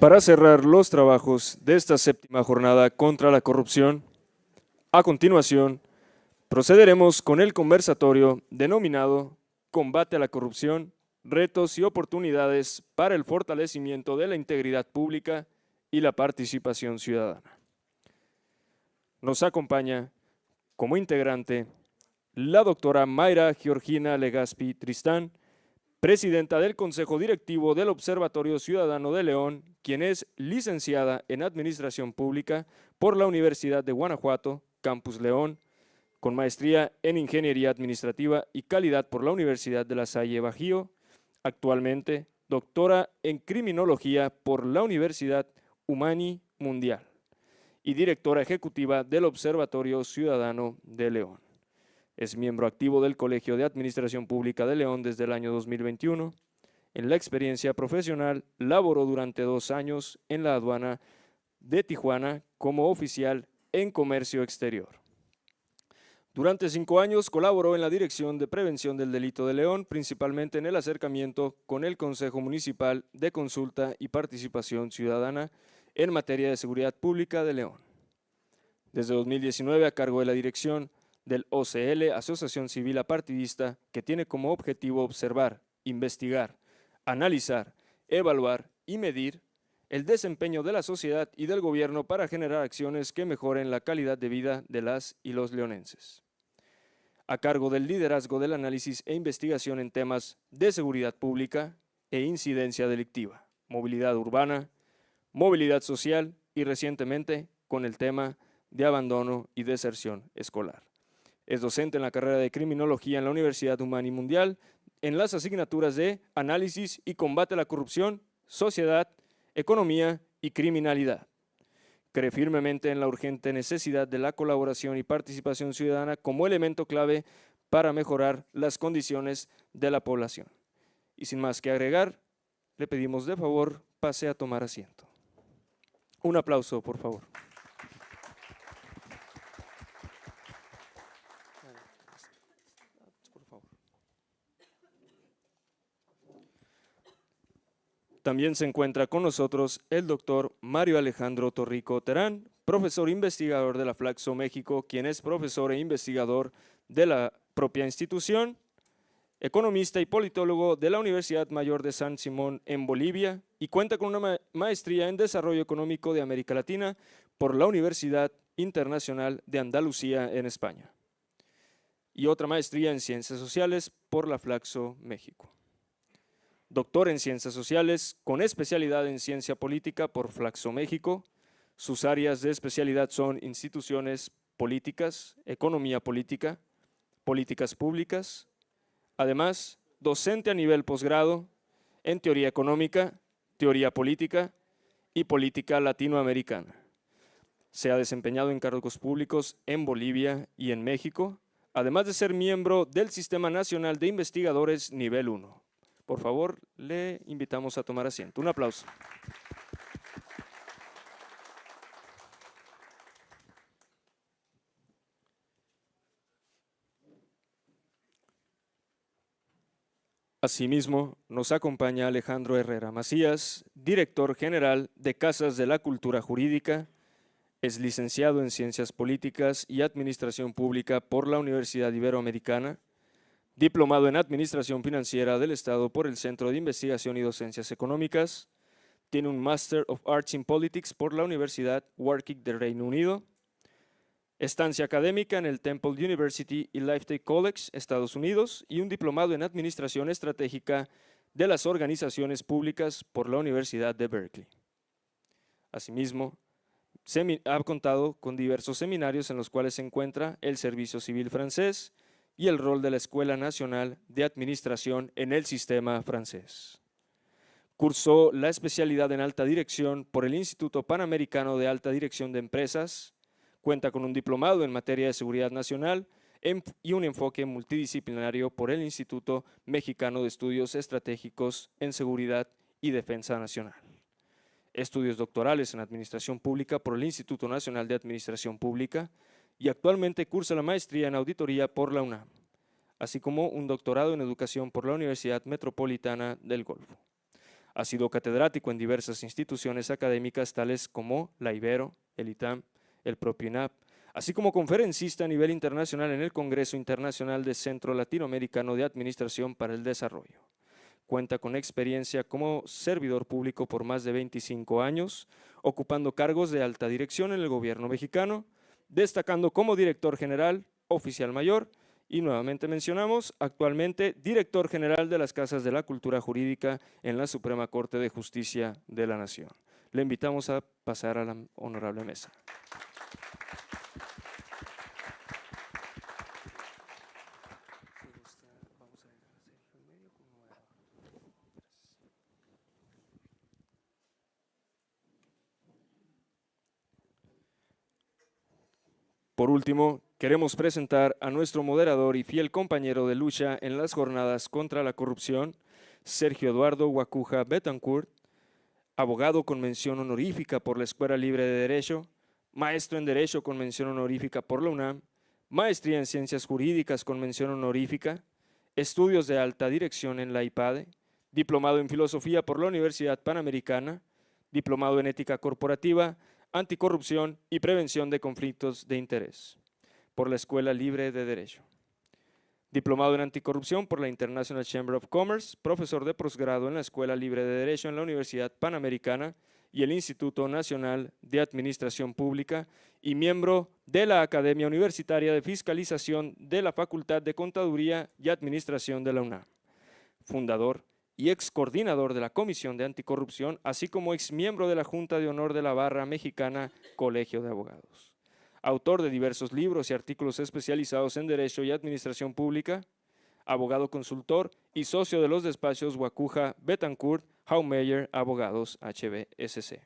Para cerrar los trabajos de esta séptima jornada contra la corrupción, a continuación procederemos con el conversatorio denominado Combate a la corrupción, retos y oportunidades para el fortalecimiento de la integridad pública y la participación ciudadana. Nos acompaña como integrante la doctora Mayra Georgina Legaspi Tristán, presidenta del Consejo Directivo del Observatorio Ciudadano de León, quien es licenciada en Administración Pública por la Universidad de Guanajuato, Campus León, con maestría en Ingeniería Administrativa y Calidad por la Universidad de La Salle Bajío, actualmente doctora en Criminología por la Universidad Humani Mundial y directora ejecutiva del Observatorio Ciudadano de León. Es miembro activo del Colegio de Administración Pública de León desde el año 2021. En la experiencia profesional, laboró durante 2 años en la aduana de Tijuana como oficial en comercio exterior. Durante 5 años colaboró en la Dirección de Prevención del Delito de León, principalmente en el acercamiento con el Consejo Municipal de Consulta y Participación Ciudadana en materia de seguridad pública de León. Desde 2019 a cargo de la dirección del OCL, Asociación Civil Apartidista, que tiene como objetivo observar, investigar, analizar, evaluar y medir el desempeño de la sociedad y del gobierno para generar acciones que mejoren la calidad de vida de las y los leonenses. A cargo del liderazgo del análisis e investigación en temas de seguridad pública e incidencia delictiva, movilidad urbana, movilidad social y recientemente con el tema de abandono y deserción escolar. Es docente en la carrera de Criminología en la Universidad Humani Mundial, en las asignaturas de Análisis y Combate a la Corrupción, Sociedad, Economía y Criminalidad. Cree firmemente en la urgente necesidad de la colaboración y participación ciudadana como elemento clave para mejorar las condiciones de la población. Y sin más que agregar, le pedimos de favor pase a tomar asiento. Un aplauso, por favor. También se encuentra con nosotros el doctor Mario Alejandro Torrico Terán, profesor investigador de la Flaxo México, quien es profesor e investigador de la propia institución, economista y politólogo de la Universidad Mayor de San Simón en Bolivia y cuenta con una maestría en Desarrollo Económico de América Latina por la Universidad Internacional de Andalucía en España y otra maestría en Ciencias Sociales por la Flaxo México. Doctor en Ciencias Sociales, con especialidad en Ciencia Política por Flaxo México. Sus áreas de especialidad son instituciones políticas, economía política, políticas públicas. Además, docente a nivel posgrado en teoría económica, teoría política y política latinoamericana. Se ha desempeñado en cargos públicos en Bolivia y en México, además de ser miembro del Sistema Nacional de Investigadores Nivel 1. Por favor, le invitamos a tomar asiento. Un aplauso. Asimismo, nos acompaña Alejandro Herrera Macías, director general de Casas de la Cultura Jurídica. Es licenciado en Ciencias Políticas y Administración Pública por la Universidad Iberoamericana, diplomado en Administración Financiera del Estado por el Centro de Investigación y Docencias Económicas, tiene un Master of Arts in Politics por la Universidad Warwick del Reino Unido, estancia académica en el Temple University y Lifetime College, Estados Unidos, y un diplomado en Administración Estratégica de las Organizaciones Públicas por la Universidad de Berkeley. Asimismo, ha contado con diversos seminarios en los cuales se encuentra el Servicio Civil francés y el rol de la Escuela Nacional de Administración en el sistema francés. Cursó la especialidad en Alta Dirección por el Instituto Panamericano de Alta Dirección de Empresas, cuenta con un diplomado en materia de seguridad nacional y un enfoque multidisciplinario por el Instituto Mexicano de Estudios Estratégicos en Seguridad y Defensa Nacional. Estudios doctorales en Administración Pública por el Instituto Nacional de Administración Pública y actualmente cursa la maestría en Auditoría por la UNAM, así como un doctorado en Educación por la Universidad Metropolitana del Golfo. Ha sido catedrático en diversas instituciones académicas tales como la Ibero, el ITAM, el propio INAP, así como conferencista a nivel internacional en el Congreso Internacional de Centro Latinoamericano de Administración para el Desarrollo. Cuenta con experiencia como servidor público por más de 25 años, ocupando cargos de alta dirección en el gobierno mexicano, destacando como director general, oficial mayor y nuevamente mencionamos, actualmente director general de las Casas de la Cultura Jurídica en la Suprema Corte de Justicia de la Nación. Le invitamos a pasar a la honorable mesa. Por último, queremos presentar a nuestro moderador y fiel compañero de lucha en las jornadas contra la corrupción, Sergio Eduardo Guacuja Betancourt, abogado con mención honorífica por la Escuela Libre de Derecho, maestro en Derecho con mención honorífica por la UNAM, maestría en Ciencias Jurídicas con mención honorífica, estudios de alta dirección en la IPADE, diplomado en Filosofía por la Universidad Panamericana, diplomado en Ética Corporativa, Anticorrupción y Prevención de Conflictos de Interés por la Escuela Libre de Derecho. Diplomado en Anticorrupción por la International Chamber of Commerce, profesor de posgrado en la Escuela Libre de Derecho en la Universidad Panamericana y el Instituto Nacional de Administración Pública y miembro de la Academia Universitaria de Fiscalización de la Facultad de Contaduría y Administración de la UNAM. Fundador y ex coordinador de la Comisión de Anticorrupción, así como ex miembro de la Junta de Honor de la Barra Mexicana Colegio de Abogados. Autor de diversos libros y artículos especializados en Derecho y Administración Pública, abogado consultor y socio de los despachos Guacuja Betancourt, Haumeyer Abogados HBSC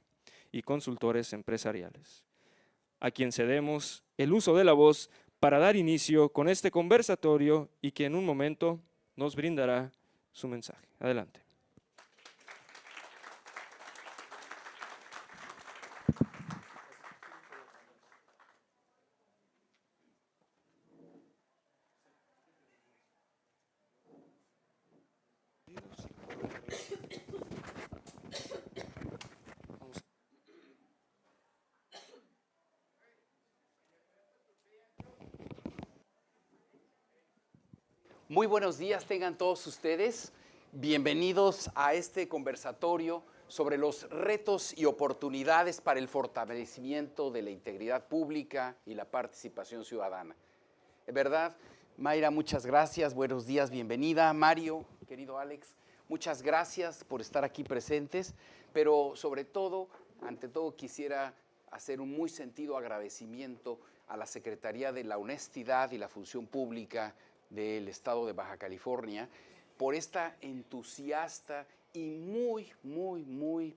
y consultores empresariales, a quien cedemos el uso de la voz para dar inicio con este conversatorio y que en un momento nos brindará su mensaje. Adelante. Muy buenos días tengan todos ustedes. Bienvenidos a este conversatorio sobre los retos y oportunidades para el fortalecimiento de la integridad pública y la participación ciudadana. En verdad, Mayra, muchas gracias. Buenos días, bienvenida. Mario, querido Alex, muchas gracias por estar aquí presentes. Pero sobre todo, ante todo, quisiera hacer un muy sentido agradecimiento a la Secretaría de la Honestidad y la Función Pública del Estado de Baja California por esta entusiasta y muy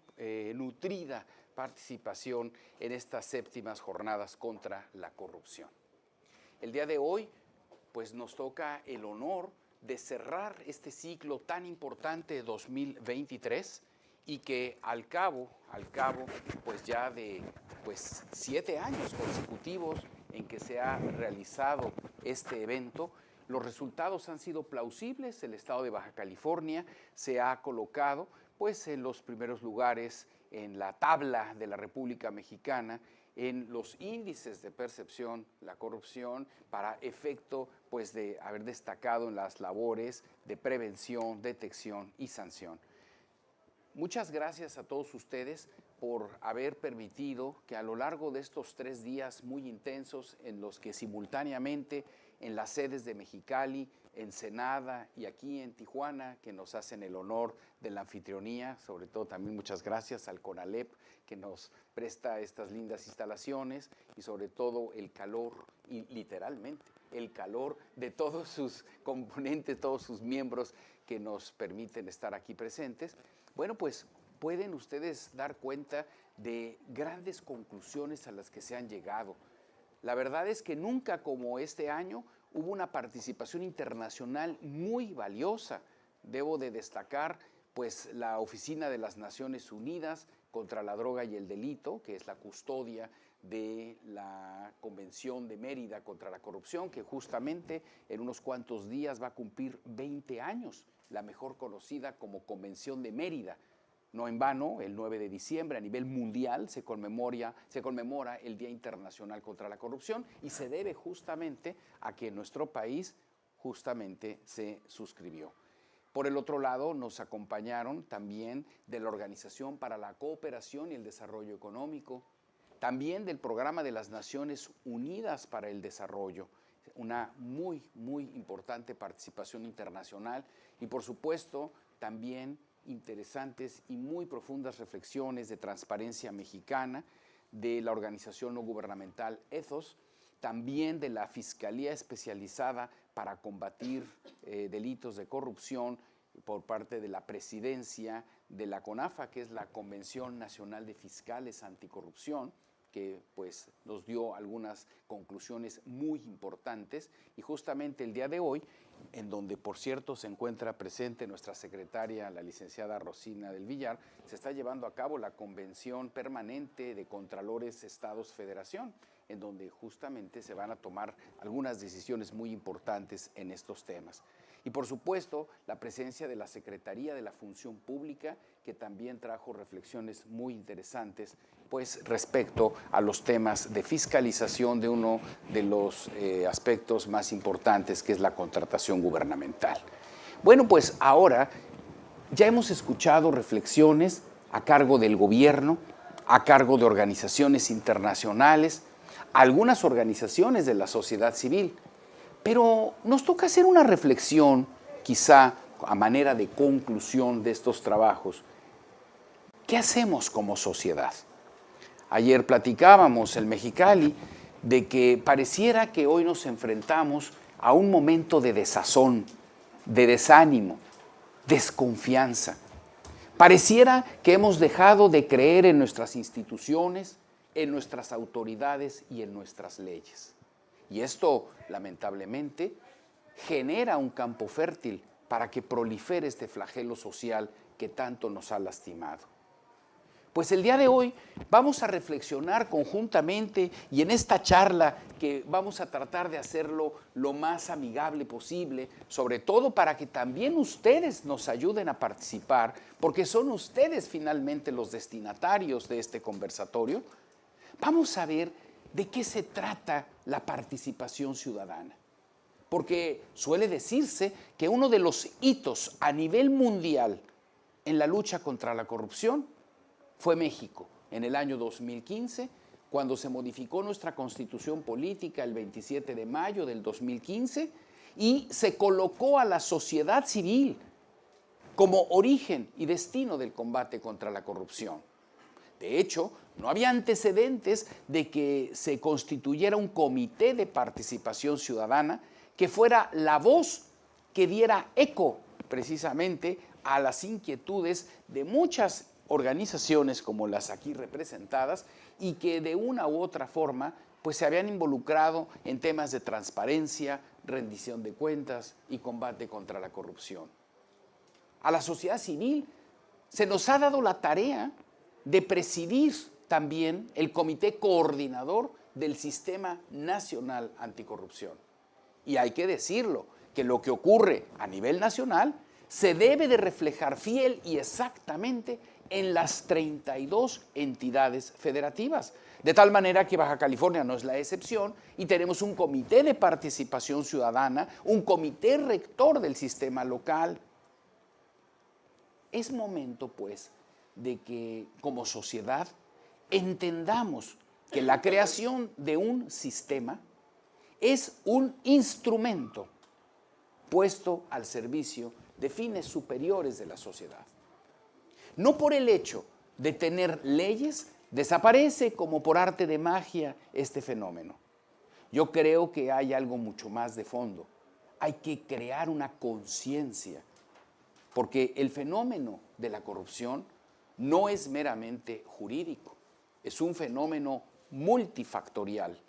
nutrida participación en estas séptimas jornadas contra la corrupción. El día de hoy, pues nos toca el honor de cerrar este ciclo tan importante de 2023 y que al cabo pues ya de 7 años consecutivos en que se ha realizado este evento, los resultados han sido plausibles. El Estado de Baja California se ha colocado pues en los primeros lugares en la tabla de la República Mexicana en los índices de percepción la corrupción para efecto pues de haber destacado en las labores de prevención, detección y sanción. Muchas gracias a todos ustedes por haber permitido que a lo largo de estos 3 días muy intensos en los que simultáneamente en las sedes de Mexicali, Ensenada y aquí en Tijuana, que nos hacen el honor de la anfitrionía, sobre todo también muchas gracias al CONALEP que nos presta estas lindas instalaciones y sobre todo el calor, y literalmente el calor de todos sus componentes, todos sus miembros que nos permiten estar aquí presentes. Bueno, pues pueden ustedes dar cuenta de grandes conclusiones a las que se han llegado. La verdad es que nunca como este año hubo una participación internacional muy valiosa. Debo de destacar pues la Oficina de las Naciones Unidas contra la Droga y el Delito, que es la custodia de la Convención de Mérida contra la Corrupción, que justamente en unos cuantos días va a cumplir 20 años, la mejor conocida como Convención de Mérida. No en vano, el 9 de diciembre a nivel mundial se conmemora el Día Internacional contra la Corrupción y se debe justamente a que nuestro país justamente se suscribió. Por el otro lado, nos acompañaron también de la Organización para la Cooperación y el Desarrollo Económico, también del Programa de las Naciones Unidas para el Desarrollo, una muy importante participación internacional y por supuesto también interesantes y muy profundas reflexiones de Transparencia Mexicana, de la organización no gubernamental Ethos, también de la Fiscalía Especializada para Combatir Delitos de Corrupción por parte de la Presidencia de la CONAFA, que es la Convención Nacional de Fiscales Anticorrupción, que pues nos dio algunas conclusiones muy importantes y justamente el día de hoy, en donde por cierto se encuentra presente nuestra secretaria, la licenciada Rosina del Villar, se está llevando a cabo la Convención Permanente de Contralores Estados-Federación, en donde justamente se van a tomar algunas decisiones muy importantes en estos temas. Y por supuesto, la presencia de la Secretaría de la Función Pública, que también trajo reflexiones muy interesantes, pues respecto a los temas de fiscalización de uno de los aspectos más importantes, que es la contratación gubernamental. Bueno, pues ahora ya hemos escuchado reflexiones a cargo del gobierno, a cargo de organizaciones internacionales, algunas organizaciones de la sociedad civil, pero nos toca hacer una reflexión, quizá a manera de conclusión de estos trabajos. ¿Qué hacemos como sociedad? Ayer platicábamos en Mexicali de que pareciera que hoy nos enfrentamos a un momento de desazón, de desánimo, desconfianza. Pareciera que hemos dejado de creer en nuestras instituciones, en nuestras autoridades y en nuestras leyes. Y esto, lamentablemente, genera un campo fértil para que prolifere este flagelo social que tanto nos ha lastimado. Pues el día de hoy vamos a reflexionar conjuntamente y en esta charla que vamos a tratar de hacerlo lo más amigable posible, sobre todo para que también ustedes nos ayuden a participar, porque son ustedes finalmente los destinatarios de este conversatorio. Vamos a ver de qué se trata la participación ciudadana, porque suele decirse que uno de los hitos a nivel mundial en la lucha contra la corrupción fue México, en el año 2015, cuando se modificó nuestra constitución política el 27 de mayo del 2015 y se colocó a la sociedad civil como origen y destino del combate contra la corrupción. De hecho, no había antecedentes de que se constituyera un comité de participación ciudadana que fuera la voz que diera eco precisamente a las inquietudes de muchas organizaciones como las aquí representadas y que de una u otra forma pues se habían involucrado en temas de transparencia, rendición de cuentas y combate contra la corrupción. A la sociedad civil se nos ha dado la tarea de presidir también el comité coordinador del Sistema Nacional Anticorrupción. Y hay que decirlo, que lo que ocurre a nivel nacional se debe de reflejar fiel y exactamente en las 32 entidades federativas. De tal manera que Baja California no es la excepción y tenemos un comité de participación ciudadana, un comité rector del sistema local. Es momento, pues, de que como sociedad entendamos que la creación de un sistema es un instrumento puesto al servicio de fines superiores de la sociedad. No por el hecho de tener leyes desaparece como por arte de magia este fenómeno. Yo creo que hay algo mucho más de fondo. Hay que crear una conciencia, porque el fenómeno de la corrupción no es meramente jurídico, es un fenómeno multifactorial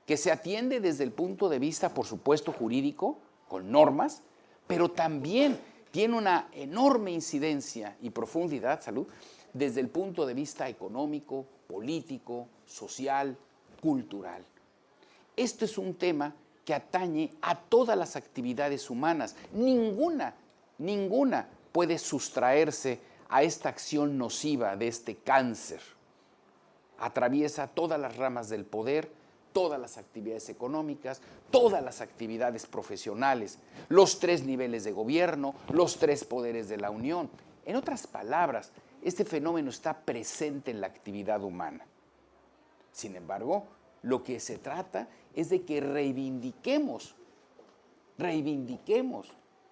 que se atiende desde el punto de vista, por supuesto, jurídico, con normas, pero también tiene una enorme incidencia y profundidad, salud, desde el punto de vista económico, político, social, cultural. Esto es un tema que atañe a todas las actividades humanas. Ninguna puede sustraerse a esta acción nociva de este cáncer. Atraviesa todas las ramas del poder, todas las actividades económicas, todas las actividades profesionales, los 3 niveles de gobierno, los 3 poderes de la Unión. En otras palabras, este fenómeno está presente en la actividad humana. Sin embargo, lo que se trata es de que reivindiquemos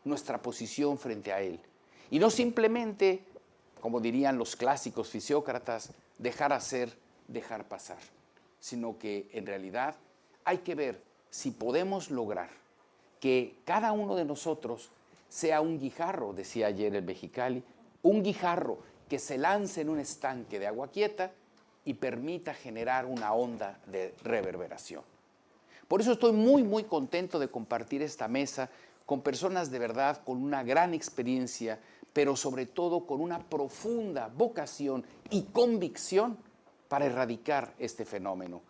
nuestra posición frente a él. Y no simplemente, como dirían los clásicos fisiócratas, dejar hacer, dejar pasar, sino que en realidad hay que ver si podemos lograr que cada uno de nosotros sea un guijarro, decía ayer el Mexicali, un guijarro que se lance en un estanque de agua quieta y permita generar una onda de reverberación. Por eso estoy muy contento de compartir esta mesa con personas de verdad con una gran experiencia, pero sobre todo con una profunda vocación y convicción para erradicar este fenómeno.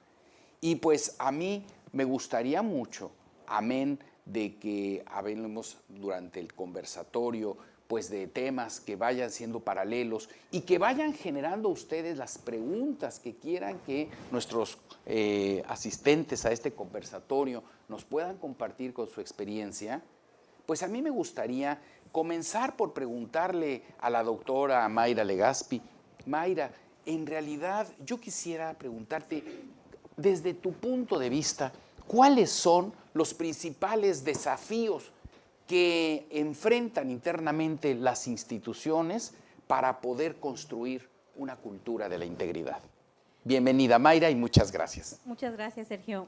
Y pues a mí me gustaría mucho, amén de que hablemos durante el conversatorio, pues de temas que vayan siendo paralelos y que vayan generando ustedes las preguntas que quieran que nuestros asistentes a este conversatorio nos puedan compartir con su experiencia. Pues a mí me gustaría comenzar por preguntarle a la doctora Mayra Legaspi. Mayra, en realidad yo quisiera preguntarte, desde tu punto de vista, ¿cuáles son los principales desafíos que enfrentan internamente las instituciones para poder construir una cultura de la integridad? Bienvenida, Mayra, y muchas gracias. Muchas gracias, Sergio.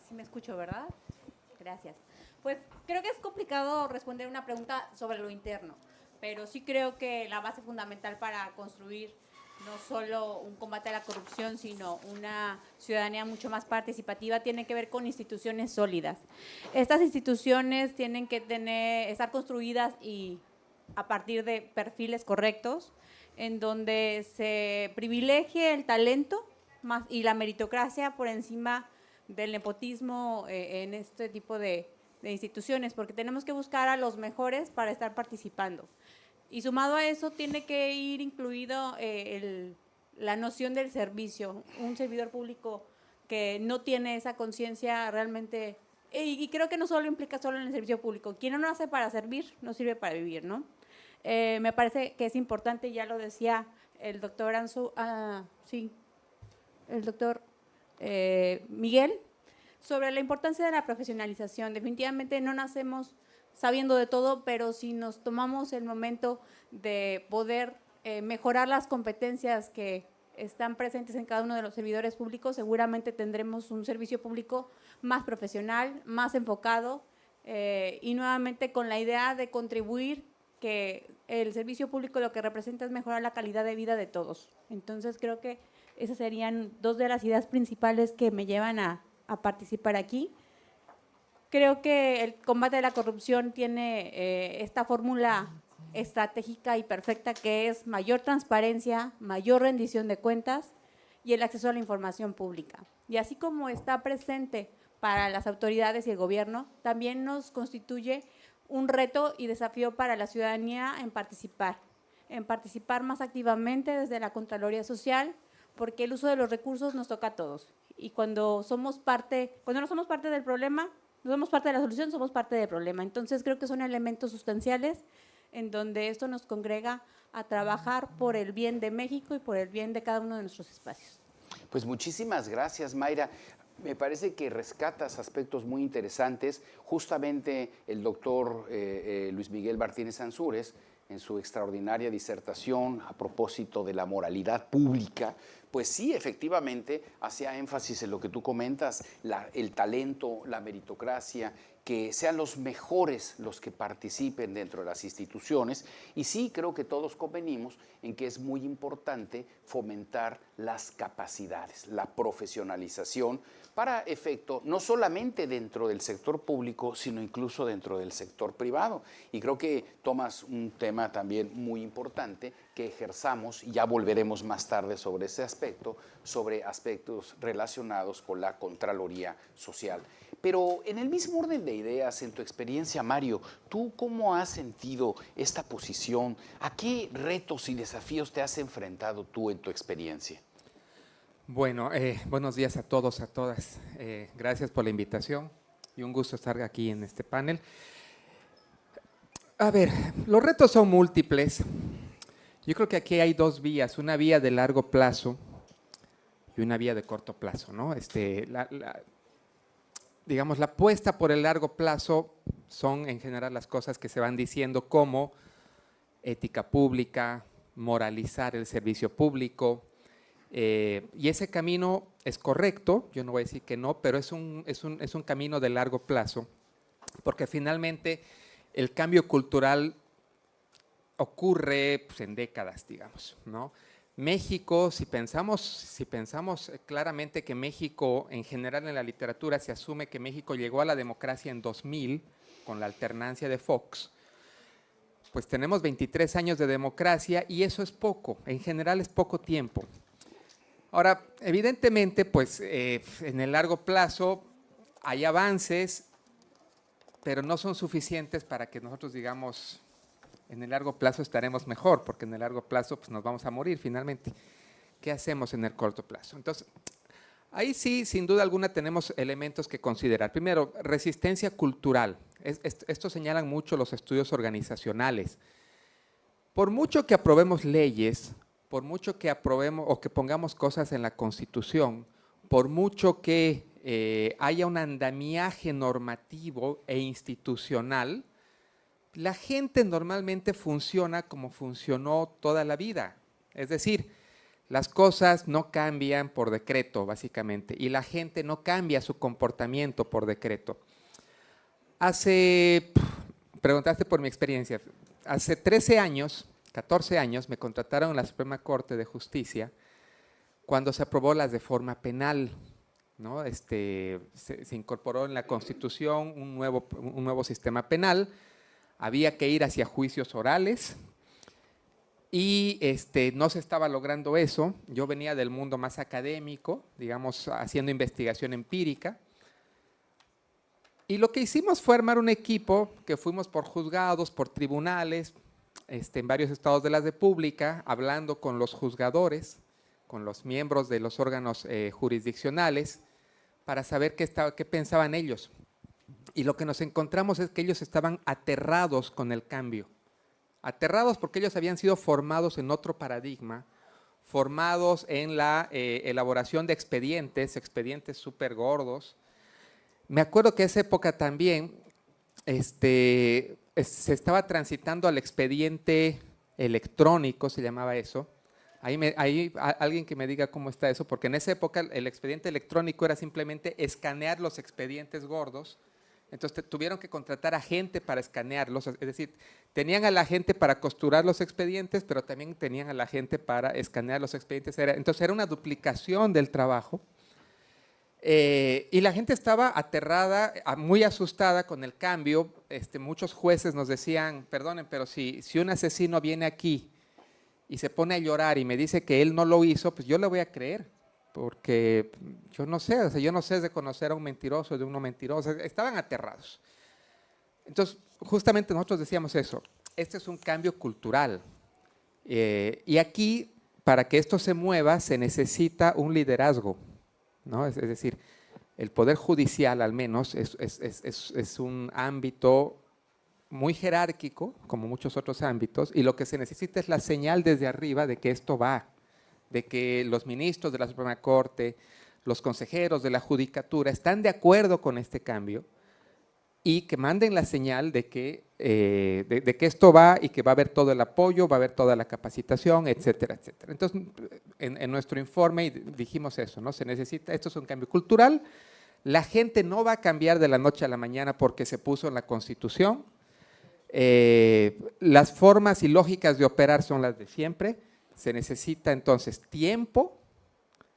Sí me escucho, ¿verdad? Gracias. Pues creo que es complicado responder una pregunta sobre lo interno, pero sí creo que la base fundamental para construir no solo un combate a la corrupción, sino una ciudadanía mucho más participativa, tiene que ver con instituciones sólidas. Estas instituciones tienen que estar construidas y a partir de perfiles correctos, en donde se privilegie el talento y la meritocracia por encima del nepotismo en este tipo de instituciones, porque tenemos que buscar a los mejores para estar participando. Y sumado a eso tiene que ir incluido la noción del servicio. Un servidor público que no tiene esa conciencia realmente, y creo que no solo implica solo en el servicio público, quien no lo hace para servir, no sirve para vivir, ¿no? Me parece que es importante, ya lo decía el doctor Miguel, sobre la importancia de la profesionalización. Definitivamente no nacemos sabiendo de todo, pero si nos tomamos el momento de poder mejorar las competencias que están presentes en cada uno de los servidores públicos, seguramente tendremos un servicio público más profesional, más enfocado y nuevamente con la idea de contribuir que el servicio público lo que representa es mejorar la calidad de vida de todos. Entonces creo que esas serían 2 de las ideas principales que me llevan a participar aquí. Creo que el combate a la corrupción tiene esta fórmula estratégica y perfecta que es mayor transparencia, mayor rendición de cuentas y el acceso a la información pública. Y así como está presente para las autoridades y el gobierno, también nos constituye un reto y desafío para la ciudadanía en participar más activamente desde la Contraloría Social, porque el uso de los recursos nos toca a todos. Y cuando no somos parte del problema, no somos parte de la solución, somos parte del problema. Entonces creo que son elementos sustanciales en donde esto nos congrega a trabajar por el bien de México y por el bien de cada uno de nuestros espacios. Pues muchísimas gracias, Mayra. Me parece que rescatas aspectos muy interesantes. Justamente el doctor Luis Miguel Martínez Ansúrez, en su extraordinaria disertación a propósito de la moralidad pública, pues sí, efectivamente, hacía énfasis en lo que tú comentas, el talento, la meritocracia, que sean los mejores los que participen dentro de las instituciones. Y sí, creo que todos convenimos en que es muy importante fomentar las capacidades, la profesionalización, para efecto no solamente dentro del sector público, sino incluso dentro del sector privado. Y creo que tomas un tema también muy importante, que ejerzamos, y ya volveremos más tarde sobre ese aspecto, sobre aspectos relacionados con la Contraloría Social. Pero en el mismo orden de ideas, en tu experiencia, Mario, ¿tú cómo has sentido esta posición? ¿A qué retos y desafíos te has enfrentado tú en tu experiencia? Bueno, buenos días a todos, a todas. Gracias por la invitación y un gusto estar aquí en este panel. A ver, los retos son múltiples. Yo creo que aquí hay dos vías, una vía de largo plazo y una vía de corto plazo, ¿no? Digamos, la apuesta por el largo plazo son en general las cosas que se van diciendo como ética pública, moralizar el servicio público, y ese camino es correcto, yo no voy a decir que no, pero es un camino de largo plazo, porque finalmente el cambio cultural ocurre pues, en décadas, digamos, ¿no? México, si pensamos claramente que México, en general en la literatura, se asume que México llegó a la democracia en 2000, con la alternancia de Fox, pues tenemos 23 años de democracia y eso es poco, en general es poco tiempo. Ahora, evidentemente, pues en el largo plazo hay avances, pero no son suficientes para que nosotros digamos, en el largo plazo estaremos mejor, porque en el largo plazo pues, nos vamos a morir finalmente. ¿Qué hacemos en el corto plazo? Entonces, ahí sí, sin duda alguna, tenemos elementos que considerar. Primero, resistencia cultural. Esto señalan mucho los estudios organizacionales. Por mucho que aprobemos leyes, por mucho que aprobemos o que pongamos cosas en la Constitución, por mucho que haya un andamiaje normativo e institucional, la gente normalmente funciona como funcionó toda la vida. Es decir, las cosas no cambian por decreto, básicamente, y la gente no cambia su comportamiento por decreto. Preguntaste por mi experiencia, hace 13 años, 14 años, me contrataron en la Suprema Corte de Justicia cuando se aprobó la reforma penal, ¿no? Se incorporó en la Constitución un nuevo sistema penal, había que ir hacia juicios orales y no se estaba logrando eso. Yo venía del mundo más académico, digamos, haciendo investigación empírica. Y lo que hicimos fue armar un equipo que fuimos por juzgados, por tribunales, en varios estados de la República, hablando con los juzgadores, con los miembros de los órganos jurisdiccionales, para saber qué pensaban ellos. Y lo que nos encontramos es que ellos estaban aterrados con el cambio. Aterrados porque ellos habían sido formados en otro paradigma, formados en la elaboración de expedientes súper gordos. Me acuerdo que esa época también se estaba transitando al expediente electrónico, se llamaba eso. Ahí alguien que me diga cómo está eso, porque en esa época el expediente electrónico era simplemente escanear los expedientes gordos. Entonces tuvieron que contratar a gente para escanearlos, es decir, tenían a la gente para costurar los expedientes, pero también tenían a la gente para escanear los expedientes. Entonces era una duplicación del trabajo. Y la gente estaba aterrada, muy asustada con el cambio. Muchos jueces nos decían, perdonen, pero si un asesino viene aquí y se pone a llorar y me dice que él no lo hizo, pues yo le voy a creer, porque yo no sé, o sea, yo no sé de conocer a un mentiroso de uno mentiroso. Estaban aterrados. Entonces, justamente nosotros decíamos eso, este es un cambio cultural. Y aquí, para que esto se mueva, se necesita un liderazgo, ¿no? Es decir, el Poder Judicial al menos es un ámbito muy jerárquico, como muchos otros ámbitos, y lo que se necesita es la señal desde arriba de que esto va, de que los ministros de la Suprema Corte, los consejeros de la Judicatura están de acuerdo con este cambio y que manden la señal de que esto va y que va a haber todo el apoyo, va a haber toda la capacitación, etcétera, etcétera. Entonces, en nuestro informe dijimos eso, ¿no? Se necesita, esto es un cambio cultural, la gente no va a cambiar de la noche a la mañana porque se puso en la Constitución, las formas y lógicas de operar son las de siempre, se necesita entonces tiempo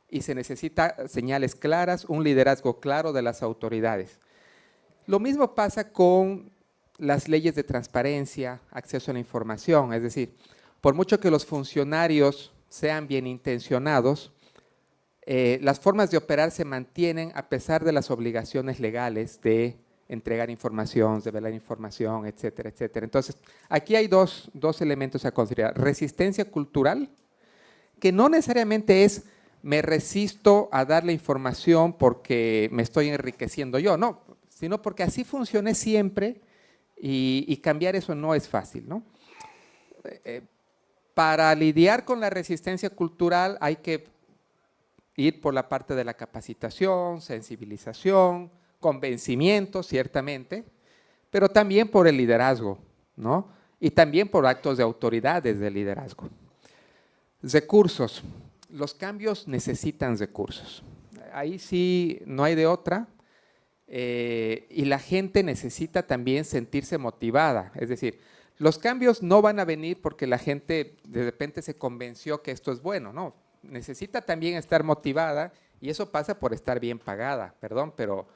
y se necesita señales claras, un liderazgo claro de las autoridades. Lo mismo pasa con las leyes de transparencia, acceso a la información, es decir, por mucho que los funcionarios sean bien intencionados, las formas de operar se mantienen a pesar de las obligaciones legales de entregar información, revelar información, etcétera, etcétera. Entonces, aquí hay dos elementos a considerar. Resistencia cultural, que no necesariamente es me resisto a darle información porque me estoy enriqueciendo yo, no, sino porque así funcione siempre y cambiar eso no es fácil, ¿no? Para lidiar con la resistencia cultural hay que ir por la parte de la capacitación, sensibilización, convencimiento, ciertamente, pero también por el liderazgo, ¿no? Y también por actos de autoridad desde el liderazgo. Recursos. Los cambios necesitan recursos. Ahí sí no hay de otra. Y la gente necesita también sentirse motivada. Es decir, los cambios no van a venir porque la gente de repente se convenció que esto es bueno, ¿no? Necesita también estar motivada y eso pasa por estar bien pagada, perdón, pero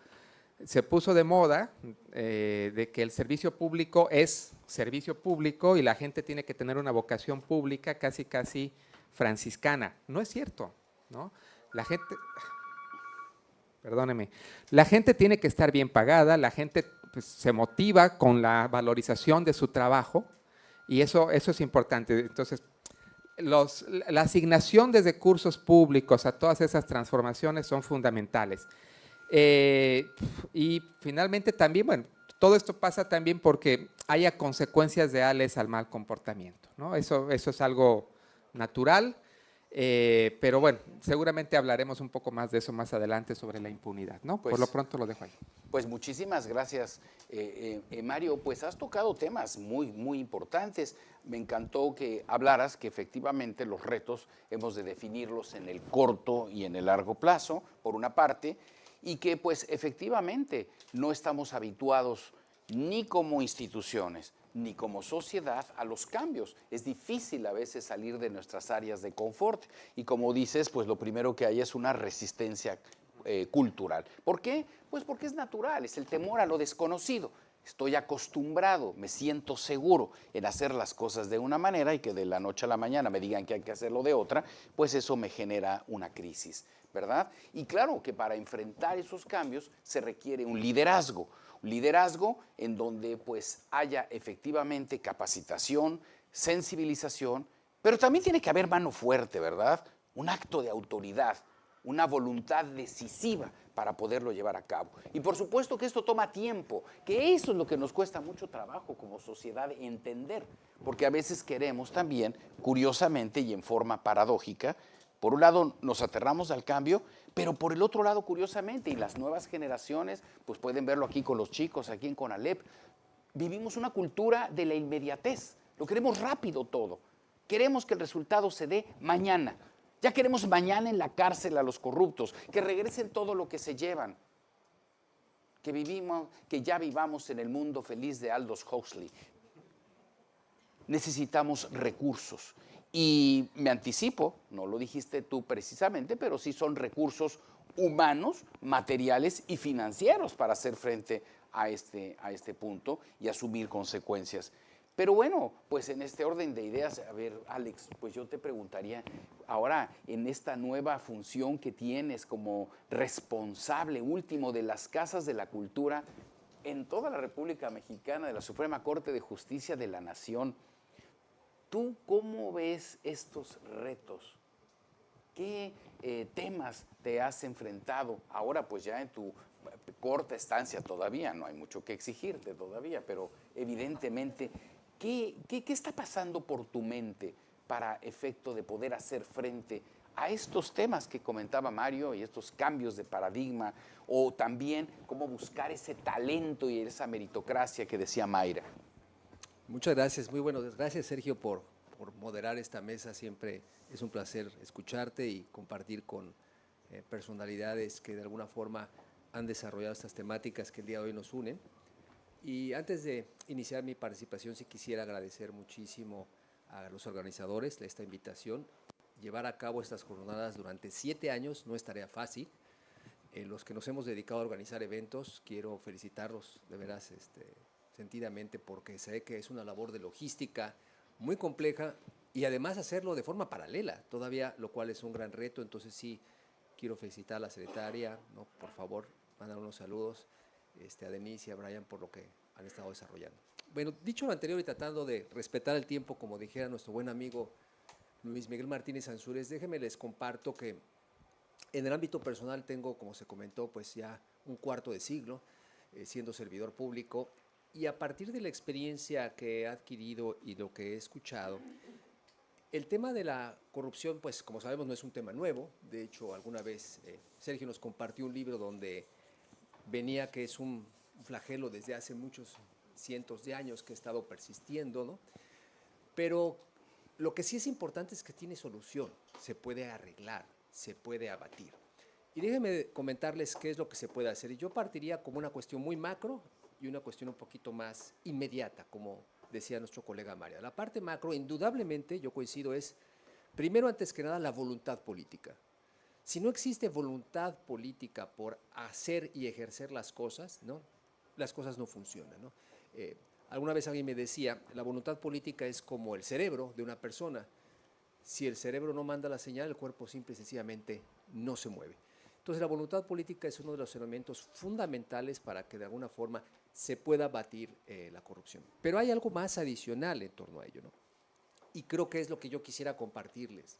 se puso de moda de que el servicio público es servicio público y la gente tiene que tener una vocación pública casi franciscana. No es cierto, ¿no? La gente, perdóneme, la gente tiene que estar bien pagada, la gente pues, se motiva con la valorización de su trabajo y eso es importante. Entonces, la asignación de recursos públicos a todas esas transformaciones son fundamentales. Y finalmente también, bueno, todo esto pasa también porque haya consecuencias reales al mal comportamiento, ¿no? Eso es algo natural, pero bueno, seguramente hablaremos un poco más de eso más adelante sobre la impunidad, ¿no? Pues, por lo pronto lo dejo ahí. Pues muchísimas gracias, Mario. Pues has tocado temas muy importantes. Me encantó que hablaras que efectivamente los retos hemos de definirlos en el corto y en el largo plazo, por una parte, y que pues efectivamente no estamos habituados ni como instituciones ni como sociedad a los cambios. Es difícil a veces salir de nuestras áreas de confort y como dices, pues lo primero que hay es una resistencia cultural. ¿Por qué? Pues porque es natural, es el temor a lo desconocido. Estoy acostumbrado, me siento seguro en hacer las cosas de una manera y que de la noche a la mañana me digan que hay que hacerlo de otra, pues eso me genera una crisis, ¿verdad? Y claro que para enfrentar esos cambios se requiere un liderazgo en donde pues haya efectivamente capacitación, sensibilización, pero también tiene que haber mano fuerte, ¿verdad? Un acto de autoridad, una voluntad decisiva para poderlo llevar a cabo. Y por supuesto que esto toma tiempo, que eso es lo que nos cuesta mucho trabajo como sociedad entender, porque a veces queremos también, curiosamente y en forma paradójica, por un lado nos aterramos al cambio, pero por el otro lado, curiosamente, y las nuevas generaciones, pues pueden verlo aquí con los chicos, aquí en CONALEP, vivimos una cultura de la inmediatez, lo queremos rápido todo, queremos que el resultado se dé mañana. Ya queremos mañana en la cárcel a los corruptos, que regresen todo lo que se llevan, que ya vivamos en el mundo feliz de Aldous Huxley. Necesitamos recursos y me anticipo, no lo dijiste tú precisamente, pero sí son recursos humanos, materiales y financieros para hacer frente a este punto y asumir consecuencias. Pero bueno, pues en este orden de ideas, a ver, Alex, pues yo te preguntaría, ahora en esta nueva función que tienes como responsable último de las casas de la cultura en toda la República Mexicana, de la Suprema Corte de Justicia de la Nación, ¿tú cómo ves estos retos? ¿Qué temas te has enfrentado ahora, pues ya en tu corta estancia todavía? No hay mucho que exigirte todavía, pero evidentemente, ¿qué está pasando por tu mente para efecto de poder hacer frente a estos temas que comentaba Mario y estos cambios de paradigma, o también cómo buscar ese talento y esa meritocracia que decía Mayra? Muchas gracias, muy bueno. Gracias, Sergio, por moderar esta mesa. Siempre es un placer escucharte y compartir con personalidades que de alguna forma han desarrollado estas temáticas que el día de hoy nos unen. Y antes de iniciar mi participación, sí quisiera agradecer muchísimo a los organizadores de esta invitación. Llevar a cabo estas jornadas durante 7 años no es tarea fácil. Los que nos hemos dedicado a organizar eventos, quiero felicitarlos de veras sentidamente, porque sé que es una labor de logística muy compleja y además hacerlo de forma paralela, todavía, lo cual es un gran reto. Entonces sí, quiero felicitar a la secretaria, ¿no? Por favor, mandar unos saludos a Denise y a Brian por lo que han estado desarrollando. Bueno, dicho lo anterior y tratando de respetar el tiempo, como dijera nuestro buen amigo Luis Miguel Martínez Ansúrez, déjenme les comparto que en el ámbito personal tengo, como se comentó, pues ya un cuarto de siglo siendo servidor público, y a partir de la experiencia que he adquirido y lo que he escuchado, el tema de la corrupción, pues como sabemos, no es un tema nuevo. De hecho, alguna vez Sergio nos compartió un libro donde venía que es un flagelo desde hace muchos cientos de años que ha estado persistiendo, ¿no? Pero lo que sí es importante es que tiene solución, se puede arreglar, se puede abatir. Y déjenme comentarles qué es lo que se puede hacer. Y yo partiría como una cuestión muy macro y una cuestión un poquito más inmediata, como decía nuestro colega Mario. La parte macro, indudablemente, yo coincido, es, primero, antes que nada, la voluntad política. Si no existe voluntad política por hacer y ejercer las cosas, ¿no? Las cosas no funcionan, ¿no? Alguna vez alguien me decía, la voluntad política es como el cerebro de una persona. Si el cerebro no manda la señal, el cuerpo simple y sencillamente no se mueve. Entonces, la voluntad política es uno de los elementos fundamentales para que de alguna forma se pueda batir la corrupción. Pero hay algo más adicional en torno a ello, ¿no? Y creo que es lo que yo quisiera compartirles.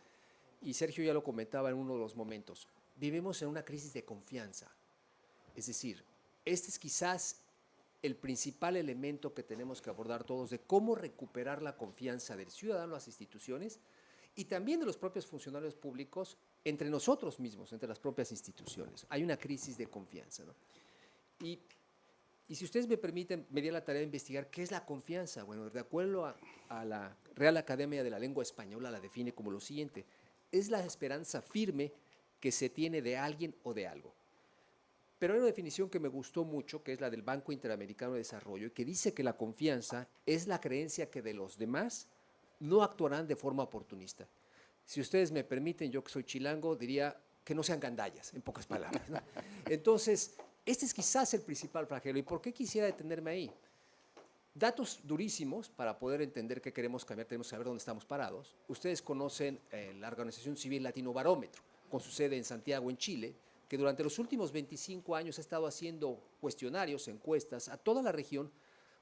Y Sergio ya lo comentaba en uno de los momentos. Vivimos en una crisis de confianza. Es decir, este es quizás el principal elemento que tenemos que abordar todos, de cómo recuperar la confianza del ciudadano a las instituciones y también de los propios funcionarios públicos entre nosotros mismos, entre las propias instituciones. Hay una crisis de confianza, ¿no? Y si ustedes me permiten, me di la tarea de investigar qué es la confianza. Bueno, de acuerdo a la Real Academia de la Lengua Española, la define como lo siguiente: es la esperanza firme que se tiene de alguien o de algo. Pero hay una definición que me gustó mucho, que es la del Banco Interamericano de Desarrollo, y que dice que la confianza es la creencia que de los demás no actuarán de forma oportunista. Si ustedes me permiten, yo que soy chilango, diría que no sean gandallas, en pocas palabras, ¿no? Entonces, este es quizás el principal flagelo. ¿Y por qué quisiera detenerme ahí? Datos durísimos para poder entender qué queremos cambiar, tenemos que saber dónde estamos parados. Ustedes conocen la Organización Civil Latino Barómetro, con su sede en Santiago, en Chile, que durante los últimos 25 años ha estado haciendo cuestionarios, encuestas a toda la región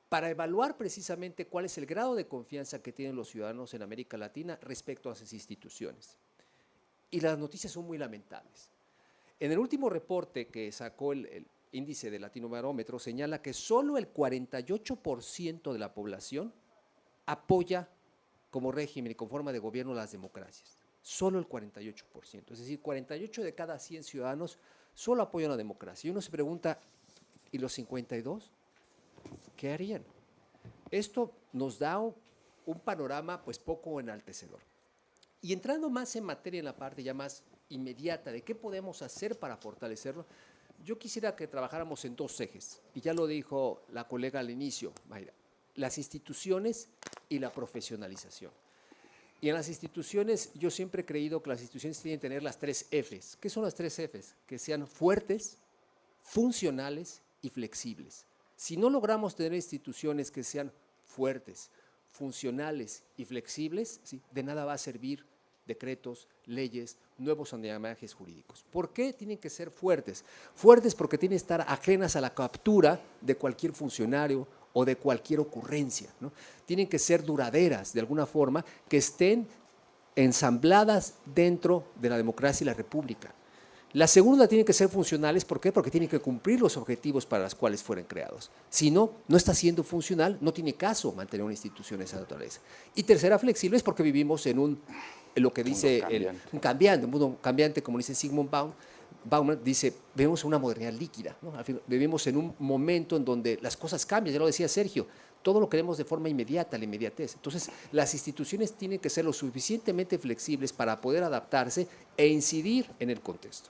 para evaluar precisamente cuál es el grado de confianza que tienen los ciudadanos en América Latina respecto a sus instituciones. Y las noticias son muy lamentables. En el último reporte que sacó el índice de Latino Barómetro, señala que solo el 48% de la población apoya como régimen y como forma de gobierno las democracias. Solo el 48%. Es decir, 48 de cada 100 ciudadanos solo apoyan la democracia. Y uno se pregunta, ¿y los 52? ¿Qué harían? Esto nos da un panorama pues poco enaltecedor. Y entrando más en materia, en la parte ya más inmediata de qué podemos hacer para fortalecerlo, yo quisiera que trabajáramos en dos ejes, y ya lo dijo la colega al inicio, Mayra, las instituciones y la profesionalización. Y en las instituciones, yo siempre he creído que las instituciones tienen que tener las 3 Fs. ¿Qué son las 3 Fs? Que sean fuertes, funcionales y flexibles. Si no logramos tener instituciones que sean fuertes, funcionales y flexibles, ¿sí?, de nada va a servir decretos, leyes, nuevos andamiajes jurídicos. ¿Por qué tienen que ser fuertes? Fuertes porque tienen que estar ajenas a la captura de cualquier funcionario o de cualquier ocurrencia, ¿no? Tienen que ser duraderas de alguna forma, que estén ensambladas dentro de la democracia y la república. La segunda, tienen que ser funcionales. ¿Por qué? Porque tienen que cumplir los objetivos para los cuales fueron creados. Si no, no está siendo funcional, no tiene caso mantener una institución de esa naturaleza. Y tercera, flexibles, porque vivimos en lo que dice un mundo cambiante, como dice Zygmunt Bauman, dice, vivimos en una modernidad líquida, ¿no? Vivimos en un momento en donde las cosas cambian, ya lo decía Sergio, todo lo queremos de forma inmediata, la inmediatez. Entonces, las instituciones tienen que ser lo suficientemente flexibles para poder adaptarse e incidir en el contexto.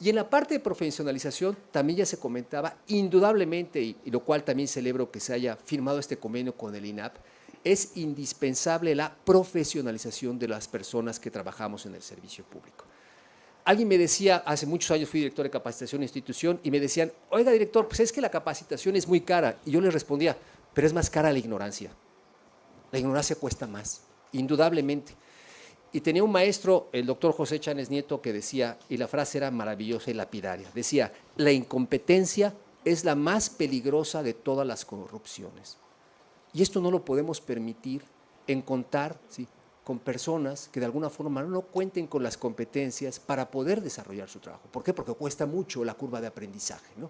Y en la parte de profesionalización, también ya se comentaba, indudablemente, y lo cual también celebro que se haya firmado este convenio con el INAP, es indispensable la profesionalización de las personas que trabajamos en el servicio público. Alguien me decía, hace muchos años fui director de capacitación en institución, y me decían, oiga director, pues es que la capacitación es muy cara. Y yo les respondía, pero es más cara la ignorancia. La ignorancia cuesta más. indudablemente. Y tenía un maestro, el doctor José Chanes Nieto, que decía, y la frase era maravillosa y lapidaria, decía, la incompetencia es la más peligrosa de todas las corrupciones. Y esto no lo podemos permitir en contar, ¿sí?, con personas que de alguna forma no cuenten con las competencias para poder desarrollar su trabajo. ¿Por qué? Porque cuesta mucho la curva de aprendizaje, ¿no?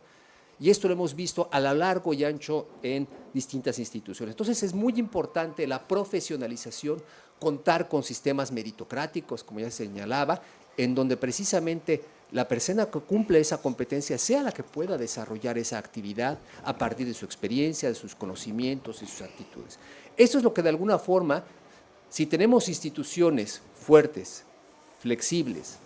Y esto lo hemos visto a lo largo y ancho en distintas instituciones. Entonces es muy importante la profesionalización, contar con sistemas meritocráticos, como ya se señalaba, en donde precisamente la persona que cumple esa competencia sea la que pueda desarrollar esa actividad a partir de su experiencia, de sus conocimientos y sus actitudes. Esto es lo que de alguna forma, si tenemos instituciones fuertes, flexibles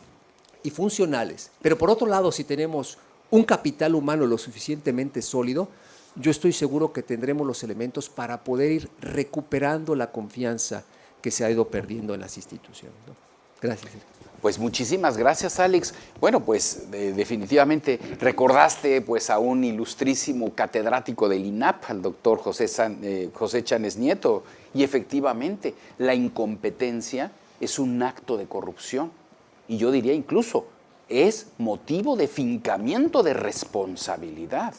y funcionales, pero por otro lado si tenemos un capital humano lo suficientemente sólido, yo estoy seguro que tendremos los elementos para poder ir recuperando la confianza que se ha ido perdiendo en las instituciones, ¿no? Gracias. Pues muchísimas gracias, Alex. Bueno, pues definitivamente recordaste pues a un ilustrísimo catedrático del INAP, al doctor José Chanes Nieto, y efectivamente la incompetencia es un acto de corrupción, y yo diría incluso es motivo de fincamiento de responsabilidad.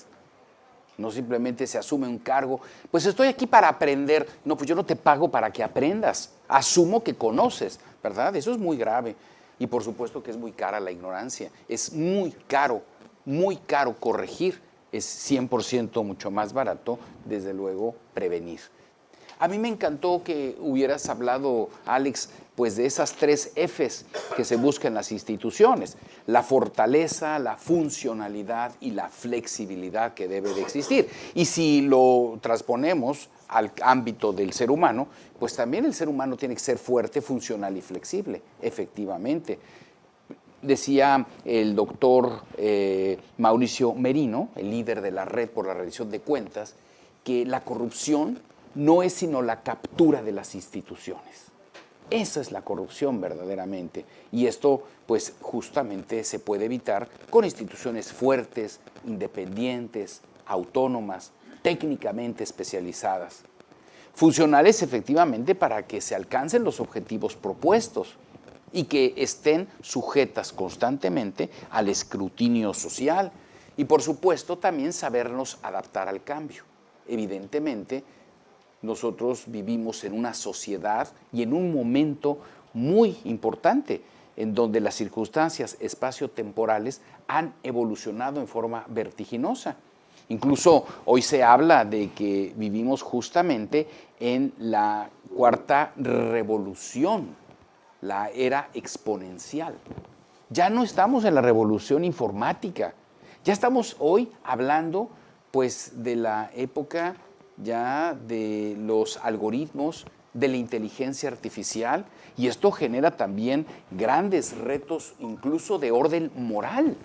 No simplemente se asume un cargo, pues estoy aquí para aprender. No, pues yo no te pago para que aprendas. Asumo que conoces, ¿verdad? Eso es muy grave. Y por supuesto que es muy cara la ignorancia. Es muy caro corregir. Es 100% mucho más barato, desde luego, prevenir. A mí me encantó que hubieras hablado, Alex, pues de esas 3 Fs que se buscan en las instituciones: la fortaleza, la funcionalidad y la flexibilidad que debe de existir. Y si lo transponemos al ámbito del ser humano, pues también el ser humano tiene que ser fuerte, funcional y flexible, efectivamente. Decía el doctor Mauricio Merino, el líder de la Red por la Rendición de Cuentas, que la corrupción no es sino la captura de las instituciones. Esa es la corrupción verdaderamente. Y esto, pues, justamente se puede evitar con instituciones fuertes, independientes, autónomas, técnicamente especializadas. Funcionales, efectivamente, para que se alcancen los objetivos propuestos y que estén sujetas constantemente al escrutinio social. Y, por supuesto, también sabernos adaptar al cambio. Evidentemente, nosotros vivimos en una sociedad y en un momento muy importante en donde las circunstancias espaciotemporales han evolucionado en forma vertiginosa. Incluso hoy se habla de que vivimos justamente en la 4ª revolución, la era exponencial. Ya no estamos en la revolución informática, ya estamos hoy hablando pues de la época ya de los algoritmos, de la inteligencia artificial, y esto genera también grandes retos incluso de orden moral,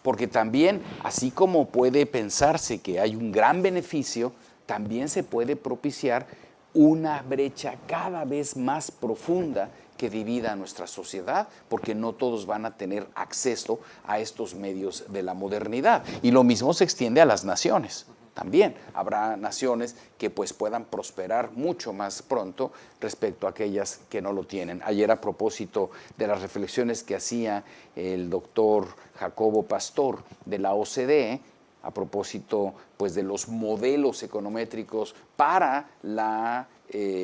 porque también, así como puede pensarse que hay un gran beneficio, también se puede propiciar una brecha cada vez más profunda que divida a nuestra sociedad, porque no todos van a tener acceso a estos medios de la modernidad. Y lo mismo se extiende a las naciones. También habrá naciones que pues puedan prosperar mucho más pronto respecto a aquellas que no lo tienen. Ayer, a propósito de las reflexiones que hacía el doctor Jacobo Pastor de la OCDE, a propósito pues de los modelos econométricos para la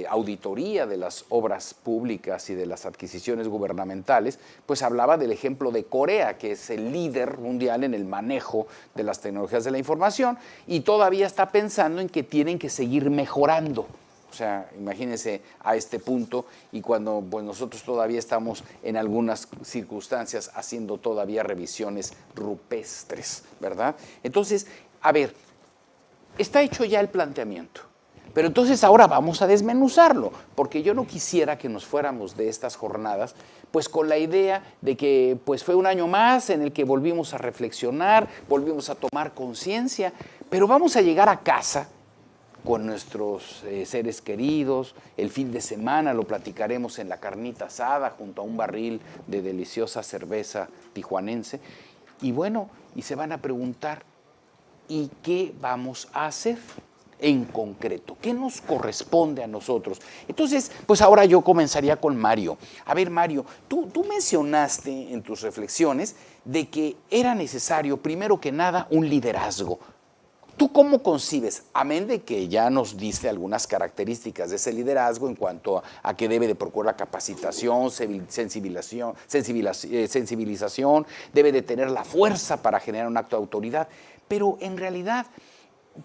auditoría de las obras públicas y de las adquisiciones gubernamentales, pues hablaba del ejemplo de Corea, que es el líder mundial en el manejo de las tecnologías de la información, y todavía está pensando en que tienen que seguir mejorando. O sea, imagínense a este punto, y cuando pues, nosotros todavía estamos en algunas circunstancias haciendo todavía revisiones rupestres, ¿verdad? Entonces, a ver, está hecho ya el planteamiento. Pero entonces ahora vamos a desmenuzarlo, porque yo no quisiera que nos fuéramos de estas jornadas pues con la idea de que pues fue un año más en el que volvimos a reflexionar, volvimos a tomar conciencia, pero vamos a llegar a casa con nuestros seres queridos. El fin de semana lo platicaremos en la carnita asada junto a un barril de deliciosa cerveza tijuanense. Y bueno, y se van a preguntar, ¿y qué vamos a hacer? en concreto? ¿Qué nos corresponde a nosotros? Entonces, pues ahora yo comenzaría con Mario. A ver, Mario, tú mencionaste en tus reflexiones de que era necesario, primero que nada, un liderazgo. ¿Tú cómo concibes, amén de que ya nos diste algunas características de ese liderazgo en cuanto a que debe de procurar capacitación, sensibilización, debe de tener la fuerza para generar un acto de autoridad, pero en realidad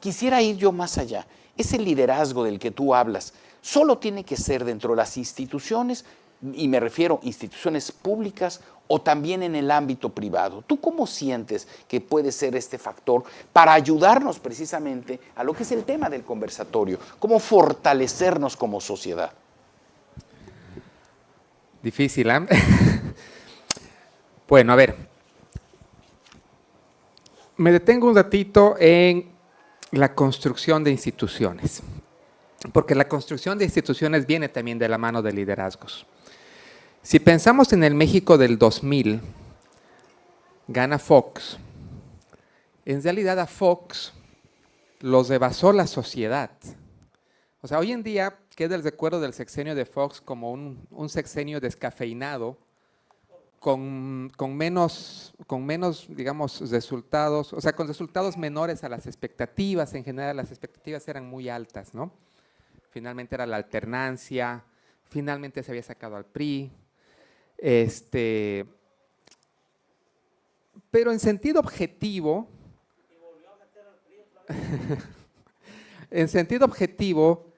quisiera ir yo más allá? Ese liderazgo del que tú hablas, ¿solo tiene que ser dentro de las instituciones, y me refiero a instituciones públicas, o también en el ámbito privado? ¿Tú cómo sientes que puede ser este factor para ayudarnos precisamente a lo que es el tema del conversatorio? ¿Cómo fortalecernos como sociedad? Difícil, ¿eh? Bueno, a ver. Me detengo un ratito en la construcción de instituciones, porque la construcción de instituciones viene también de la mano de liderazgos. Si pensamos en el México del 2000, gana Fox. En realidad a Fox los rebasó la sociedad. O sea, hoy en día queda el recuerdo del sexenio de Fox como un sexenio descafeinado, con menos, digamos, resultados, o sea, con resultados menores a las expectativas. En general, las expectativas eran muy altas, ¿no? Finalmente era la alternancia, finalmente se había sacado al PRI. Pero en sentido objetivo, en sentido objetivo,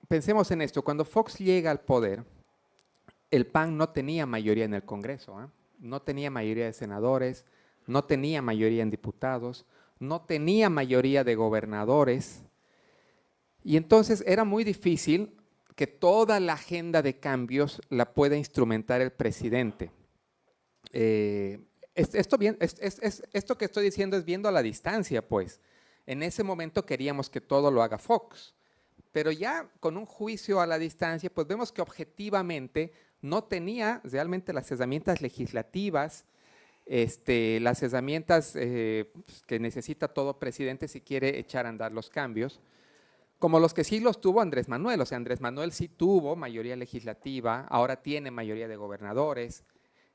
pensemos en esto: cuando Fox llega al poder, el PAN no tenía mayoría en el Congreso, ¿eh? No tenía mayoría de senadores, no tenía mayoría en diputados, no tenía mayoría de gobernadores, y entonces era muy difícil que toda la agenda de cambios la pueda instrumentar el presidente. Esto que estoy diciendo es viendo a la distancia, pues. En ese momento queríamos que todo lo haga Fox, pero ya con un juicio a la distancia, pues vemos que objetivamente no tenía realmente las herramientas legislativas, las herramientas que necesita todo presidente si quiere echar a andar los cambios, como los que sí los tuvo Andrés Manuel. O sea, Andrés Manuel sí tuvo mayoría legislativa, ahora tiene mayoría de gobernadores,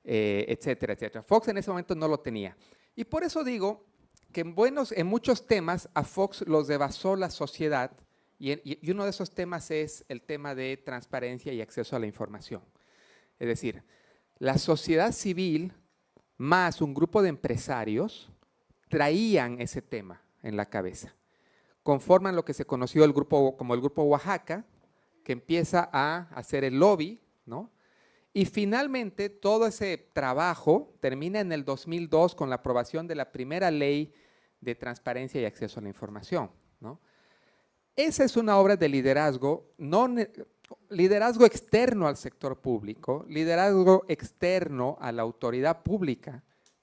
etcétera, etcétera. Fox en ese momento no lo tenía. Y por eso digo que en muchos temas a Fox los rebasó la sociedad, y uno de esos temas es el tema de transparencia y acceso a la información. Es decir, la sociedad civil más un grupo de empresarios traían ese tema en la cabeza. Conforman lo que se conoció como el Grupo Oaxaca, que empieza a hacer el lobby, ¿no? Y finalmente todo ese trabajo termina en el 2002 con la aprobación de la primera ley de transparencia y acceso a la información, ¿no? Esa es una obra de liderazgo, liderazgo externo al sector público, liderazgo externo a la autoridad pública,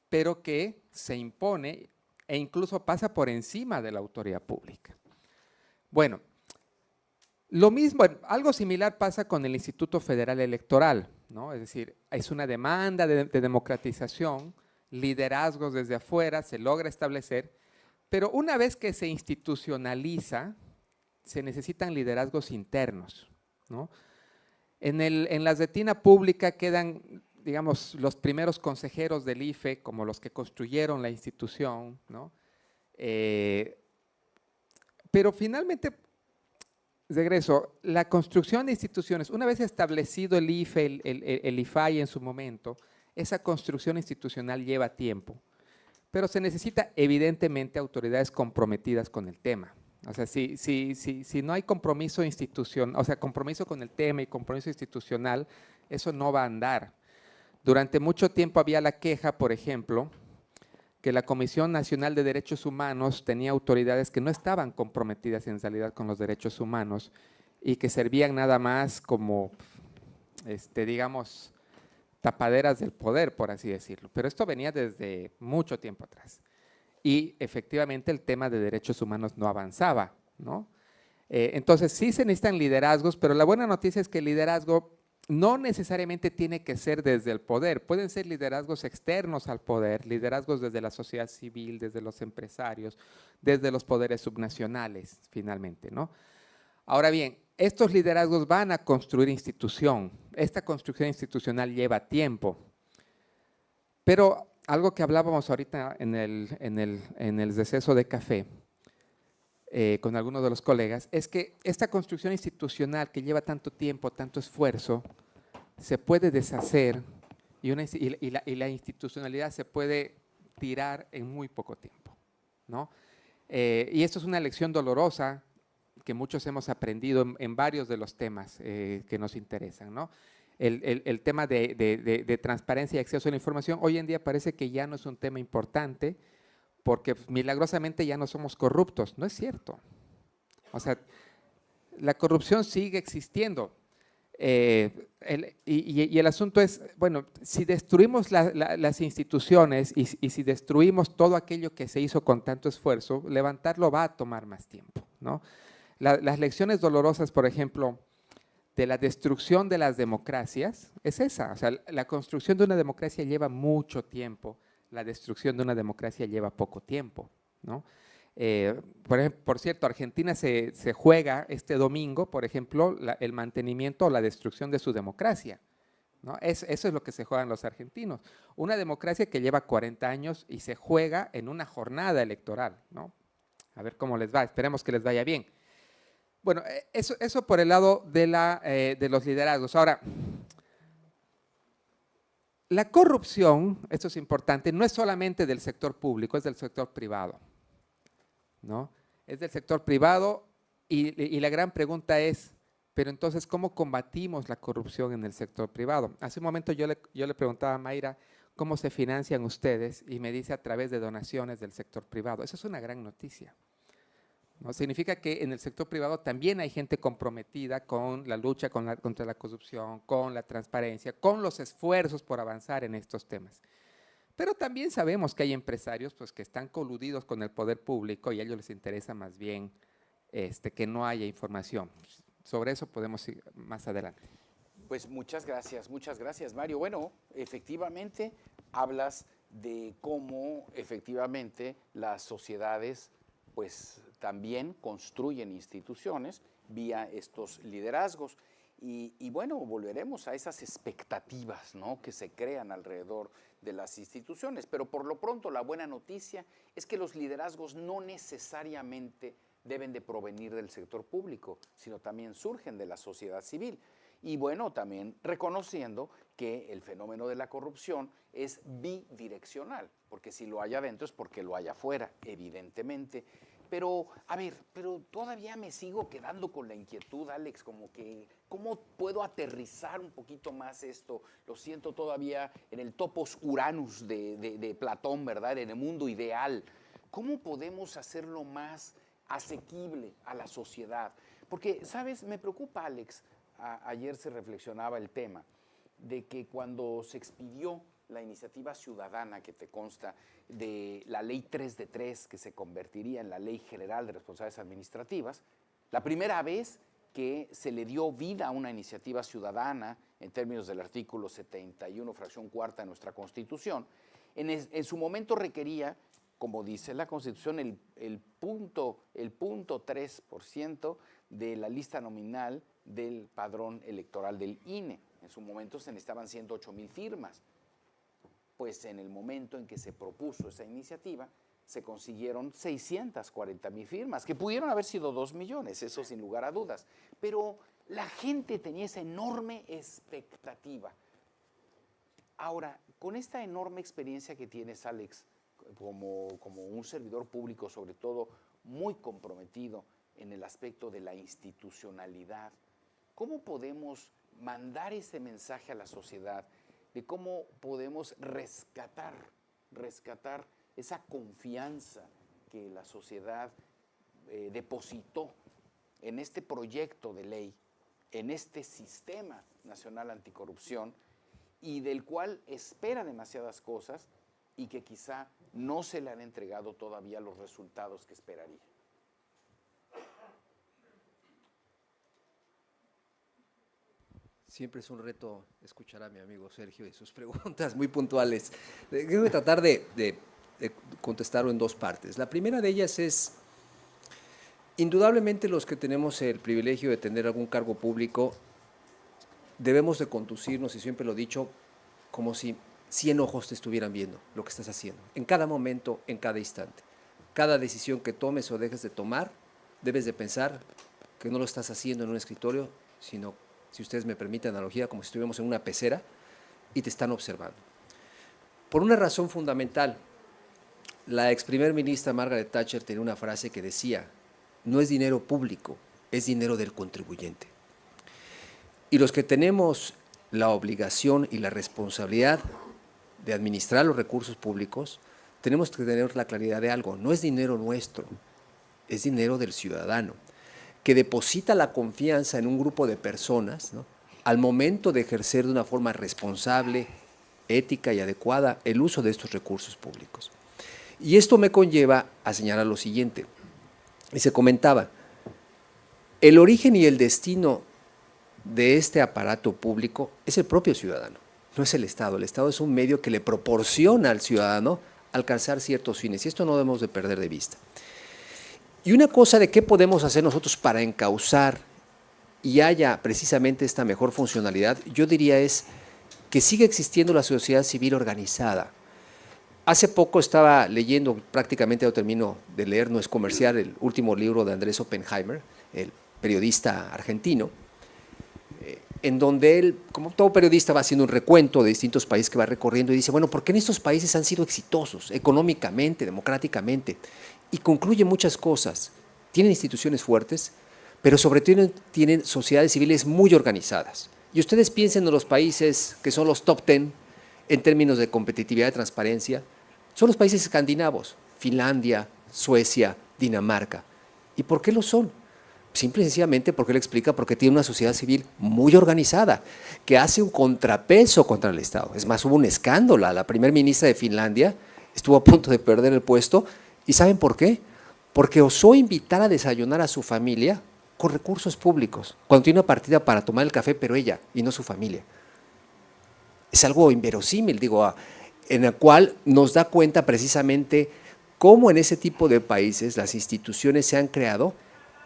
pero que se impone e incluso pasa por encima de la autoridad pública. Bueno, lo mismo, algo similar pasa con el Instituto Federal Electoral, ¿no? Es decir, es una demanda de democratización, liderazgos desde afuera, se logra establecer, pero una vez que se institucionaliza, se necesitan liderazgos internos, ¿no? En la retina pública quedan, digamos, los primeros consejeros del IFE, como los que construyeron la institución, ¿no? Pero finalmente, regreso, la construcción de instituciones, una vez establecido el IFE, el IFAI en su momento, esa construcción institucional lleva tiempo, pero se necesita evidentemente autoridades comprometidas con el tema. O sea, si no hay compromiso institucional, o sea, compromiso con el tema y compromiso institucional, eso no va a andar. Durante mucho tiempo había la queja, por ejemplo, que la Comisión Nacional de Derechos Humanos tenía autoridades que no estaban comprometidas en realidad con los derechos humanos y que servían nada más como, digamos, tapaderas del poder, por así decirlo. Pero esto venía desde mucho tiempo atrás. Y efectivamente el tema de derechos humanos no avanzaba, ¿no? Entonces sí se necesitan liderazgos, pero la buena noticia es que el liderazgo no necesariamente tiene que ser desde el poder, pueden ser liderazgos externos al poder, liderazgos desde la sociedad civil, desde los empresarios, desde los poderes subnacionales, finalmente, ¿no? Ahora bien, estos liderazgos van a construir institución. Esta construcción institucional lleva tiempo. Pero algo que hablábamos ahorita en el receso de café con algunos de los colegas, es que esta construcción institucional que lleva tanto tiempo, tanto esfuerzo, se puede deshacer y la institucionalidad se puede tirar en muy poco tiempo, ¿no? Y esto es una lección dolorosa que muchos hemos aprendido en varios de los temas que nos interesan, ¿no? El tema de transparencia y acceso a la información hoy en día parece que ya no es un tema importante porque milagrosamente ya no somos corruptos. No es cierto. O sea, la corrupción sigue existiendo. Y el asunto es, bueno, si destruimos las instituciones y si destruimos todo aquello que se hizo con tanto esfuerzo, levantarlo va a tomar más tiempo, ¿no? Las lecciones dolorosas, por ejemplo, de la destrucción de las democracias, es esa. O sea, la construcción de una democracia lleva mucho tiempo, la destrucción de una democracia lleva poco tiempo, ¿no? Por cierto, Argentina se juega este domingo, por ejemplo, el mantenimiento o la destrucción de su democracia, ¿no? Eso es lo que se juegan los argentinos. Una democracia que lleva 40 años y se juega en una jornada electoral, ¿no? A ver cómo les va, esperemos que les vaya bien. Bueno, eso por el lado de los liderazgos. Ahora, la corrupción, esto es importante, no es solamente del sector público, es del sector privado, ¿no? Es del sector privado y la gran pregunta es, pero entonces, ¿cómo combatimos la corrupción en el sector privado? Hace un momento yo le preguntaba a Mayra, ¿cómo se financian ustedes? Y me dice a través de donaciones del sector privado. Eso es una gran noticia, ¿no? Significa que en el sector privado también hay gente comprometida con la lucha contra la corrupción, con la transparencia, con los esfuerzos por avanzar en estos temas. Pero también sabemos que hay empresarios pues, que están coludidos con el poder público y a ellos les interesa más bien que no haya información. Sobre eso podemos ir más adelante. Pues muchas gracias, Mario. Bueno, efectivamente hablas de cómo efectivamente las sociedades pues también construyen instituciones vía estos liderazgos. Y bueno, volveremos a esas expectativas, ¿no?, que se crean alrededor de las instituciones. Pero por lo pronto la buena noticia es que los liderazgos no necesariamente deben de provenir del sector público, sino también surgen de la sociedad civil. Y bueno, también reconociendo que el fenómeno de la corrupción es bidireccional, porque si lo hay adentro es porque lo hay afuera, evidentemente. Pero, a ver, pero todavía me sigo quedando con la inquietud, Alex, como que, ¿cómo puedo aterrizar un poquito más esto? Lo siento todavía en el topos Uranus de Platón, ¿verdad? En el mundo ideal. ¿Cómo podemos hacerlo más asequible a la sociedad? Porque, ¿sabes? Me preocupa, Alex, ayer se reflexionaba el tema de que cuando se expidió la iniciativa ciudadana que te consta de la ley 3 de 3, que se convertiría en la Ley General de Responsabilidades Administrativas, la primera vez que se le dio vida a una iniciativa ciudadana en términos del artículo 71, fracción cuarta de nuestra Constitución, en su momento requería, como dice la Constitución, el punto 3% de la lista nominal del padrón electoral del INE. En su momento se necesitaban 108,000 firmas. Pues en el momento en que se propuso esa iniciativa, se consiguieron 640,000 firmas, que pudieron haber sido 2 millones, eso sin lugar a dudas. Pero la gente tenía esa enorme expectativa. Ahora, con esta enorme experiencia que tienes, Alex, como un servidor público, sobre todo muy comprometido en el aspecto de la institucionalidad, ¿cómo podemos mandar ese mensaje a la sociedad de cómo podemos rescatar esa confianza que la sociedad depositó en este proyecto de ley, en este sistema nacional anticorrupción, y del cual espera demasiadas cosas y que quizá no se le han entregado todavía los resultados que esperaría? Siempre es un reto escuchar a mi amigo Sergio y sus preguntas muy puntuales. Voy a tratar de contestarlo en dos partes. La primera de ellas es, indudablemente los que tenemos el privilegio de tener algún cargo público, debemos de conducirnos, y siempre lo he dicho, como si 100 ojos te estuvieran viendo lo que estás haciendo, en cada momento, en cada instante. Cada decisión que tomes o dejes de tomar, debes de pensar que no lo estás haciendo en un escritorio, sino, si ustedes me permiten analogía, como si estuviéramos en una pecera y te están observando. Por una razón fundamental, la ex primer ministra Margaret Thatcher tenía una frase que decía: no es dinero público, es dinero del contribuyente. Y los que tenemos la obligación y la responsabilidad de administrar los recursos públicos, tenemos que tener la claridad de algo: no es dinero nuestro, es dinero del ciudadano, que deposita la confianza en un grupo de personas, ¿no?, al momento de ejercer de una forma responsable, ética y adecuada el uso de estos recursos públicos. Y esto me conlleva a señalar lo siguiente, y se comentaba, el origen y el destino de este aparato público es el propio ciudadano, no es el Estado. El Estado es un medio que le proporciona al ciudadano alcanzar ciertos fines, y esto no debemos de perder de vista. Y una cosa de qué podemos hacer nosotros para encauzar y haya precisamente esta mejor funcionalidad, yo diría es que siga existiendo la sociedad civil organizada. Hace poco estaba leyendo, prácticamente lo termino de leer, no es comercial, el último libro de Andrés Oppenheimer, el periodista argentino, en donde él, como todo periodista, va haciendo un recuento de distintos países que va recorriendo y dice, bueno, ¿por qué en estos países han sido exitosos económicamente, democráticamente? Y concluye muchas cosas. Tienen instituciones fuertes, pero sobre todo tienen sociedades civiles muy organizadas. Y ustedes piensen en los países que son los top 10 en términos de competitividad y transparencia, son los países escandinavos, Finlandia, Suecia, Dinamarca. ¿Y por qué lo son? Simple y sencillamente porque él explica porque tiene una sociedad civil muy organizada, que hace un contrapeso contra el Estado. Es más, hubo un escándalo. La primera ministra de Finlandia estuvo a punto de perder el puesto. ¿Y saben por qué? Porque osó invitar a desayunar a su familia con recursos públicos, cuando tiene una partida para tomar el café, pero ella y no su familia. Es algo inverosímil, digo, en el cual nos da cuenta precisamente cómo en ese tipo de países las instituciones se han creado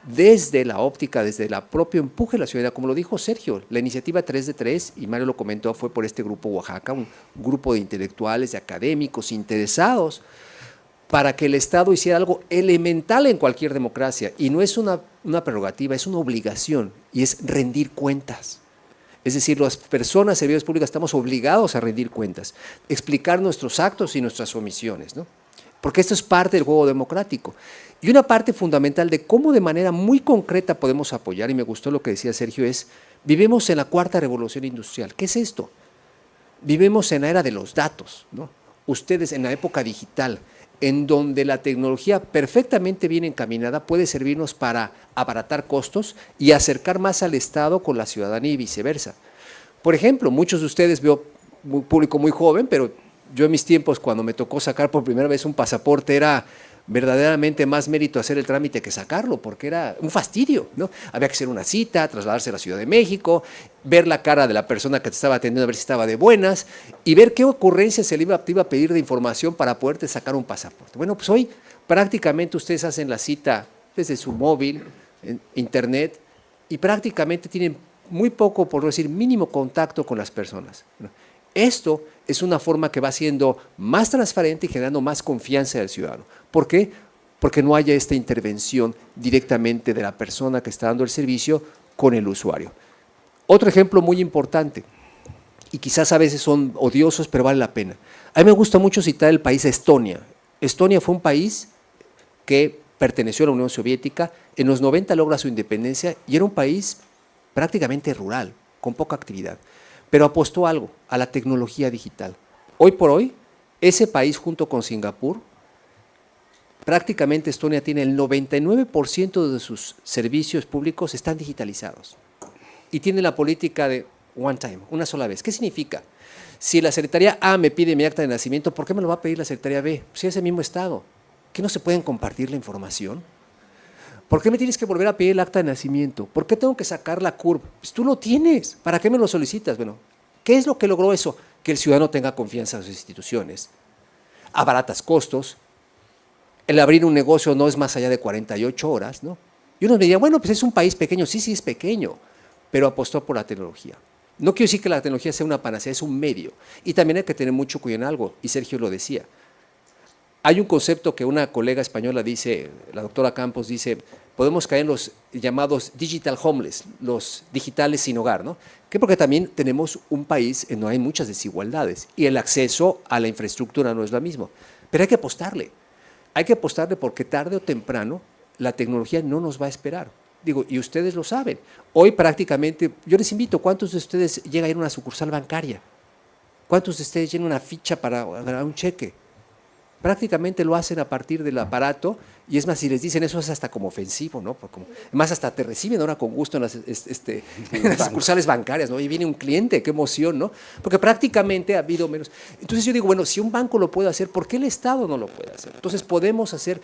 desde la óptica, desde el propio empuje de la ciudadanía. Como lo dijo Sergio, la iniciativa 3 de 3, y Mario lo comentó, fue por este grupo Oaxaca, un grupo de intelectuales, de académicos interesados para que el Estado hiciera algo elemental en cualquier democracia, y no es una prerrogativa, es una obligación, y es rendir cuentas. Es decir, las personas, servidores públicos, estamos obligados a rendir cuentas, explicar nuestros actos y nuestras omisiones, ¿no? Porque esto es parte del juego democrático. Y una parte fundamental de cómo de manera muy concreta podemos apoyar, y me gustó lo que decía Sergio, es, vivimos en la cuarta revolución industrial. ¿Qué es esto? Vivimos en la era de los datos, ¿no? Ustedes en la época digital, en donde la tecnología perfectamente bien encaminada puede servirnos para abaratar costos y acercar más al Estado con la ciudadanía y viceversa. Por ejemplo, muchos de ustedes, veo un público muy joven, pero yo en mis tiempos, cuando me tocó sacar por primera vez un pasaporte, era verdaderamente más mérito hacer el trámite que sacarlo, porque era un fastidio, ¿no? Había que hacer una cita, trasladarse a la Ciudad de México, ver la cara de la persona que te estaba atendiendo, a ver si estaba de buenas, y ver qué ocurrencia te iba a pedir de información para poderte sacar un pasaporte. Bueno, pues hoy prácticamente ustedes hacen la cita desde su móvil, en internet, y prácticamente tienen muy poco, por no decir mínimo, contacto con las personas. Esto es una forma que va siendo más transparente y generando más confianza del ciudadano. ¿Por qué? Porque no haya esta intervención directamente de la persona que está dando el servicio con el usuario. Otro ejemplo muy importante, y quizás a veces son odiosos, pero vale la pena. A mí me gusta mucho citar el país Estonia. Estonia fue un país que perteneció a la Unión Soviética, en los 90 logra su independencia y era un país prácticamente rural, con poca actividad, pero apostó algo, a la tecnología digital. Hoy por hoy, ese país junto con Singapur, prácticamente Estonia tiene el 99% de sus servicios públicos están digitalizados y tiene la política de one time, una sola vez. ¿Qué significa? Si la Secretaría A me pide mi acta de nacimiento, ¿por qué me lo va a pedir la Secretaría B? Si es el mismo estado, ¿qué no se pueden compartir la información? ¿Por qué me tienes que volver a pedir el acta de nacimiento? ¿Por qué tengo que sacar la CURP? Pues tú lo tienes, ¿para qué me lo solicitas? Bueno, ¿qué es lo que logró eso? Que el ciudadano tenga confianza en sus instituciones, abaratas costos, el abrir un negocio no es más allá de 48 horas, ¿no? Y uno me diría, bueno, pues es un país pequeño, sí, sí es pequeño, pero apostó por la tecnología. No quiero decir que la tecnología sea una panacea, es un medio. Y también hay que tener mucho cuidado en algo, y Sergio lo decía. Hay un concepto que una colega española dice, la doctora Campos dice, podemos caer en los llamados digital homeless, los digitales sin hogar, ¿no? Que porque también tenemos un país en donde hay muchas desigualdades y el acceso a la infraestructura no es lo mismo. Pero hay que apostarle. Hay que apostarle porque tarde o temprano la tecnología no nos va a esperar. Digo, y ustedes lo saben. Hoy prácticamente, yo les invito, ¿cuántos de ustedes llegan a ir a una sucursal bancaria? ¿Cuántos de ustedes llenan una ficha para ganar un cheque? Prácticamente lo hacen a partir del aparato, y es más, si les dicen eso es hasta como ofensivo, ¿no? Más hasta te reciben ahora con gusto en las sucursales bancarias, ¿no? Y viene un cliente, qué emoción, ¿no? Porque prácticamente ha habido menos. Entonces yo digo, bueno, si un banco lo puede hacer, ¿por qué el Estado no lo puede hacer? Entonces podemos hacer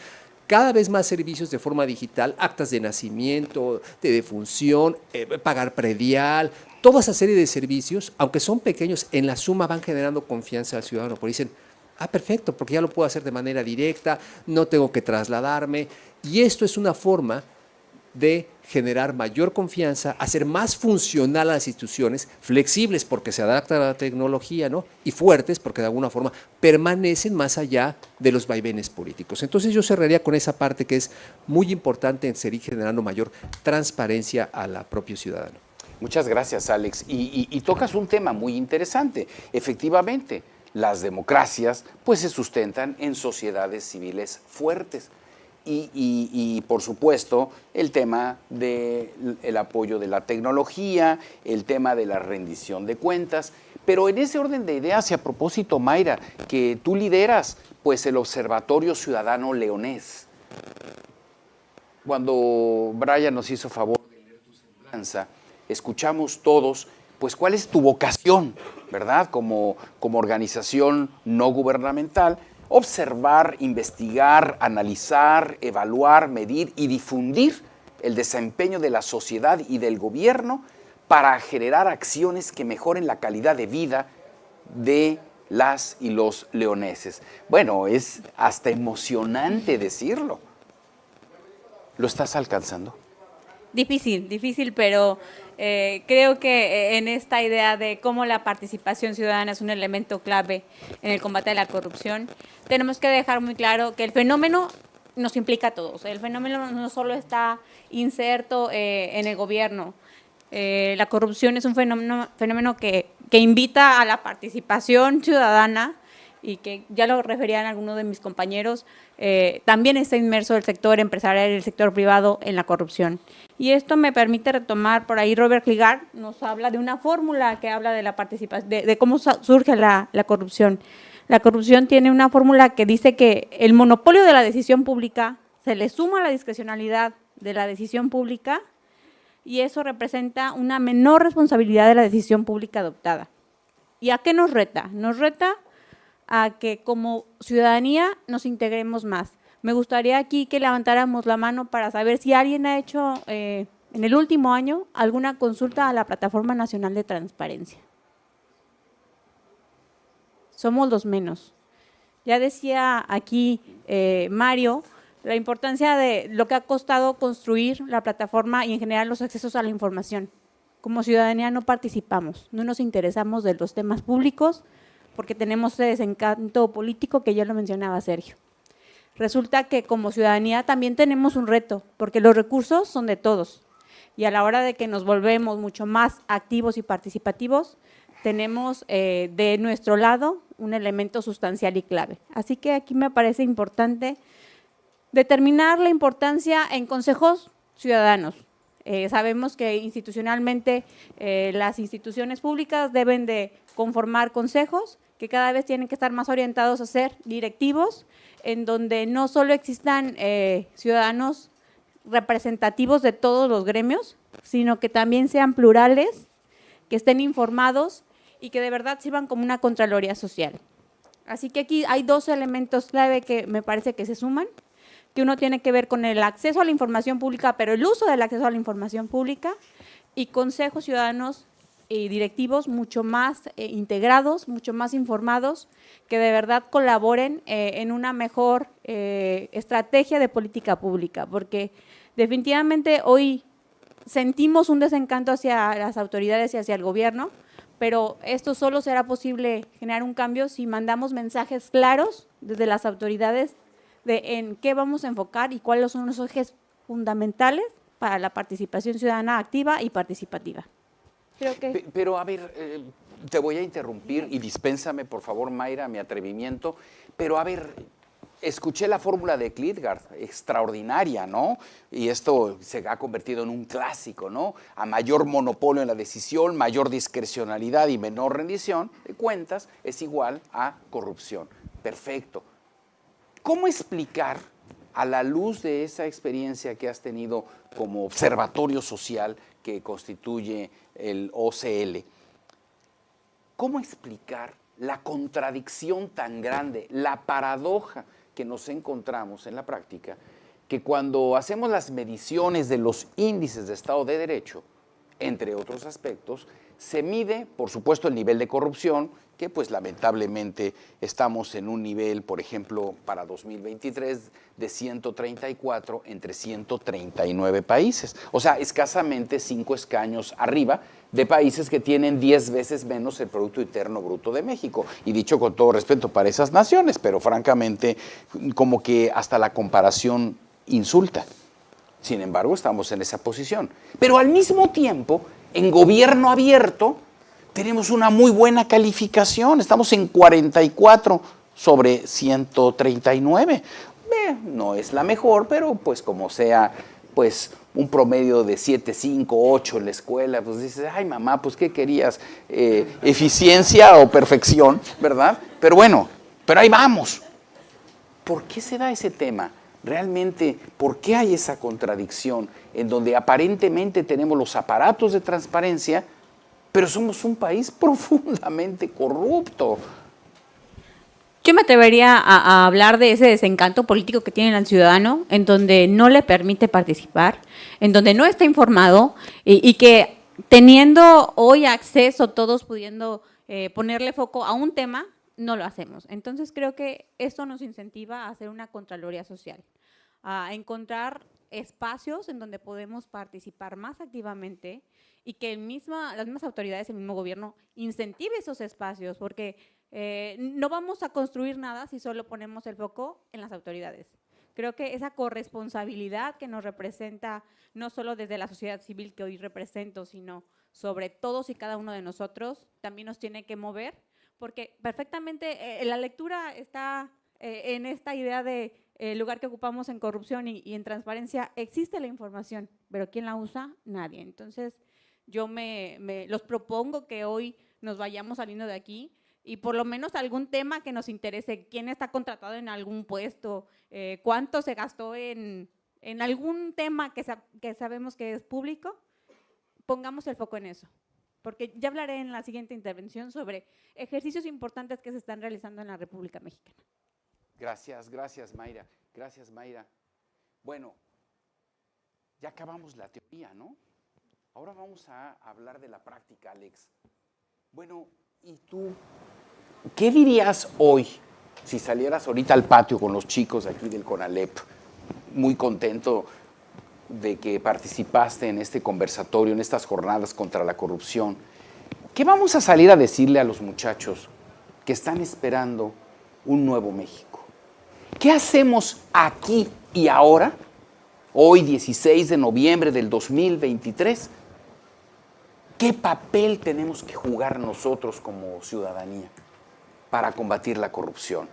cada vez más servicios de forma digital, actas de nacimiento, de defunción, pagar predial, toda esa serie de servicios, aunque son pequeños, en la suma van generando confianza al ciudadano, porque dicen, perfecto, porque ya lo puedo hacer de manera directa, no tengo que trasladarme. Y esto es una forma de generar mayor confianza, hacer más funcional a las instituciones, flexibles porque se adaptan a la tecnología, ¿no? Y fuertes porque de alguna forma permanecen más allá de los vaivenes políticos. Entonces yo cerraría con esa parte que es muy importante en seguir generando mayor transparencia a la propia ciudadano. Muchas gracias, Alex. Y tocas un tema muy interesante. Efectivamente, las democracias pues se sustentan en sociedades civiles fuertes y por supuesto el tema del apoyo de la tecnología, el tema de la rendición de cuentas, pero en ese orden de ideas y a propósito, Mayra, que tú lideras pues el Observatorio Ciudadano Leonés. Cuando Brian nos hizo favor de leer tu semblanza, escuchamos todos pues cuál es tu vocación, ¿verdad? Como organización no gubernamental, observar, investigar, analizar, evaluar, medir y difundir el desempeño de la sociedad y del gobierno para generar acciones que mejoren la calidad de vida de las y los leoneses. Bueno, es hasta emocionante decirlo. ¿Lo estás alcanzando? Difícil, pero creo que en esta idea de cómo la participación ciudadana es un elemento clave en el combate a la corrupción, tenemos que dejar muy claro que el fenómeno nos implica a todos. El fenómeno no solo está inserto en el gobierno. La corrupción es un fenómeno que invita a la participación ciudadana y que ya lo referían algunos de mis compañeros, también está inmerso el sector empresarial y el sector privado en la corrupción. Y esto me permite retomar, por ahí Robert Kligar nos habla de una fórmula que habla de la participación, de cómo surge la corrupción. La corrupción tiene una fórmula que dice que el monopolio de la decisión pública se le suma a la discrecionalidad de la decisión pública y eso representa una menor responsabilidad de la decisión pública adoptada. ¿Y a qué nos reta? Nos reta a que como ciudadanía nos integremos más. Me gustaría aquí que levantáramos la mano para saber si alguien ha hecho en el último año alguna consulta a la Plataforma Nacional de Transparencia. Somos los menos. Ya decía aquí Mario, la importancia de lo que ha costado construir la plataforma y en general los accesos a la información. Como ciudadanía no participamos, no nos interesamos de los temas públicos porque tenemos ese desencanto político que ya lo mencionaba Sergio. Resulta que como ciudadanía también tenemos un reto, porque los recursos son de todos y a la hora de que nos volvemos mucho más activos y participativos, tenemos de nuestro lado un elemento sustancial y clave. Así que aquí me parece importante determinar la importancia en consejos ciudadanos. Sabemos que institucionalmente las instituciones públicas deben de conformar consejos que cada vez tienen que estar más orientados a ser directivos, en donde no solo existan ciudadanos representativos de todos los gremios, sino que también sean plurales, que estén informados y que de verdad sirvan como una contraloría social. Así que aquí hay dos elementos clave que me parece que se suman. que uno tiene que ver con el acceso a la información pública, pero el uso del acceso a la información pública, y consejos ciudadanos y directivos mucho más integrados, mucho más informados, que de verdad colaboren en una mejor estrategia de política pública, porque definitivamente hoy sentimos un desencanto hacia las autoridades y hacia el gobierno, pero esto solo será posible generar un cambio si mandamos mensajes claros desde las autoridades de en qué vamos a enfocar y cuáles son los ejes fundamentales para la participación ciudadana activa y participativa. Creo que... Pero a ver, te voy a interrumpir y dispénsame por favor, Mayra, mi atrevimiento, pero a ver, escuché la fórmula de Klitgard, extraordinaria, ¿no? Y esto se ha convertido en un clásico, ¿no? A mayor monopolio en la decisión, mayor discrecionalidad y menor rendición de cuentas es igual a corrupción. Perfecto. ¿Cómo explicar, a la luz de esa experiencia que has tenido como observatorio social que constituye el OCL, cómo explicar la contradicción tan grande, la paradoja que nos encontramos en la práctica, que cuando hacemos las mediciones de los índices de Estado de Derecho, entre otros aspectos, se mide, por supuesto, el nivel de corrupción, que pues lamentablemente estamos en un nivel, por ejemplo, para 2023 de 134 entre 139 países. O sea, escasamente 5 escaños arriba de países que tienen 10 veces menos el Producto Interno Bruto de México. Y dicho con todo respeto para esas naciones, pero francamente como que hasta la comparación insulta. Sin embargo, estamos en esa posición. Pero al mismo tiempo, en gobierno abierto, tenemos una muy buena calificación, estamos en 44 sobre 139. No es la mejor, pero pues como sea, pues un promedio de 7.5, 8 en la escuela, pues dices, ay mamá, pues ¿qué querías? Eficiencia o perfección, ¿verdad? Pero bueno, pero ahí vamos. ¿Por qué se da ese tema? Realmente, ¿por qué hay esa contradicción en donde aparentemente tenemos los aparatos de transparencia, pero somos un país profundamente corrupto? Yo me atrevería a hablar de ese desencanto político que tiene el ciudadano, en donde no le permite participar, en donde no está informado y que teniendo hoy acceso, todos pudiendo ponerle foco a un tema, no lo hacemos. Entonces creo que esto nos incentiva a hacer una contraloría social, a encontrar espacios en donde podemos participar más activamente y que las mismas autoridades, el mismo gobierno incentive esos espacios, porque no vamos a construir nada si solo ponemos el foco en las autoridades. Creo que esa corresponsabilidad que nos representa, no solo desde la sociedad civil que hoy represento, sino sobre todos y cada uno de nosotros, también nos tiene que mover, porque perfectamente la lectura está en esta idea de el lugar que ocupamos en corrupción y en transparencia. Existe la información, pero ¿quién la usa? Nadie. Entonces, yo los propongo que hoy nos vayamos saliendo de aquí y por lo menos algún tema que nos interese, quién está contratado en algún puesto, cuánto se gastó en algún tema que sabemos que es público, pongamos el foco en eso. Porque ya hablaré en la siguiente intervención sobre ejercicios importantes que se están realizando en la República Mexicana. Gracias, Mayra. Gracias, Mayra. Bueno, ya acabamos la teoría, ¿no? Ahora vamos a hablar de la práctica, Alex. Bueno, ¿y tú qué dirías hoy si salieras ahorita al patio con los chicos aquí del CONALEP? Muy contento de que participaste en este conversatorio, en estas jornadas contra la corrupción. ¿Qué vamos a salir a decirle a los muchachos que están esperando un nuevo México? ¿Qué hacemos aquí y ahora, hoy 16 de noviembre del 2023? ¿Qué papel tenemos que jugar nosotros como ciudadanía para combatir la corrupción?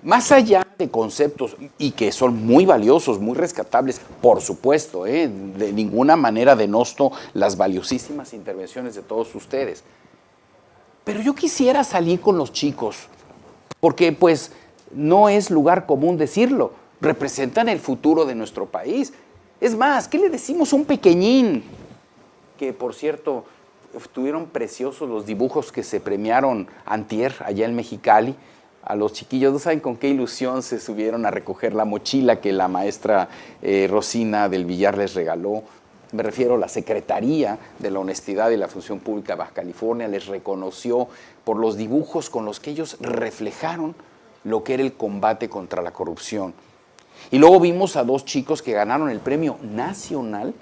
Más allá de conceptos, y que son muy valiosos, muy rescatables, por supuesto, de ninguna manera denosto las valiosísimas intervenciones de todos ustedes. Pero yo quisiera salir con los chicos, porque pues no es lugar común decirlo, representan el futuro de nuestro país. Es más, ¿qué le decimos a un pequeñín? Que por cierto, estuvieron preciosos los dibujos que se premiaron antier allá en Mexicali. a los chiquillos. No saben con qué ilusión se subieron a recoger la mochila que la maestra Rosina del Villar les regaló. Me refiero a la Secretaría de la Honestidad y la Función Pública de Baja California, les reconoció por los dibujos con los que ellos reflejaron lo que era el combate contra la corrupción. Y luego vimos a 2 chicos que ganaron el Premio Nacional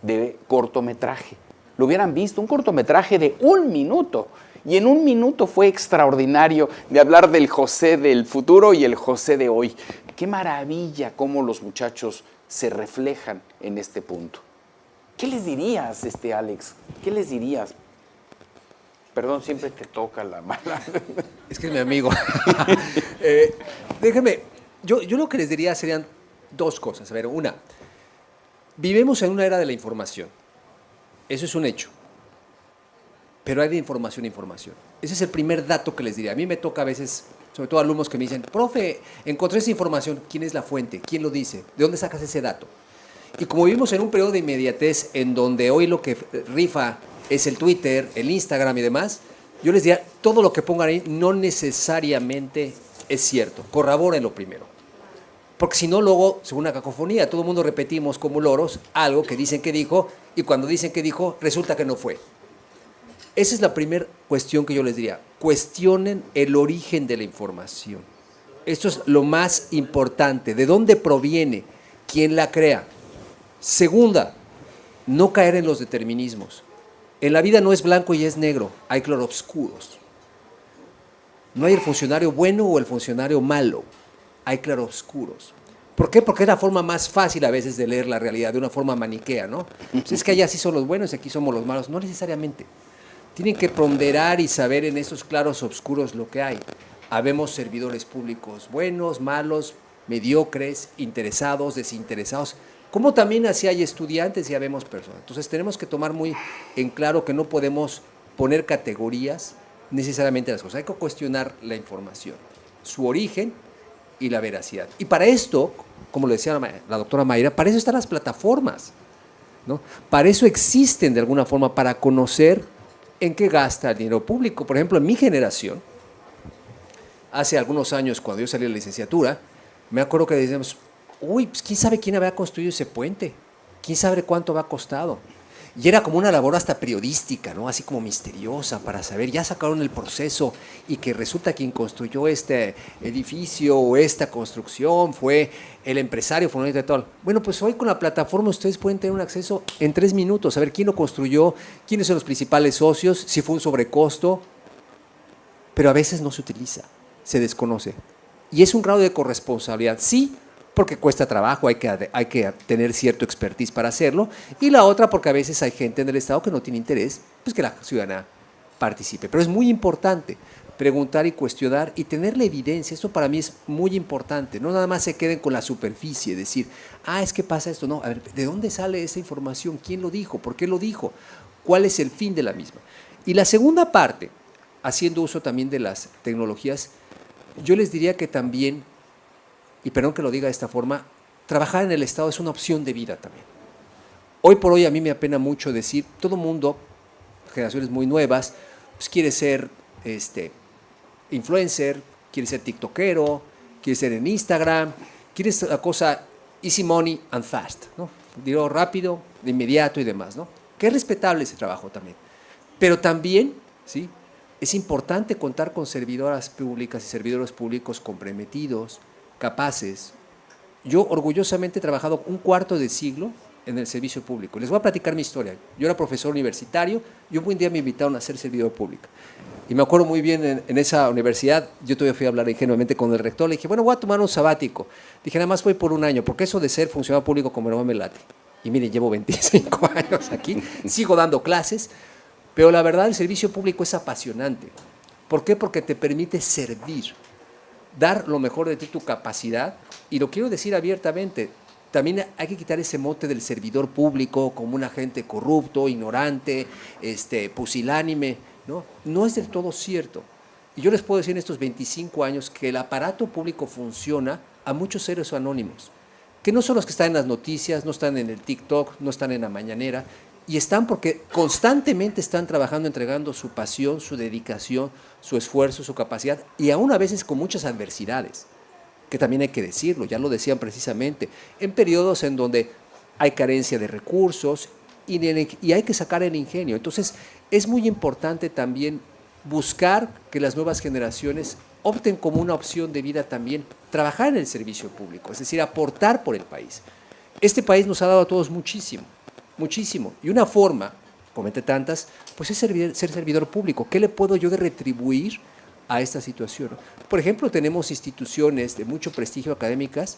de Cortometraje. Lo hubieran visto, un cortometraje de 1 minuto. Y en 1 minuto fue extraordinario de hablar del José del futuro y el José de hoy. Qué maravilla cómo los muchachos se reflejan en este punto. ¿Qué les dirías, Alex? ¿Qué les dirías? Perdón, siempre te toca la mala. Es que es mi amigo. Déjame, yo lo que les diría serían 2 cosas. A ver, una, vivimos en una era de la información. Eso es un hecho. Pero hay de información a información. Ese es el primer dato que les diría. A mí me toca a veces, sobre todo alumnos que me dicen, profe, encontré esa información. ¿Quién es la fuente? ¿Quién lo dice? ¿De dónde sacas ese dato? Y como vivimos en un periodo de inmediatez en donde hoy lo que rifa es el Twitter, el Instagram y demás, yo les diría, todo lo que pongan ahí no necesariamente es cierto. Corrobórenlo primero. Porque si no, luego, según una cacofonía, todo el mundo repetimos como loros algo que dicen que dijo y cuando dicen que dijo, resulta que no fue. Esa es la primera cuestión que yo les diría. Cuestionen el origen de la información. Esto es lo más importante. ¿De dónde proviene? ¿Quién la crea? Segunda, no caer en los determinismos. En la vida no es blanco y es negro, hay claroscuros. No hay el funcionario bueno o el funcionario malo, hay claroscuros. ¿Por qué? Porque es la forma más fácil a veces de leer la realidad, de una forma maniquea, ¿no? Pues es que allá sí son los buenos y aquí somos los malos. No necesariamente. Tienen que ponderar y saber en esos claros oscuros lo que hay. Habemos servidores públicos buenos, malos, mediocres, interesados, desinteresados. Como también así hay estudiantes y habemos personas. Entonces tenemos que tomar muy en claro que no podemos poner categorías necesariamente a las cosas. Hay que cuestionar la información, su origen y la veracidad. Y para esto, como lo decía la doctora Mayra, para eso están las plataformas, ¿no? Para eso existen de alguna forma, para conocer en qué gasta el dinero público. Por ejemplo, en mi generación, hace algunos años, cuando yo salí de la licenciatura, me acuerdo que decíamos, uy, pues quién sabe quién había construido ese puente, quién sabe cuánto había costado. Y era como una labor hasta periodística, ¿no? Así como misteriosa para saber, ya sacaron el proceso y que resulta quien construyó este edificio o esta construcción fue el empresario fundador de todo. Bueno, pues hoy con la plataforma ustedes pueden tener un acceso en 3 minutos, a ver quién lo construyó, quiénes son los principales socios, si fue un sobrecosto, pero a veces no se utiliza, se desconoce. Y es un grado de corresponsabilidad, sí, porque cuesta trabajo, hay que tener cierto expertise para hacerlo, y la otra porque a veces hay gente en el Estado que no tiene interés, pues que la ciudadana participe. Pero es muy importante preguntar y cuestionar y tener la evidencia. Esto para mí es muy importante. No nada más se queden con la superficie, decir, es que pasa esto. No, a ver, ¿de dónde sale esa información? ¿Quién lo dijo? ¿Por qué lo dijo? ¿Cuál es el fin de la misma? Y la segunda parte, haciendo uso también de las tecnologías, yo les diría que también, y perdón que lo diga de esta forma, trabajar en el Estado es una opción de vida también. Hoy por hoy a mí me apena mucho decir, todo mundo, generaciones muy nuevas, pues quiere ser influencer, quiere ser tiktokero, quiere ser en Instagram, quiere ser la cosa easy money and fast, ¿no? Digo rápido, de inmediato y demás, ¿no? Que es respetable ese trabajo también. Pero también, ¿sí?, es importante contar con servidoras públicas y servidores públicos comprometidos, capaces. Yo orgullosamente he trabajado un cuarto de siglo en el servicio público. Les voy a platicar mi historia. Yo era profesor universitario y un buen día me invitaron a ser servidor público. Y me acuerdo muy bien en esa universidad, yo todavía fui a hablar ingenuamente con el rector, le dije, bueno, voy a tomar un sabático. Dije, nada más voy por 1 año, porque eso de ser funcionario público como no me late. Y miren, llevo 25 años aquí, sigo dando clases, pero la verdad el servicio público es apasionante. ¿Por qué? Porque te permite servir, dar lo mejor de ti, tu capacidad, y lo quiero decir abiertamente, también hay que quitar ese mote del servidor público como un agente corrupto, ignorante, pusilánime, ¿no? No es del todo cierto. Y yo les puedo decir en estos 25 años que el aparato público funciona a muchos seres anónimos, que no son los que están en las noticias, no están en el TikTok, no están en la mañanera, Y están porque constantemente están trabajando, entregando su pasión, su dedicación, su esfuerzo, su capacidad, y aún a veces con muchas adversidades, que también hay que decirlo, ya lo decían precisamente, en periodos en donde hay carencia de recursos y hay que sacar el ingenio. Entonces, es muy importante también buscar que las nuevas generaciones opten como una opción de vida también trabajar en el servicio público, es decir, aportar por el país. Este país nos ha dado a todos muchísimo, muchísimo. Y una forma, como entre tantas, pues es ser servidor público. ¿Qué le puedo yo de retribuir a esta situación? Por ejemplo, tenemos instituciones de mucho prestigio académicas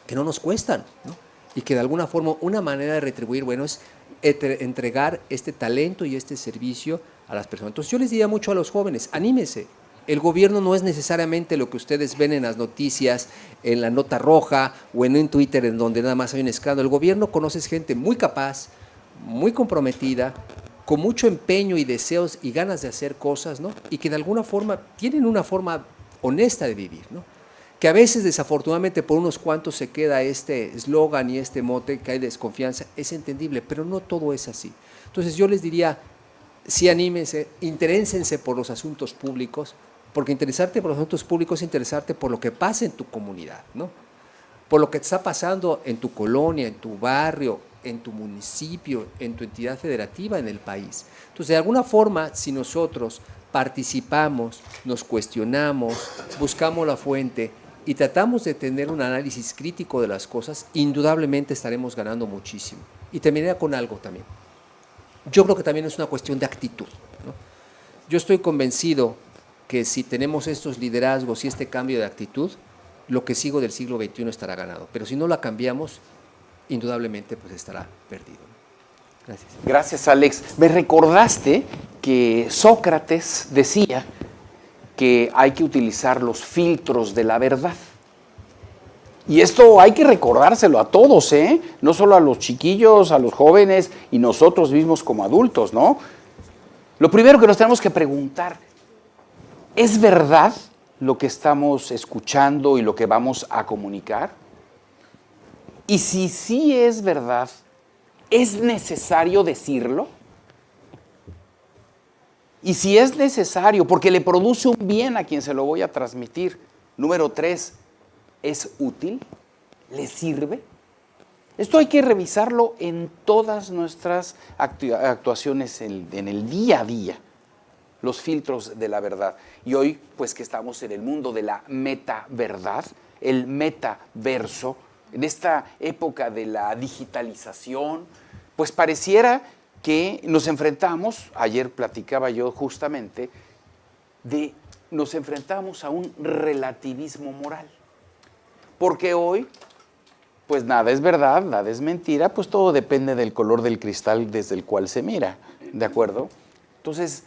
que no nos cuestan, ¿no? Y que de alguna forma una manera de retribuir, bueno, es entregar este talento y este servicio a las personas. Entonces yo les diría mucho a los jóvenes, anímense. El gobierno no es necesariamente lo que ustedes ven en las noticias, en la nota roja o en un Twitter en donde nada más hay un escándalo. El gobierno conoce gente muy capaz, muy comprometida, con mucho empeño y deseos y ganas de hacer cosas, ¿no? Y que de alguna forma tienen una forma honesta de vivir, ¿no? Que a veces desafortunadamente por unos cuantos se queda este eslogan y este mote, que hay desconfianza, es entendible, pero no todo es así. Entonces yo les diría, sí, anímense, interésense por los asuntos públicos, porque interesarte por los asuntos públicos es interesarte por lo que pasa en tu comunidad, ¿no? Por lo que está pasando en tu colonia, en tu barrio, en tu municipio, en tu entidad federativa, en el país. Entonces, de alguna forma, si nosotros participamos, nos cuestionamos, buscamos la fuente y tratamos de tener un análisis crítico de las cosas, indudablemente estaremos ganando muchísimo. Y terminaría con algo también. Yo creo que también es una cuestión de actitud, ¿no? Yo estoy convencido que si tenemos estos liderazgos y este cambio de actitud, lo que sigo del siglo XXI estará ganado. Pero si no la cambiamos, indudablemente pues estará perdido. Gracias. Gracias, Alex. Me recordaste que Sócrates decía que hay que utilizar los filtros de la verdad. Y esto hay que recordárselo a todos, ¿eh? No solo a los chiquillos, a los jóvenes y nosotros mismos como adultos, ¿no? Lo primero que nos tenemos que preguntar, ¿es verdad lo que estamos escuchando y lo que vamos a comunicar? Y si sí es verdad, ¿es necesario decirlo? Y si es necesario, porque le produce un bien a quien se lo voy a transmitir. Número 3, ¿es útil? ¿Le sirve? Esto hay que revisarlo en todas nuestras actuaciones en el día a día. Los filtros de la verdad. Y hoy, pues que estamos en el mundo de la metaverdad, el metaverso, en esta época de la digitalización, pues pareciera que nos enfrentamos, ayer platicaba yo justamente, nos enfrentamos a un relativismo moral. Porque hoy, pues nada es verdad, nada es mentira, pues todo depende del color del cristal desde el cual se mira, ¿de acuerdo? Entonces,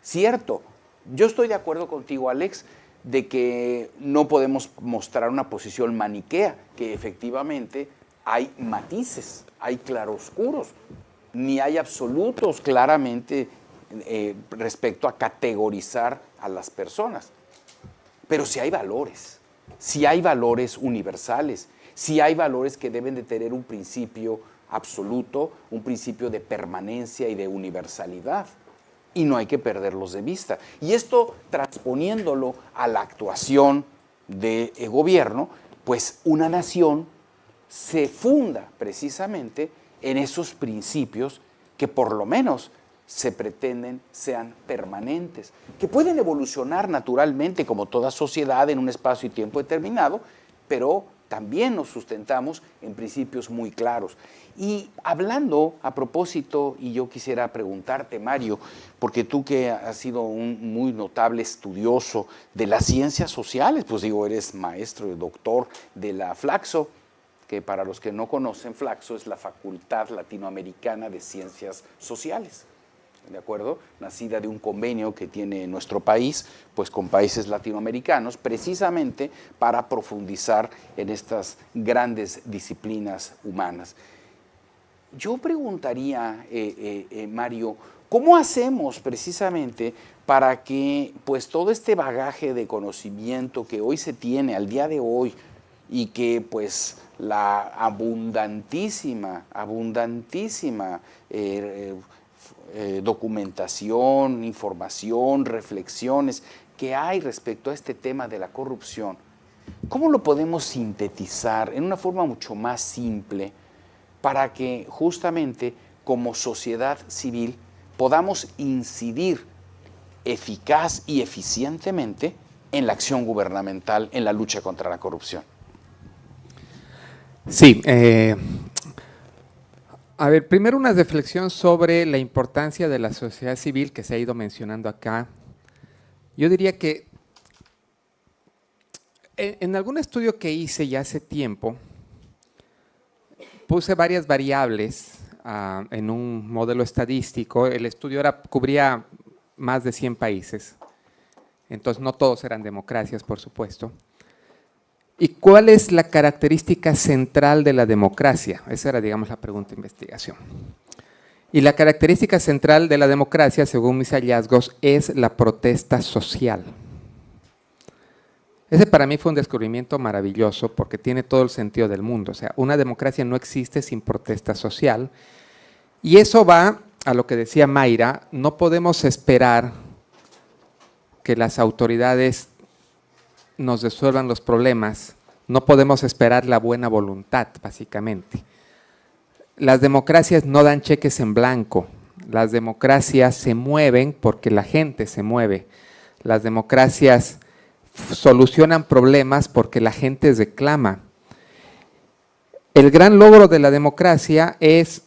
cierto, yo estoy de acuerdo contigo, Alex, de que no podemos mostrar una posición maniquea, que efectivamente hay matices, hay claroscuros, ni hay absolutos claramente respecto a categorizar a las personas. Pero sí hay valores universales, sí hay valores que deben de tener un principio absoluto, un principio de permanencia y de universalidad. Y no hay que perderlos de vista. Y esto, transponiéndolo a la actuación de gobierno, pues una nación se funda precisamente en esos principios que por lo menos se pretenden sean permanentes, que pueden evolucionar naturalmente como toda sociedad en un espacio y tiempo determinado, pero también nos sustentamos en principios muy claros. Y hablando a propósito, y yo quisiera preguntarte, Mario, porque tú que has sido un muy notable estudioso de las ciencias sociales, pues digo, eres maestro y doctor de la Flaxo, que para los que no conocen, Flaxo es la Facultad Latinoamericana de Ciencias Sociales, ¿de acuerdo? Nacida de un convenio que tiene nuestro país, pues con países latinoamericanos, precisamente para profundizar en estas grandes disciplinas humanas. Yo preguntaría, Mario, ¿cómo hacemos precisamente para que pues todo este bagaje de conocimiento que hoy se tiene, al día de hoy, y que pues la abundantísima documentación, información, reflexiones que hay respecto a este tema de la corrupción, ¿cómo lo podemos sintetizar en una forma mucho más simple para que justamente como sociedad civil podamos incidir eficaz y eficientemente en la acción gubernamental en la lucha contra la corrupción? Sí, a ver, primero una reflexión sobre la importancia de la sociedad civil que se ha ido mencionando acá. Yo diría que en algún estudio que hice ya hace tiempo, puse varias variables en un modelo estadístico. El estudio cubría más de 100 países, entonces no todos eran democracias, por supuesto. ¿Y cuál es la característica central de la democracia? Esa era, digamos, la pregunta de investigación. Y la característica central de la democracia, según mis hallazgos, es la protesta social. Ese para mí fue un descubrimiento maravilloso porque tiene todo el sentido del mundo. O sea, una democracia no existe sin protesta social. Y eso va a lo que decía Mayra, no podemos esperar que las autoridades nos resuelvan los problemas, no podemos esperar la buena voluntad, básicamente. Las democracias no dan cheques en blanco, las democracias se mueven porque la gente se mueve, las democracias solucionan problemas porque la gente reclama. El gran logro de la democracia es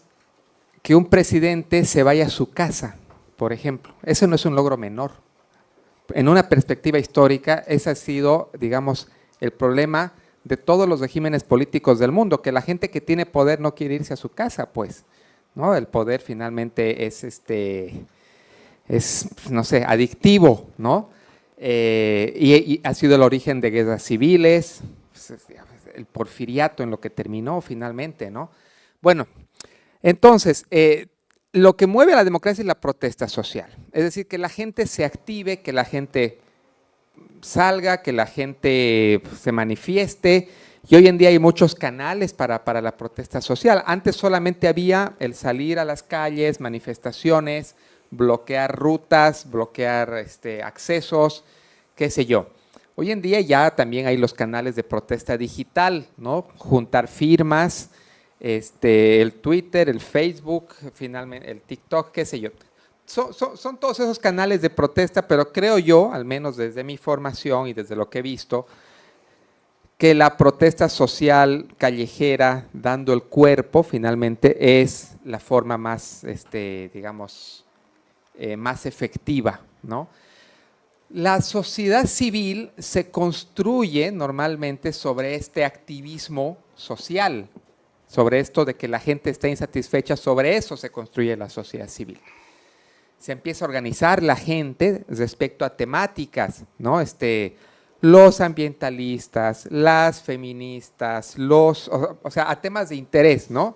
que un presidente se vaya a su casa, por ejemplo. Eso no es un logro menor. En una perspectiva histórica, ese ha sido, digamos, el problema de todos los regímenes políticos del mundo, que la gente que tiene poder no quiere irse a su casa, pues, ¿no? El poder finalmente es no sé, adictivo, ¿no? Y ha sido el origen de guerras civiles, el porfiriato en lo que terminó finalmente, ¿no? Bueno, entonces, lo que mueve a la democracia es la protesta social, es decir, que la gente se active, que la gente salga, que la gente se manifieste, y hoy en día hay muchos canales para la protesta social. Antes solamente había el salir a las calles, manifestaciones, bloquear rutas, bloquear accesos, qué sé yo. Hoy en día ya también hay los canales de protesta digital, ¿no? Juntar firmas, el Twitter, el Facebook, finalmente el TikTok, qué sé yo. Son todos esos canales de protesta, pero creo yo, al menos desde mi formación y desde lo que he visto, que la protesta social callejera, dando el cuerpo, finalmente es la forma más, digamos, más efectiva, ¿no? La sociedad civil se construye normalmente sobre este activismo social, sobre esto de que la gente está insatisfecha, sobre eso se construye la sociedad civil. Se empieza a organizar la gente respecto a temáticas, ¿no? Los ambientalistas, las feministas, o sea, a temas de interés, ¿no?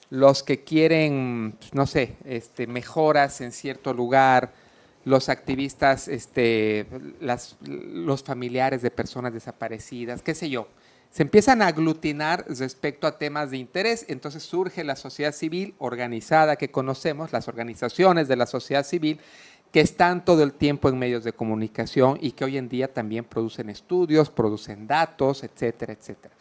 Los que quieren, no sé, mejoras en cierto lugar, los activistas, los familiares de personas desaparecidas, qué sé yo. Se empiezan a aglutinar respecto a temas de interés, entonces surge la sociedad civil organizada que conocemos, las organizaciones de la sociedad civil, que están todo el tiempo en medios de comunicación y que hoy en día también producen estudios, producen datos, etcétera, etcétera.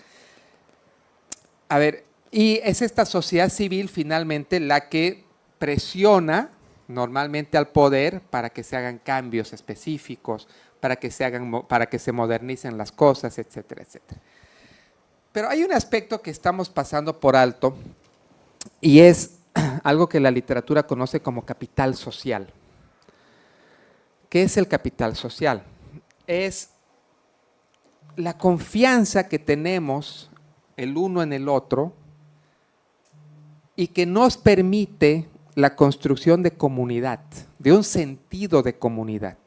A ver, y es esta sociedad civil finalmente la que presiona normalmente al poder para que se hagan cambios específicos, para que se modernicen las cosas, etcétera, etcétera. Pero hay un aspecto que estamos pasando por alto y es algo que la literatura conoce como capital social. ¿Qué es el capital social? Es la confianza que tenemos el uno en el otro y que nos permite la construcción de comunidad, de un sentido de comunidad.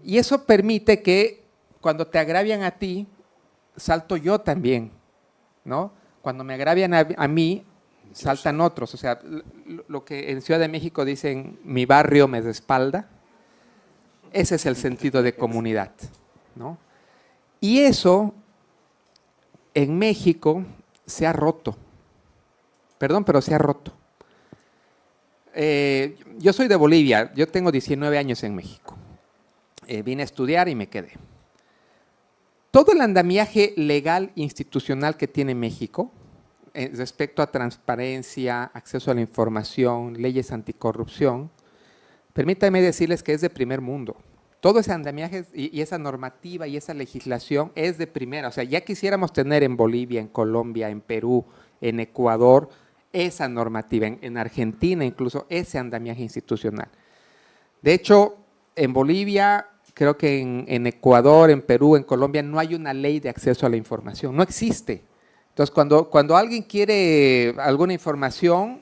Y eso permite que cuando te agravian a ti, salto yo también, ¿no? Cuando me agravian a mí, saltan otros. O sea, lo que en Ciudad de México dicen, mi barrio me respalda, ese es el sentido de comunidad, ¿no? Y eso en México se ha roto. Perdón, pero se ha roto. Yo soy de Bolivia, yo tengo 19 años en México. Vine a estudiar y me quedé. Todo el andamiaje legal institucional que tiene México respecto a transparencia, acceso a la información, leyes anticorrupción, permítanme decirles que es de primer mundo. Todo ese andamiaje y esa normativa y esa legislación es de primera. O sea, ya quisiéramos tener en Bolivia, en Colombia, en Perú, en Ecuador, esa normativa, en Argentina incluso, ese andamiaje institucional. De hecho, en Bolivia, creo que en Ecuador, en Perú, en Colombia, no hay una ley de acceso a la información, no existe. Entonces, cuando alguien quiere alguna información,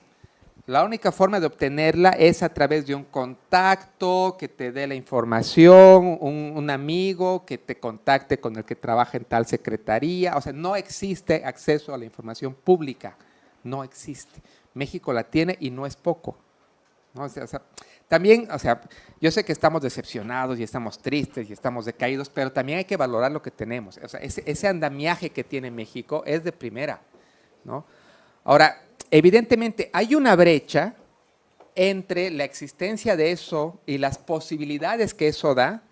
la única forma de obtenerla es a través de un contacto que te dé la información, un amigo que te contacte con el que trabaja en tal secretaría. O sea, no existe acceso a la información pública, no existe. México la tiene y no es poco, ¿no? O sea, también, o sea, yo sé que estamos decepcionados y estamos tristes y estamos decaídos, pero también hay que valorar lo que tenemos. O sea, ese andamiaje que tiene México es de primera, ¿no? Ahora, evidentemente hay una brecha entre la existencia de eso y las posibilidades que eso da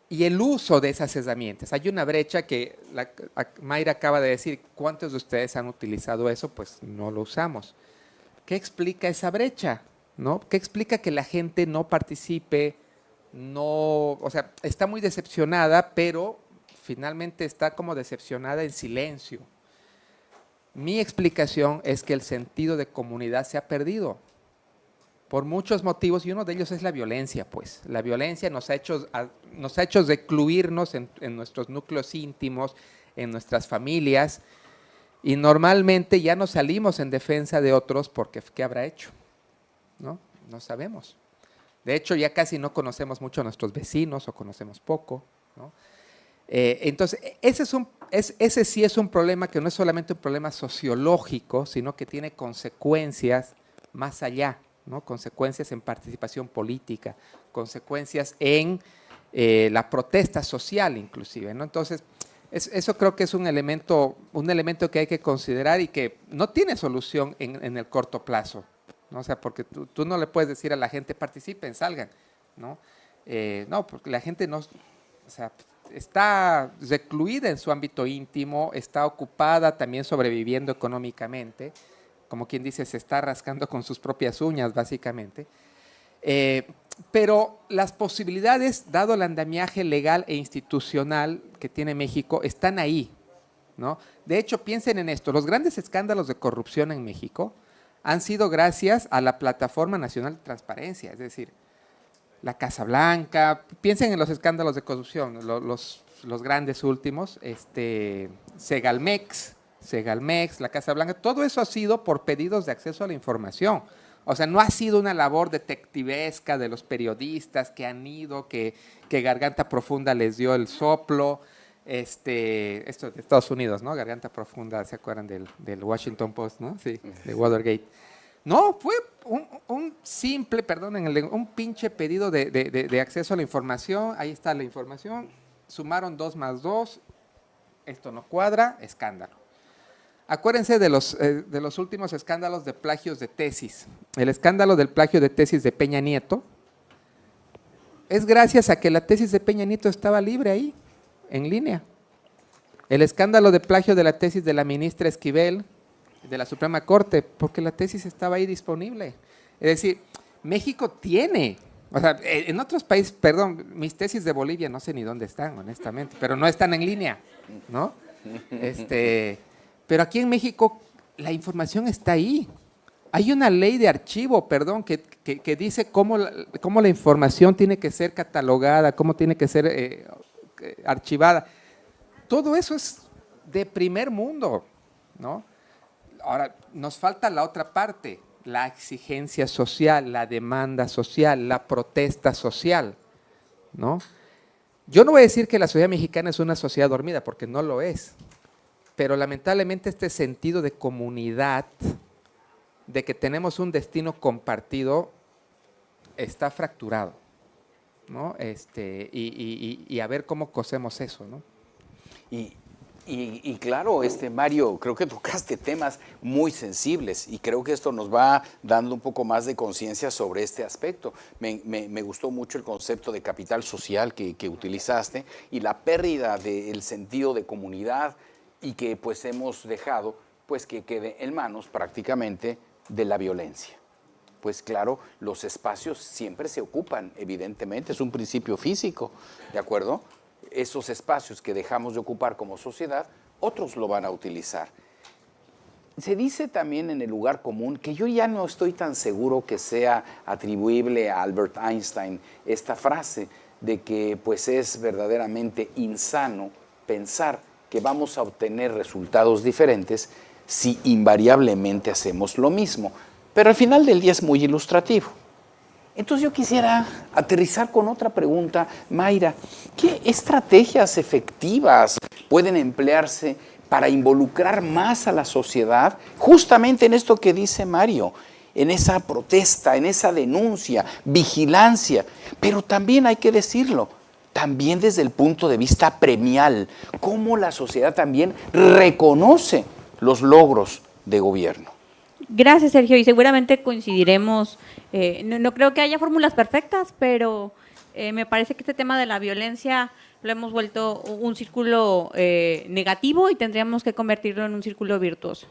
y el uso de esas herramientas. Hay una brecha que Mayra acaba de decir, ¿cuántos de ustedes han utilizado eso? Pues no lo usamos. ¿Qué explica esa brecha? ¿No? ¿Qué explica que la gente no participe? No, o sea, está muy decepcionada, pero finalmente está como decepcionada en silencio. Mi explicación es que el sentido de comunidad se ha perdido por muchos motivos y uno de ellos es la violencia, pues. La violencia nos ha hecho recluirnos en nuestros núcleos íntimos, en nuestras familias y normalmente ya no salimos en defensa de otros porque ¿qué habrá hecho? No sabemos. De hecho, ya casi no conocemos mucho a nuestros vecinos o conocemos poco, ¿no? Entonces, ese sí es un problema que no es solamente un problema sociológico, sino que tiene consecuencias más allá, ¿no? Consecuencias en participación política, consecuencias en la protesta social inclusive, ¿no? Entonces, eso creo que es un elemento que hay que considerar y que no tiene solución en el corto plazo, ¿no? O sea, porque tú no le puedes decir a la gente, participen, salgan, ¿no? No, porque la gente no, o sea, está recluida en su ámbito íntimo, está ocupada también sobreviviendo económicamente, como quien dice, se está rascando con sus propias uñas, básicamente. Pero las posibilidades, dado el andamiaje legal e institucional que tiene México, están ahí, ¿no? De hecho, piensen en esto, los grandes escándalos de corrupción en México han sido gracias a la Plataforma Nacional de Transparencia, es decir, la Casa Blanca, piensen en los escándalos de corrupción, los grandes últimos, Segalmex, la Casa Blanca, todo eso ha sido por pedidos de acceso a la información. O sea, no ha sido una labor detectivesca de los periodistas que han ido, que Garganta Profunda les dio el soplo, esto de Estados Unidos, ¿no? Garganta Profunda, ¿se acuerdan del Washington Post, no? Sí, de Watergate. No, fue un simple, un pinche pedido de acceso a la información. Ahí está la información. Sumaron 2 más 2. Esto no cuadra, escándalo. Acuérdense de los últimos escándalos de plagios de tesis. El escándalo del plagio de tesis de Peña Nieto es gracias a que la tesis de Peña Nieto estaba libre ahí, en línea. El escándalo de plagio de la tesis de la ministra Esquivel, de la Suprema Corte, porque la tesis estaba ahí disponible. Es decir, México tiene, o sea, en otros países, perdón, mis tesis de Bolivia no sé ni dónde están, honestamente, pero no están en línea, ¿no? Pero aquí en México la información está ahí. Hay una ley de archivo, perdón, que dice cómo la información tiene que ser catalogada, cómo tiene que ser archivada. Todo eso es de primer mundo, ¿no? Ahora, nos falta la otra parte, la exigencia social, la demanda social, la protesta social, ¿no? Yo no voy a decir que la sociedad mexicana es una sociedad dormida, porque no lo es, pero lamentablemente este sentido de comunidad, de que tenemos un destino compartido, está fracturado, ¿no? Y a ver cómo cosemos eso, ¿no? Y Y claro, Mario, creo que tocaste temas muy sensibles y creo que esto nos va dando un poco más de conciencia sobre este aspecto. Me gustó mucho el concepto de capital social que utilizaste y la pérdida del sentido de comunidad y que pues hemos dejado pues que quede en manos prácticamente de la violencia. Pues claro, los espacios siempre se ocupan, evidentemente, es un principio físico, ¿de acuerdo? Esos espacios que dejamos de ocupar como sociedad, otros lo van a utilizar. Se dice también en el lugar común, que yo ya no estoy tan seguro que sea atribuible a Albert Einstein esta frase de que pues es verdaderamente insano pensar que vamos a obtener resultados diferentes si invariablemente hacemos lo mismo. Pero al final del día es muy ilustrativo. Entonces yo quisiera aterrizar con otra pregunta, Mayra. ¿Qué estrategias efectivas pueden emplearse para involucrar más a la sociedad justamente en esto que dice Mario, en esa protesta, en esa denuncia, vigilancia? Pero también hay que decirlo, también desde el punto de vista premial, cómo la sociedad también reconoce los logros de gobierno. Gracias, Sergio, y seguramente coincidiremos. No creo que haya fórmulas perfectas, pero me parece que este tema de la violencia lo hemos vuelto un círculo negativo y tendríamos que convertirlo en un círculo virtuoso.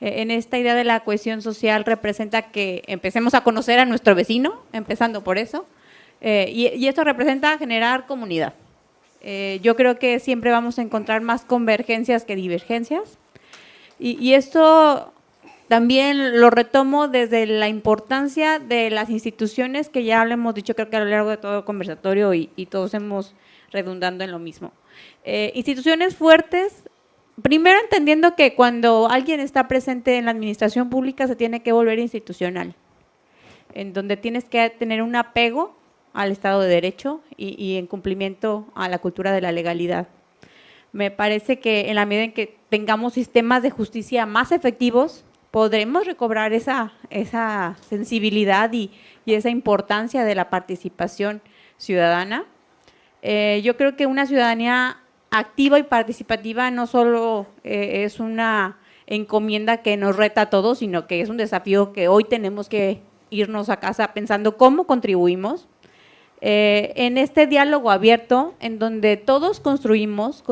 En esta idea de la cohesión social representa que empecemos a conocer a nuestro vecino, empezando por eso, y esto representa generar comunidad. Yo creo que siempre vamos a encontrar más convergencias que divergencias, y esto también lo retomo desde la importancia de las instituciones, que ya lo hemos dicho creo que a lo largo de todo el conversatorio y todos hemos redundando en lo mismo. Instituciones fuertes, primero entendiendo que cuando alguien está presente en la administración pública se tiene que volver institucional, en donde tienes que tener un apego al Estado de Derecho y en cumplimiento a la cultura de la legalidad. Me parece que en la medida en que tengamos sistemas de justicia más efectivos, podremos recobrar esa sensibilidad y esa importancia de la participación ciudadana. Yo creo que una ciudadanía activa y participativa no solo es una encomienda que nos reta a todos, sino que es un desafío que hoy tenemos que irnos a casa pensando cómo contribuimos. En este diálogo abierto, en donde todos construimos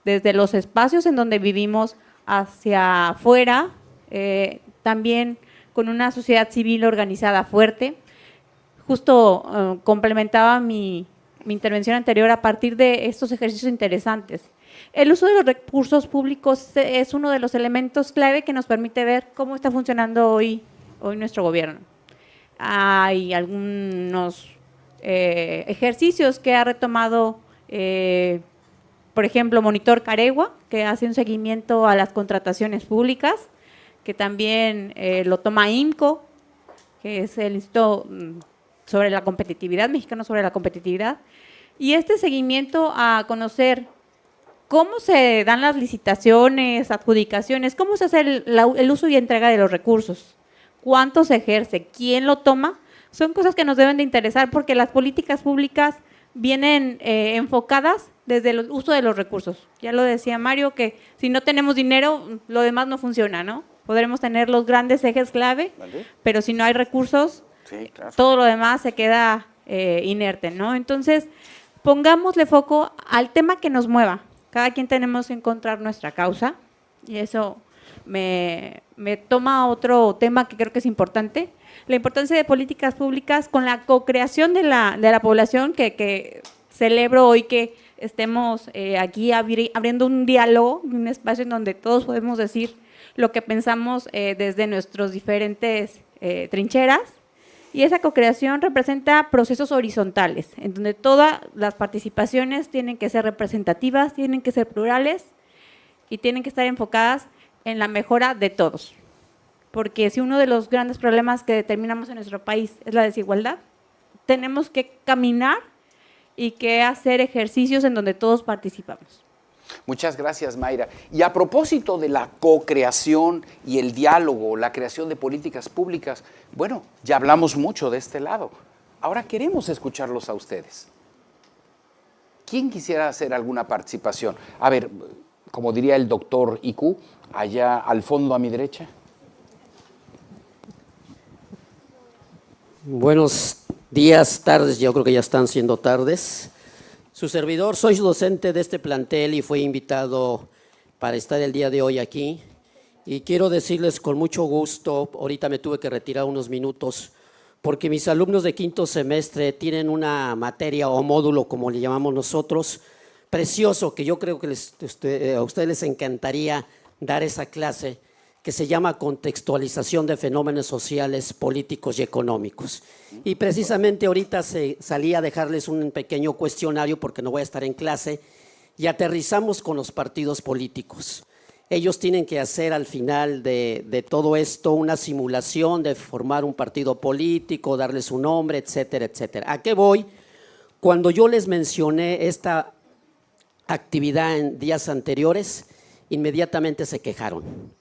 desde los espacios en donde vivimos hacia afuera, también con una sociedad civil organizada fuerte. Justo complementaba mi intervención anterior a partir de estos ejercicios interesantes. El uso de los recursos públicos es uno de los elementos clave que nos permite ver cómo está funcionando hoy nuestro gobierno. Hay algunos ejercicios que ha retomado, por ejemplo, Monitor Caregua, que hace un seguimiento a las contrataciones públicas, que también lo toma IMCO, que es el Instituto sobre la Competitividad, Mexicano sobre la Competitividad, y este seguimiento a conocer cómo se dan las licitaciones, adjudicaciones, cómo se hace el uso y entrega de los recursos, cuánto se ejerce, quién lo toma, son cosas que nos deben de interesar porque las políticas públicas vienen enfocadas desde el uso de los recursos. Ya lo decía Mario, que si no tenemos dinero, lo demás no funciona, ¿no? Podremos tener los grandes ejes clave, ¿vale? Pero si no hay recursos, sí, claro, todo lo demás se queda inerte, ¿no? Entonces, pongámosle foco al tema que nos mueva. Cada quien tenemos que encontrar nuestra causa y eso me toma a otro tema que creo que es importante, la importancia de políticas públicas con la co-creación de la población, que celebro hoy que estemos aquí abriendo un diálogo, un espacio en donde todos podemos decir lo que pensamos desde nuestros diferentes trincheras, y esa co-creación representa procesos horizontales, en donde todas las participaciones tienen que ser representativas, tienen que ser plurales y tienen que estar enfocadas en la mejora de todos. Porque si uno de los grandes problemas que determinamos en nuestro país es la desigualdad, tenemos que caminar y que hacer ejercicios en donde todos participamos. Muchas gracias, Mayra. Y a propósito de la co-creación y el diálogo, la creación de políticas públicas, bueno, ya hablamos mucho de este lado. Ahora queremos escucharlos a ustedes. ¿Quién quisiera hacer alguna participación? A ver, como diría el doctor IQ, allá al fondo a mi derecha. Buenos días, tardes, yo creo que ya están siendo tardes. Su servidor, soy docente de este plantel y fui invitado para estar el día de hoy aquí. Y quiero decirles con mucho gusto, ahorita me tuve que retirar unos minutos, porque mis alumnos de quinto semestre tienen una materia o módulo, como le llamamos nosotros, precioso, que yo creo que a ustedes les encantaría dar esa clase, que se llama Contextualización de Fenómenos Sociales, Políticos y Económicos. Y precisamente ahorita salí a dejarles un pequeño cuestionario porque no voy a estar en clase y aterrizamos con los partidos políticos. Ellos tienen que hacer al final de todo esto una simulación de formar un partido político, darle su nombre, etcétera, etcétera. ¿A qué voy? Cuando yo les mencioné esta actividad en días anteriores, inmediatamente se quejaron.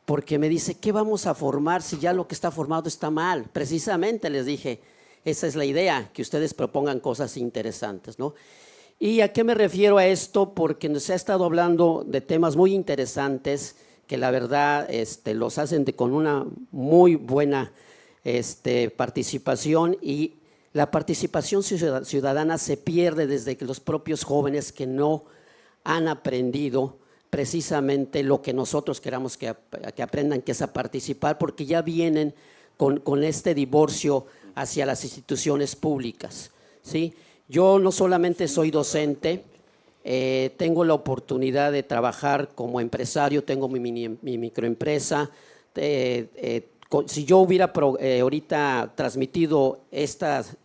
Porque me dice, ¿qué vamos a formar si ya lo que está formado está mal? Precisamente les dije, esa es la idea, que ustedes propongan cosas interesantes, ¿no? ¿Y a qué me refiero a esto? Porque nos ha estado hablando de temas muy interesantes que la verdad los hacen con una muy buena participación, y la participación ciudadana se pierde desde que los propios jóvenes que no han aprendido precisamente lo que nosotros queramos que aprendan, que es a participar, porque ya vienen con este divorcio hacia las instituciones públicas, ¿sí? Yo no solamente soy docente, tengo la oportunidad de trabajar como empresario, tengo mi microempresa. Si yo hubiera ahorita transmitido estos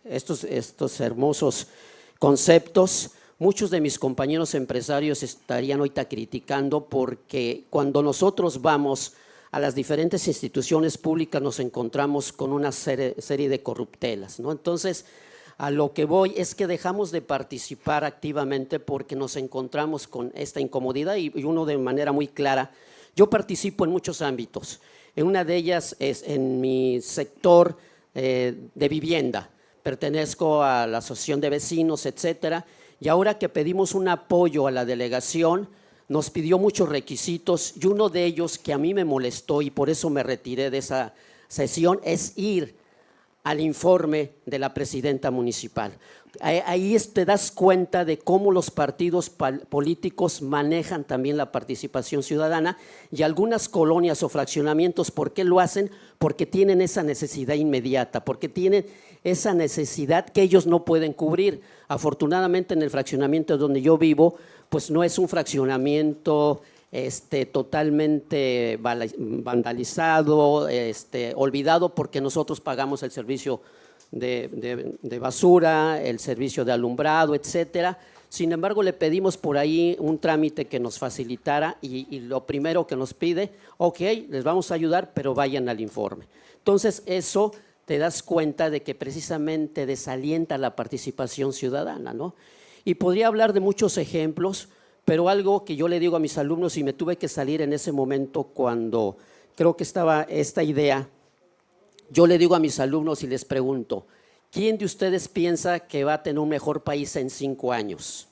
hermosos conceptos, muchos de mis compañeros empresarios estarían ahorita criticando, porque cuando nosotros vamos a las diferentes instituciones públicas nos encontramos con una serie de corruptelas, ¿no? Entonces, a lo que voy es que dejamos de participar activamente porque nos encontramos con esta incomodidad, y uno de manera muy clara. Yo participo en muchos ámbitos. En una de ellas es en mi sector de vivienda. Pertenezco a la asociación de vecinos, etcétera. Y ahora que pedimos un apoyo a la delegación, nos pidió muchos requisitos, y uno de ellos que a mí me molestó y por eso me retiré de esa sesión es ir al informe de la presidenta municipal. Ahí te das cuenta de cómo los partidos políticos manejan también la participación ciudadana, y algunas colonias o fraccionamientos, ¿por qué lo hacen? Porque tienen esa necesidad inmediata, porque tienen esa necesidad que ellos no pueden cubrir. Afortunadamente en el fraccionamiento donde yo vivo, pues no es un fraccionamiento totalmente vandalizado, olvidado, porque nosotros pagamos el servicio de basura, el servicio de alumbrado, etcétera. Sin embargo, le pedimos por ahí un trámite que nos facilitara, y lo primero que nos pide, ok, les vamos a ayudar, pero vayan al informe. Entonces, eso te das cuenta de que precisamente desalienta la participación ciudadana, ¿no? Y podría hablar de muchos ejemplos, pero algo que yo le digo a mis alumnos, y me tuve que salir en ese momento cuando creo que estaba esta idea, yo le digo a mis alumnos y les pregunto, ¿quién de ustedes piensa que va a tener un mejor país en 5 años?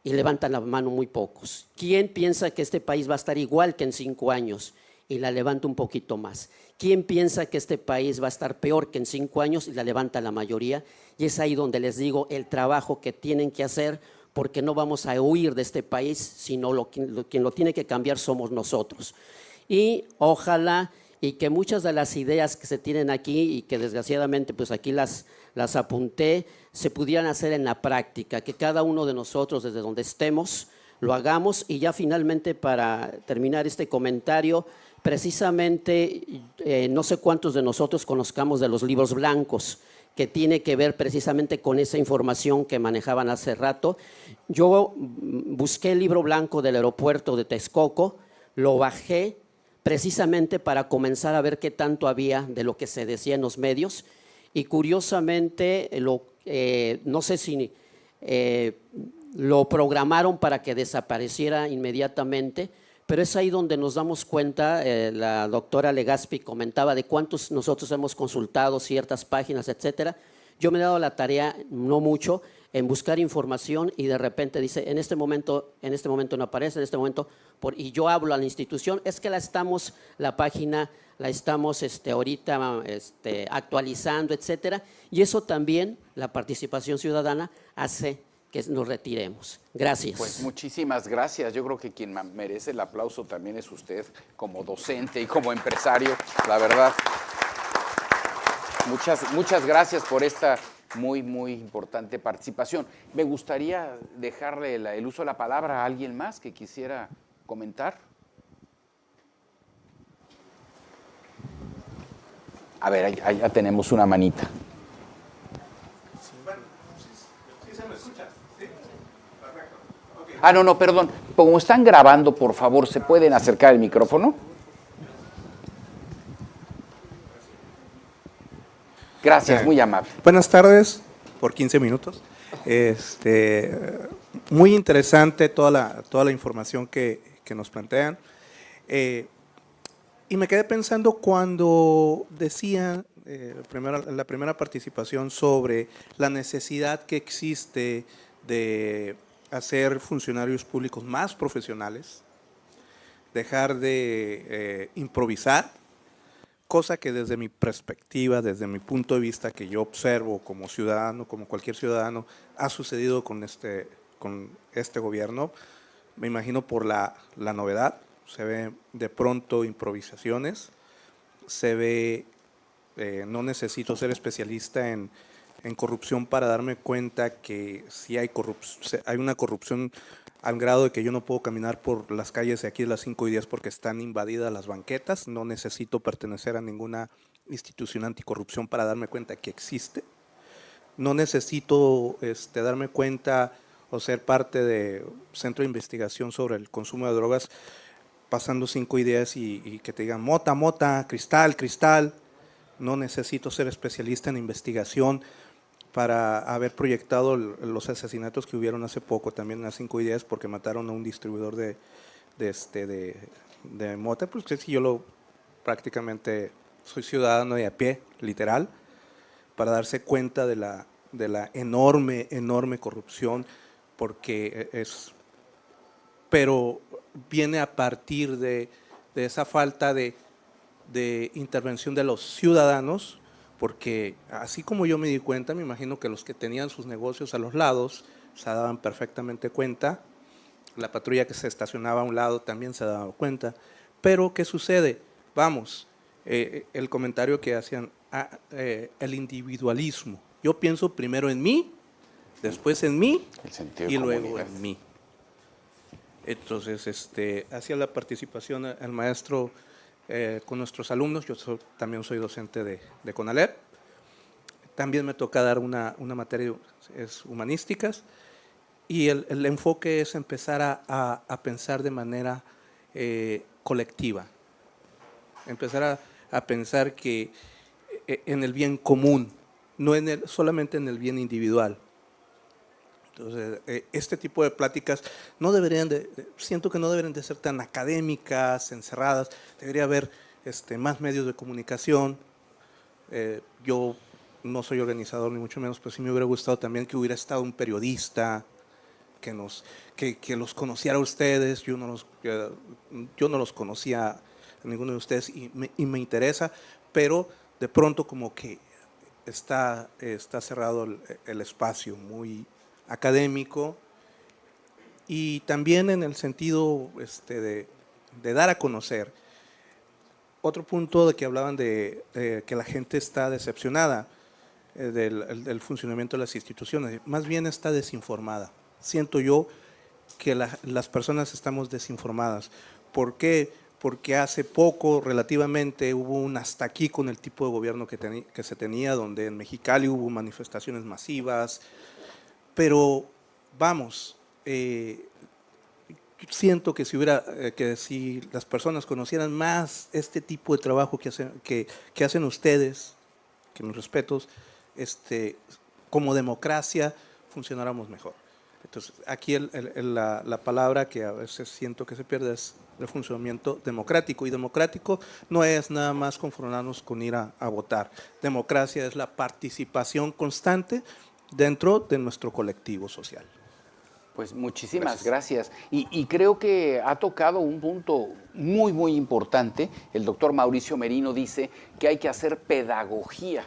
Y levantan la mano muy pocos. ¿Quién piensa que este país va a estar igual que en 5 años? Y la levanta un poquito más. ¿Quién piensa que este país va a estar peor que en 5 años? Y la levanta la mayoría. Y es ahí donde les digo el trabajo que tienen que hacer, porque no vamos a huir de este país, sino quien lo tiene que cambiar somos nosotros. Y ojalá y que muchas de las ideas que se tienen aquí, y que desgraciadamente pues aquí las apunté, se pudieran hacer en la práctica, que cada uno de nosotros desde donde estemos lo hagamos. Y ya finalmente, para terminar este comentario, precisamente no sé cuántos de nosotros conozcamos de los libros blancos, que tiene que ver precisamente con esa información que manejaban hace rato. Yo busqué el libro blanco del aeropuerto de Texcoco, lo bajé precisamente para comenzar a ver qué tanto había de lo que se decía en los medios, y curiosamente no sé si lo programaron para que desapareciera inmediatamente, pero es ahí donde nos damos cuenta, la doctora Legaspi comentaba de cuántos nosotros hemos consultado ciertas páginas, etcétera. Yo me he dado la tarea, no mucho, en buscar información y de repente dice, en este momento no aparece, en este momento, y yo hablo a la institución, es que la página la estamos ahorita actualizando, etcétera, y eso también, la participación ciudadana, hace que nos retiremos. Gracias. Pues muchísimas gracias. Yo creo que quien merece el aplauso también es usted, como docente y como empresario, la verdad. Muchas gracias por esta muy, muy importante participación. Me gustaría dejarle el uso de la palabra a alguien más que quisiera comentar. A ver, ya tenemos una manita. Sí se me escucha. Sí. Perfecto. Okay. Ah, no, perdón. Como están grabando, por favor, ¿se pueden acercar el micrófono? Gracias, muy amable. Buenas tardes, por 15 minutos. Muy interesante toda la información que nos plantean. Y me quedé pensando cuando decía la primera participación sobre la necesidad que existe de hacer funcionarios públicos más profesionales, dejar de improvisar, cosa que desde mi perspectiva, desde mi punto de vista que yo observo como ciudadano, como cualquier ciudadano, ha sucedido con este gobierno. Me imagino por la novedad, se ve de pronto improvisaciones, se ve, no necesito ser especialista en corrupción para darme cuenta que sí hay una corrupción al grado de que yo no puedo caminar por las calles de aquí de las 5 y 10 porque están invadidas las banquetas. No necesito pertenecer a ninguna institución anticorrupción para darme cuenta que existe. No necesito darme cuenta o ser parte de centro de investigación sobre el consumo de drogas pasando 5 y 10 y que te digan mota, mota, cristal, cristal. No necesito ser especialista en investigación para haber proyectado los asesinatos que hubieron hace poco también en las 5 y 10 porque mataron a un distribuidor de mota. Pues sí, prácticamente soy ciudadano de a pie, literal, para darse cuenta de la enorme corrupción, porque pero viene a partir de esa falta de intervención de los ciudadanos, porque así como yo me di cuenta, me imagino que los que tenían sus negocios a los lados se daban perfectamente cuenta, la patrulla que se estacionaba a un lado también se daba cuenta, pero ¿qué sucede? Vamos, el comentario que hacían, el individualismo. Yo pienso primero en mí, después en mí y luego en mí. Entonces, hacia la participación el maestro con nuestros alumnos, yo también soy docente de CONALEP, también me toca dar una materia, es humanísticas, y el enfoque es empezar a pensar de manera colectiva, empezar a pensar que en el bien común, no solamente en el bien individual. Entonces, este tipo de pláticas siento que no deberían de ser tan académicas, encerradas, debería haber más medios de comunicación. Yo no soy organizador ni mucho menos, pero sí me hubiera gustado también que hubiera estado un periodista que los conociera a ustedes. Yo no los conocía a ninguno de ustedes y me interesa, pero de pronto como que está cerrado el espacio, muy académico, y también en el sentido de dar a conocer. Otro punto de que hablaban de que la gente está decepcionada del funcionamiento de las instituciones, más bien está desinformada. Siento yo que las personas estamos desinformadas. ¿Por qué? Porque hace poco, relativamente, hubo un hasta aquí con el tipo de gobierno que se tenía, donde en Mexicali hubo manifestaciones masivas. Pero vamos, siento que si las personas conocieran más este tipo de trabajo que hacen ustedes, que mis respetos, como democracia funcionáramos mejor. Entonces, aquí la palabra que a veces siento que se pierde es el funcionamiento democrático, y democrático no es nada más conformarnos con ir a votar. Democracia es la participación constante dentro de nuestro colectivo social. Pues muchísimas gracias. Y creo que ha tocado un punto muy, muy importante. El doctor Mauricio Merino dice que hay que hacer pedagogía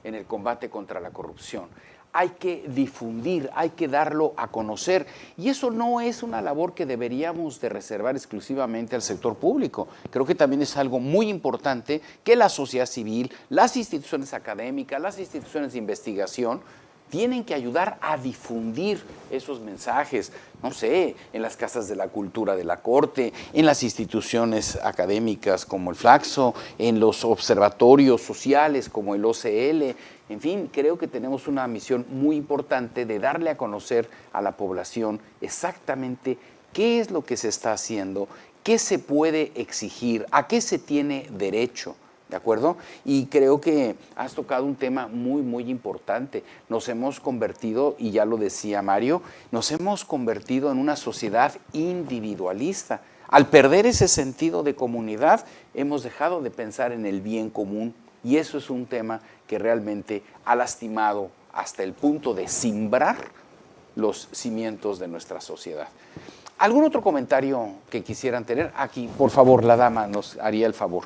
en el combate contra la corrupción. Hay que difundir, hay que darlo a conocer. Y eso no es una labor que deberíamos de reservar exclusivamente al sector público. Creo que también es algo muy importante que la sociedad civil, las instituciones académicas, las instituciones de investigación, tienen que ayudar a difundir esos mensajes, no sé, en las casas de la cultura de la Corte, en las instituciones académicas como el Flaxo, en los observatorios sociales como el OCL. En fin, creo que tenemos una misión muy importante de darle a conocer a la población exactamente qué es lo que se está haciendo, qué se puede exigir, a qué se tiene derecho. ¿De acuerdo? Y creo que has tocado un tema muy, muy importante. Nos hemos convertido, y ya lo decía Mario, nos hemos convertido en una sociedad individualista. Al perder ese sentido de comunidad, hemos dejado de pensar en el bien común, y eso es un tema que realmente ha lastimado hasta el punto de simbrar los cimientos de nuestra sociedad. ¿Algún otro comentario que quisieran tener? Aquí, por favor, la dama nos haría el favor.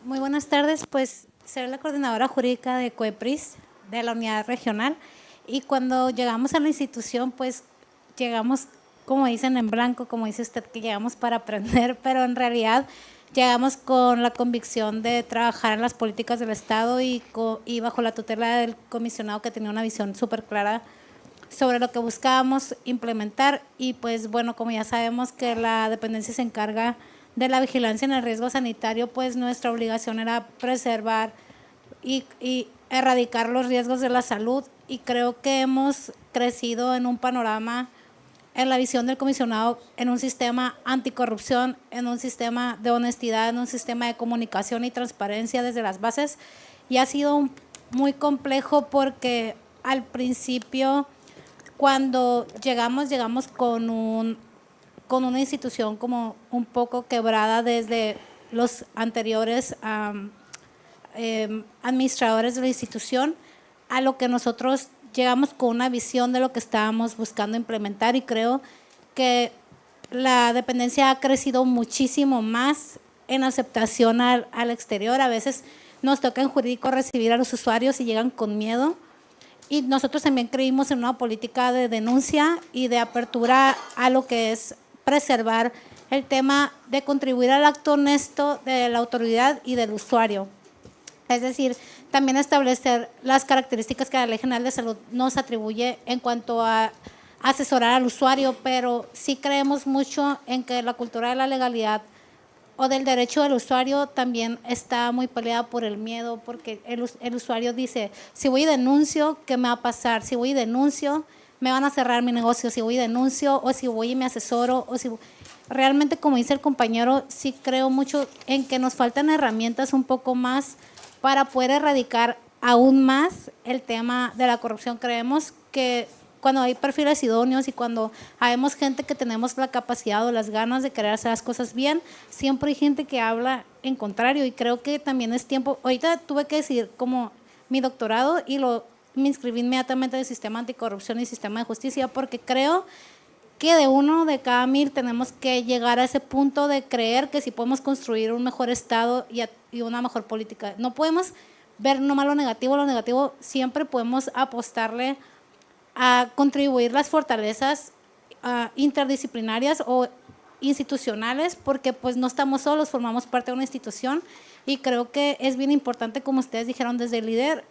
Muy buenas tardes, pues soy la coordinadora jurídica de COEPRIS, de la unidad regional, y cuando llegamos a la institución, pues llegamos, como dicen, en blanco, como dice usted, que llegamos para aprender, pero en realidad llegamos con la convicción de trabajar en las políticas del Estado y bajo la tutela del comisionado, que tenía una visión súper clara sobre lo que buscábamos implementar. Y pues bueno, como ya sabemos que la dependencia se encarga de la vigilancia en el riesgo sanitario, pues nuestra obligación era preservar y erradicar los riesgos de la salud, y creo que hemos crecido en un panorama, en la visión del comisionado, en un sistema anticorrupción, en un sistema de honestidad, en un sistema de comunicación y transparencia desde las bases, y ha sido muy complejo porque al principio, cuando llegamos con una institución como un poco quebrada desde los anteriores administradores de la institución, a lo que nosotros llegamos con una visión de lo que estábamos buscando implementar, y creo que la dependencia ha crecido muchísimo más en aceptación al exterior. A veces nos toca en jurídico recibir a los usuarios y llegan con miedo, y nosotros también creímos en una política de denuncia y de apertura a lo que es preservar el tema de contribuir al acto honesto de la autoridad y del usuario. Es decir, también establecer las características que la Ley General de Salud nos atribuye en cuanto a asesorar al usuario, pero sí creemos mucho en que la cultura de la legalidad o del derecho del usuario también está muy peleada por el miedo, porque el usuario dice, si voy y denuncio, ¿qué me va a pasar? Si voy y denuncio, me van a cerrar mi negocio. Si voy y denuncio, o si voy y me asesoro, o si realmente, como dice el compañero, sí creo mucho en que nos faltan herramientas un poco más para poder erradicar aún más el tema de la corrupción. Creemos que cuando hay perfiles idóneos y cuando habemos gente que tenemos la capacidad o las ganas de querer hacer las cosas bien, siempre hay gente que habla en contrario, y creo que también es tiempo. Ahorita tuve que decidir como mi doctorado y me inscribí inmediatamente en el sistema anticorrupción y sistema de justicia, porque creo que de 1 de cada 1000 tenemos que llegar a ese punto de creer que si podemos construir un mejor Estado y una mejor política. No podemos ver nomás lo negativo siempre podemos apostarle a contribuir las fortalezas interdisciplinarias o institucionales, porque pues no estamos solos, formamos parte de una institución, y creo que es bien importante, como ustedes dijeron, desde el líder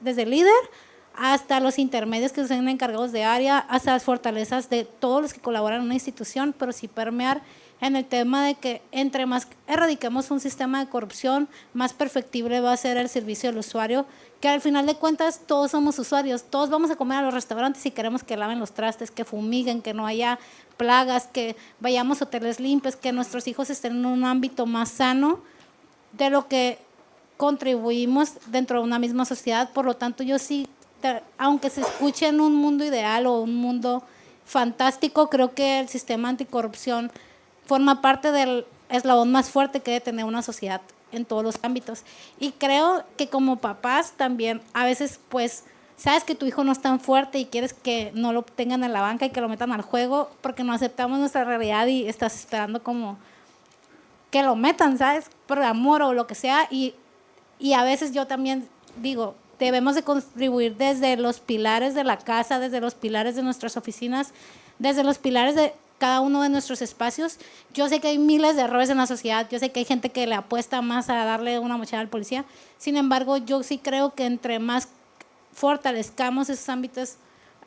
hasta los intermedios que son encargados de área, hasta las fortalezas de todos los que colaboran en una institución, pero sí permear en el tema de que entre más erradiquemos un sistema de corrupción, más perfectible va a ser el servicio del usuario, que al final de cuentas todos somos usuarios, todos vamos a comer a los restaurantes y queremos que laven los trastes, que fumiguen, que no haya plagas, que vayamos a hoteles limpios, que nuestros hijos estén en un ámbito más sano de lo que contribuimos dentro de una misma sociedad. Por lo tanto, yo sí, aunque se escuche en un mundo ideal o un mundo fantástico, creo que el sistema anticorrupción forma parte del eslabón más fuerte que debe tener una sociedad en todos los ámbitos. Y creo que como papás también, a veces pues, sabes que tu hijo no es tan fuerte y quieres que no lo tengan en la banca y que lo metan al juego porque no aceptamos nuestra realidad y estás esperando como que lo metan, ¿sabes? Por amor o lo que sea. Y a veces yo también digo, debemos de contribuir desde los pilares de la casa, desde los pilares de nuestras oficinas, desde los pilares de cada uno de nuestros espacios. Yo sé que hay miles de errores en la sociedad, yo sé que hay gente que le apuesta más a darle una mochila al policía, sin embargo, yo sí creo que entre más fortalezcamos esos ámbitos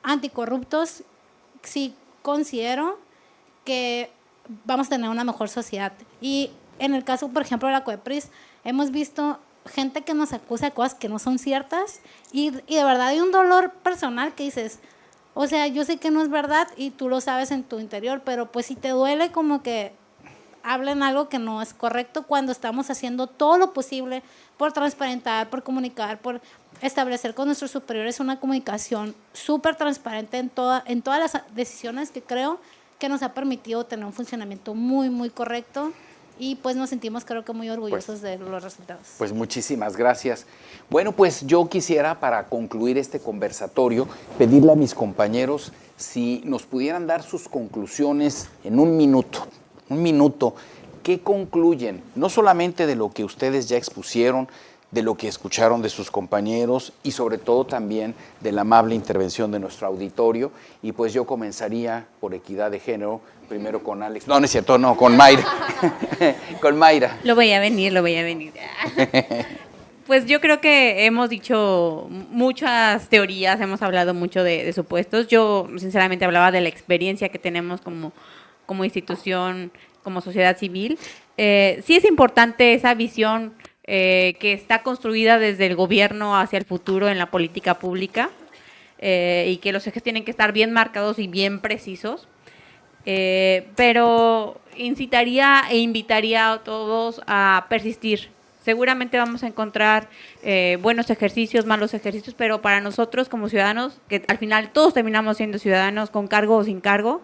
anticorruptos, sí considero que vamos a tener una mejor sociedad. Y en el caso, por ejemplo, de la COEPRIS, hemos visto gente que nos acusa de cosas que no son ciertas y de verdad hay un dolor personal que dices, o sea, yo sé que no es verdad y tú lo sabes en tu interior, pero pues si te duele como que hablen algo que no es correcto cuando estamos haciendo todo lo posible por transparentar, por comunicar, por establecer con nuestros superiores una comunicación súper transparente en todas las decisiones que creo que nos ha permitido tener un funcionamiento muy, muy correcto. Y pues nos sentimos creo que muy orgullosos de los resultados. Pues muchísimas gracias. Bueno, pues yo quisiera para concluir este conversatorio pedirle a mis compañeros si nos pudieran dar sus conclusiones en un minuto. ¿Qué concluyen? No solamente de lo que ustedes ya expusieron, de lo que escucharon de sus compañeros y sobre todo también de la amable intervención de nuestro auditorio. Y pues yo comenzaría por equidad de género, primero con Alex. No, no es cierto, no, con Mayra. Con Mayra. Lo voy a venir. Pues yo creo que hemos dicho muchas teorías, hemos hablado mucho de supuestos. Yo sinceramente hablaba de la experiencia que tenemos como institución, como sociedad civil. Sí es importante esa visión que está construida desde el gobierno hacia el futuro en la política pública y que los ejes tienen que estar bien marcados y bien precisos. Pero incitaría e invitaría a todos a persistir. Seguramente vamos a encontrar buenos ejercicios, malos ejercicios, pero para nosotros como ciudadanos, que al final todos terminamos siendo ciudadanos con cargo o sin cargo,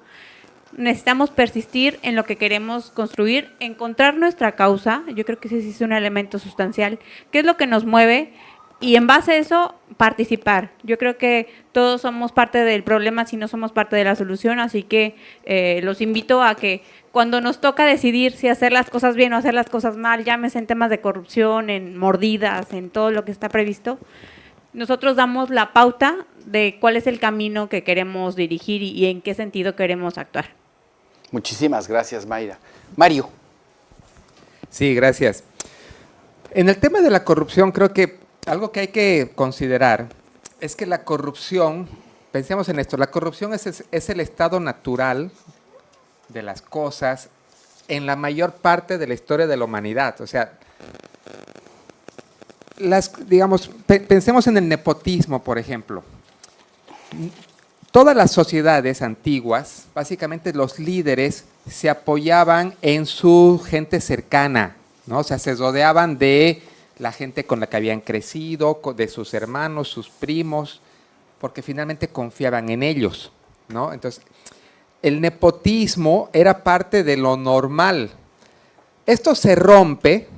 necesitamos persistir en lo que queremos construir, encontrar nuestra causa. Yo creo que ese sí es un elemento sustancial. ¿Qué es lo que nos mueve? Y en base a eso, participar. Yo creo que todos somos parte del problema si no somos parte de la solución, así que los invito a que cuando nos toca decidir si hacer las cosas bien o hacer las cosas mal, llámese en temas de corrupción, en mordidas, en todo lo que está previsto, nosotros damos la pauta de cuál es el camino que queremos dirigir y en qué sentido queremos actuar. Muchísimas gracias, Mayra. Mario. Sí, gracias. En el tema de la corrupción, creo que algo que hay que considerar es que la corrupción, pensemos en esto, la corrupción es el estado natural de las cosas en la mayor parte de la historia de la humanidad. O sea, pensemos en el nepotismo, por ejemplo. Todas las sociedades antiguas, básicamente los líderes se apoyaban en su gente cercana, ¿no? O sea, se rodeaban de la gente con la que habían crecido, de sus hermanos, sus primos, porque finalmente confiaban en ellos, ¿no? Entonces, el nepotismo era parte de lo normal. Esto se rompe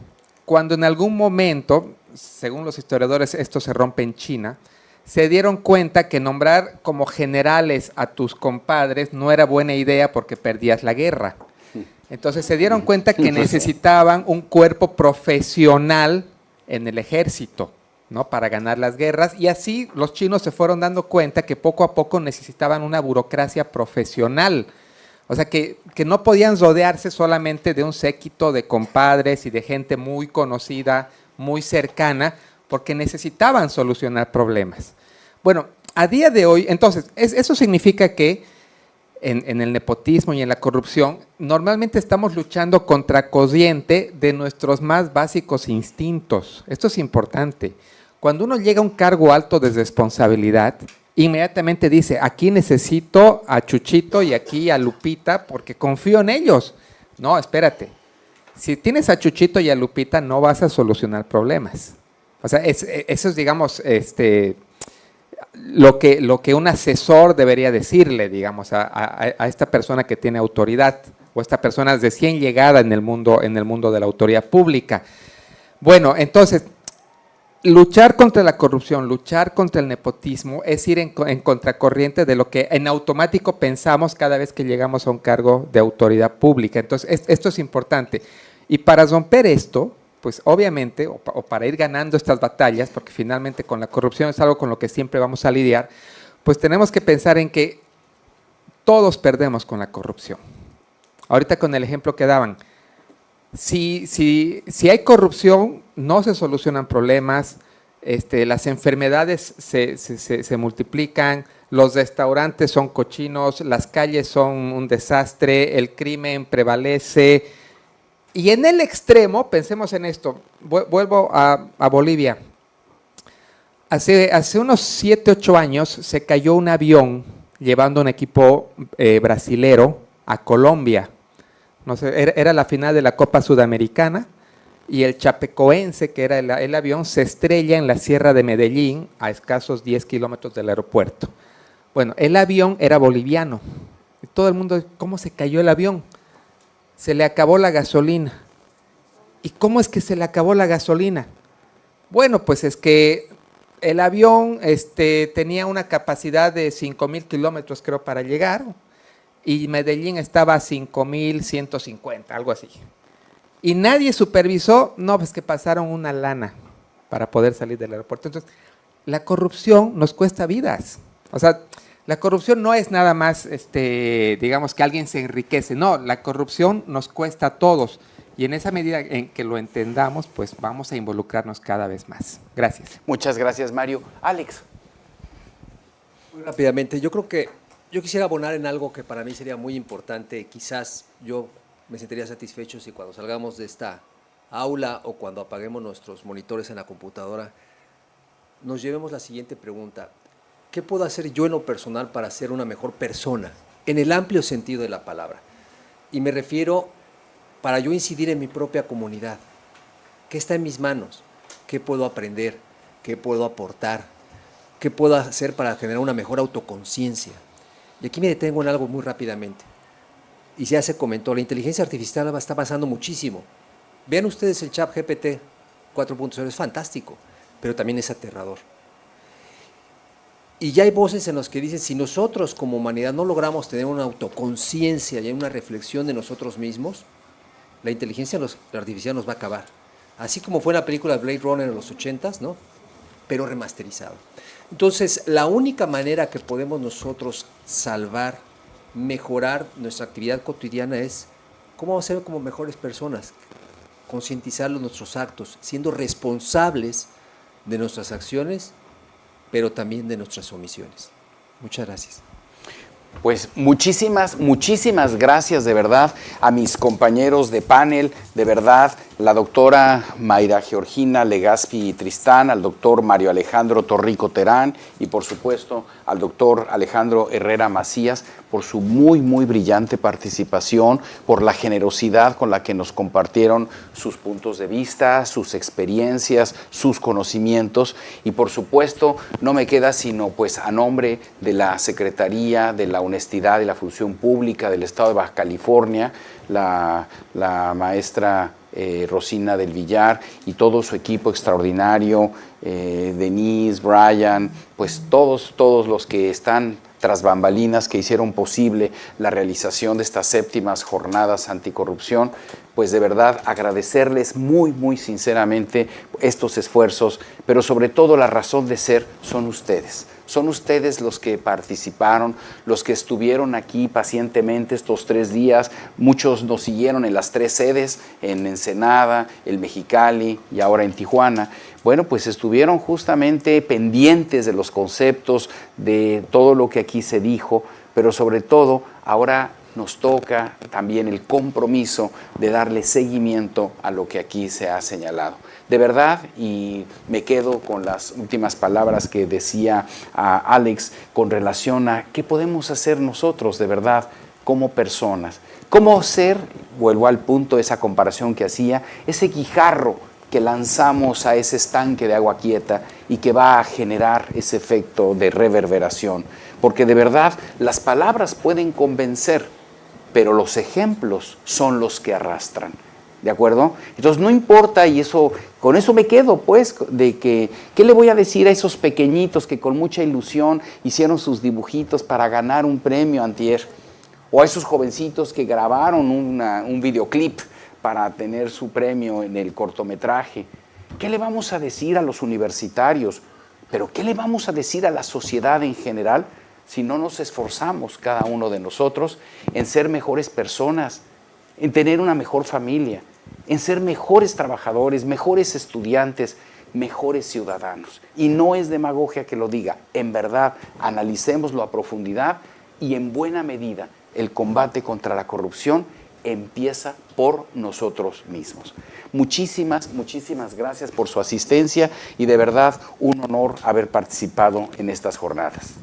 cuando en algún momento, según los historiadores, esto se rompe en China, se dieron cuenta que nombrar como generales a tus compadres no era buena idea porque perdías la guerra. Entonces se dieron cuenta que necesitaban un cuerpo profesional en el ejército, ¿no? Para ganar las guerras, y así los chinos se fueron dando cuenta que poco a poco necesitaban una burocracia profesional. O sea, que no podían rodearse solamente de un séquito de compadres y de gente muy conocida, muy cercana, porque necesitaban solucionar problemas. Bueno, a día de hoy, entonces, eso significa que en el nepotismo y en la corrupción, normalmente estamos luchando contra corriente de nuestros más básicos instintos. Esto es importante. Cuando uno llega a un cargo alto de responsabilidad, inmediatamente dice, aquí necesito a Chuchito y aquí a Lupita porque confío en ellos. No, espérate. Si tienes a Chuchito y a Lupita, no vas a solucionar problemas. O sea, eso es, digamos, lo que un asesor debería decirle, digamos, a esta persona que tiene autoridad o esta persona recién llegada en el mundo de la autoridad pública. Bueno, entonces, luchar contra la corrupción, luchar contra el nepotismo es ir en contracorriente de lo que en automático pensamos cada vez que llegamos a un cargo de autoridad pública. Entonces, esto es importante. Y para romper esto, pues obviamente, o para ir ganando estas batallas, porque finalmente con la corrupción es algo con lo que siempre vamos a lidiar, pues tenemos que pensar en que todos perdemos con la corrupción. Ahorita con el ejemplo que daban, si hay corrupción, no se solucionan problemas, las enfermedades se multiplican, los restaurantes son cochinos, las calles son un desastre, el crimen prevalece. Y en el extremo, pensemos en esto, vuelvo a Bolivia. Hace unos 7, 8 años se cayó un avión llevando un equipo brasilero a Colombia. No sé, era la final de la Copa Sudamericana y el chapecoense, que era el avión, se estrella en la Sierra de Medellín, a escasos 10 kilómetros del aeropuerto. Bueno, el avión era boliviano. Todo el mundo, ¿cómo se cayó el avión? Se le acabó la gasolina. ¿Y cómo es que se le acabó la gasolina? Bueno, pues es que el avión tenía una capacidad de 5,000 kilómetros, creo, para llegar, y Medellín estaba a 5,150, algo así. Y nadie supervisó, no, pues que pasaron una lana para poder salir del aeropuerto. Entonces, la corrupción nos cuesta vidas. O sea, la corrupción no es nada más, digamos, que alguien se enriquece. No, la corrupción nos cuesta a todos. Y en esa medida en que lo entendamos, pues vamos a involucrarnos cada vez más. Gracias. Muchas gracias, Mario. Alex. Muy rápidamente, yo creo que yo quisiera abonar en algo que para mí sería muy importante. Quizás yo me sentiría satisfecho si cuando salgamos de esta aula o cuando apaguemos nuestros monitores en la computadora, nos llevemos la siguiente pregunta. ¿Qué puedo hacer yo en lo personal para ser una mejor persona? En el amplio sentido de la palabra. Y me refiero para yo incidir en mi propia comunidad. ¿Qué está en mis manos? ¿Qué puedo aprender? ¿Qué puedo aportar? ¿Qué puedo hacer para generar una mejor autoconciencia? Y aquí me detengo en algo muy rápidamente. Y ya se comentó, la inteligencia artificial está avanzando muchísimo. Vean ustedes el chat GPT 4.0, es fantástico, pero también es aterrador. Y ya hay voces en las que dicen, si nosotros como humanidad no logramos tener una autoconciencia y una reflexión de nosotros mismos, la inteligencia artificial nos va a acabar. Así como fue en la película Blade Runner en los 80s, ¿no? Pero remasterizado. Entonces, la única manera que podemos nosotros salvar, mejorar nuestra actividad cotidiana es cómo vamos a ser como mejores personas, concientizar nuestros actos, siendo responsables de nuestras acciones, pero también de nuestras omisiones. Muchas gracias. Pues muchísimas gracias de verdad a mis compañeros de panel, de verdad, la doctora Mayra Georgina Legazpi Tristán, al doctor Mario Alejandro Torrico Terán y por supuesto al doctor Alejandro Herrera Macías por su muy brillante participación, por la generosidad con la que nos compartieron sus puntos de vista, sus experiencias, sus conocimientos y por supuesto no me queda sino pues a nombre de la Secretaría de la Honestidad y la Función Pública del Estado de Baja California, la maestra Rosina del Villar y todo su equipo extraordinario, Denise, Brian, pues todos los que están tras bambalinas que hicieron posible la realización de estas 7ª jornadas anticorrupción, pues de verdad agradecerles muy sinceramente estos esfuerzos, pero sobre todo la razón de ser son ustedes. Son ustedes los que participaron, los que estuvieron aquí pacientemente estos 3 días. Muchos nos siguieron en las 3 sedes, en Ensenada, el Mexicali y ahora en Tijuana. Bueno, pues estuvieron justamente pendientes de los conceptos, de todo lo que aquí se dijo, pero sobre todo ahora nos toca también el compromiso de darle seguimiento a lo que aquí se ha señalado. De verdad, y me quedo con las últimas palabras que decía Alex con relación a qué podemos hacer nosotros de verdad como personas. Cómo ser, vuelvo al punto de esa comparación que hacía, ese guijarro que lanzamos a ese estanque de agua quieta y que va a generar ese efecto de reverberación. Porque de verdad las palabras pueden convencer, pero los ejemplos son los que arrastran. ¿De acuerdo? Entonces no importa, y eso, con eso me quedo, pues, de que, ¿qué le voy a decir a esos pequeñitos que con mucha ilusión hicieron sus dibujitos para ganar un premio antier? O a esos jovencitos que grabaron un videoclip para tener su premio en el cortometraje. ¿Qué le vamos a decir a los universitarios? Pero ¿qué le vamos a decir a la sociedad en general si no nos esforzamos cada uno de nosotros en ser mejores personas, en tener una mejor familia, en ser mejores trabajadores, mejores estudiantes, mejores ciudadanos? Y no es demagogia que lo diga, en verdad, analicémoslo a profundidad y en buena medida el combate contra la corrupción empieza por nosotros mismos. Muchísimas gracias por su asistencia y de verdad un honor haber participado en estas jornadas.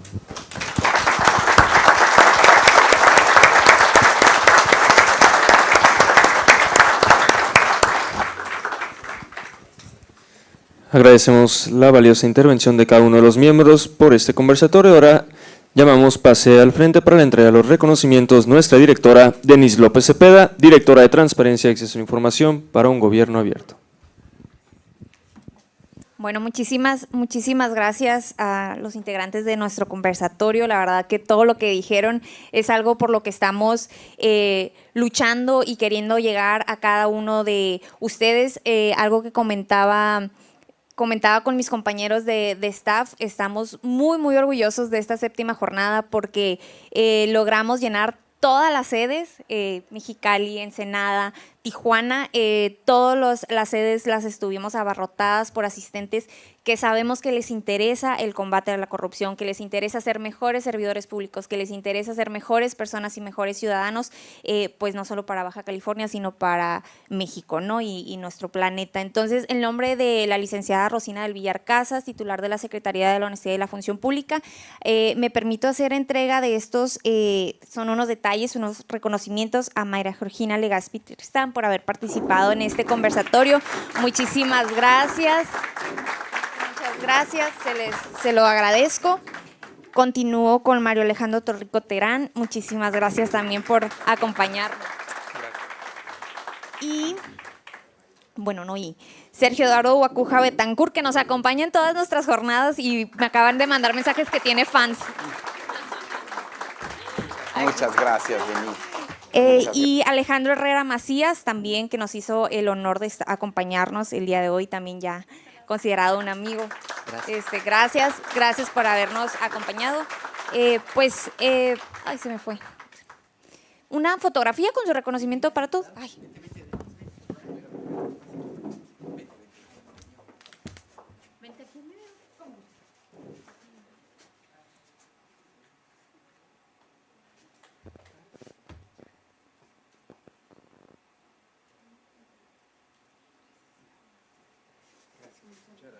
Agradecemos la valiosa intervención de cada uno de los miembros por este conversatorio. Ahora llamamos pase al frente para la entrega de los reconocimientos nuestra directora Denise López Cepeda, directora de Transparencia y Acceso a la Información para un Gobierno Abierto. Bueno, muchísimas gracias a los integrantes de nuestro conversatorio. La verdad que todo lo que dijeron es algo por lo que estamos luchando y queriendo llegar a cada uno de ustedes. Algo que comentaba con mis compañeros de staff, estamos muy orgullosos de esta 7ª jornada porque logramos llenar todas las sedes, Mexicali, Ensenada, Tijuana, todas las sedes las estuvimos abarrotadas por asistentes que sabemos que les interesa el combate a la corrupción, que les interesa ser mejores servidores públicos, que les interesa ser mejores personas y mejores ciudadanos, pues no solo para Baja California, sino para México, ¿no? y nuestro planeta. Entonces, en nombre de la licenciada Rosina del Villar Casas, titular de la Secretaría de la Honestidad y la Función Pública, me permito hacer entrega de estos, son unos detalles, unos reconocimientos a Mayra Georgina Legazpi Tristán por haber participado en este conversatorio. Muchísimas gracias. Muchas gracias, se lo agradezco. Continúo con Mario Alejandro Torrico Terán. Muchísimas gracias también por acompañarnos. Y, Sergio Eduardo Guacuja Betancourt, que nos acompaña en todas nuestras jornadas y me acaban de mandar mensajes que tiene fans. Muchas gracias, Denise. Y Alejandro Herrera Macías también, que nos hizo el honor de acompañarnos el día de hoy, también ya considerado un amigo. Gracias por habernos acompañado. Se me fue. Una fotografía con su reconocimiento para todos.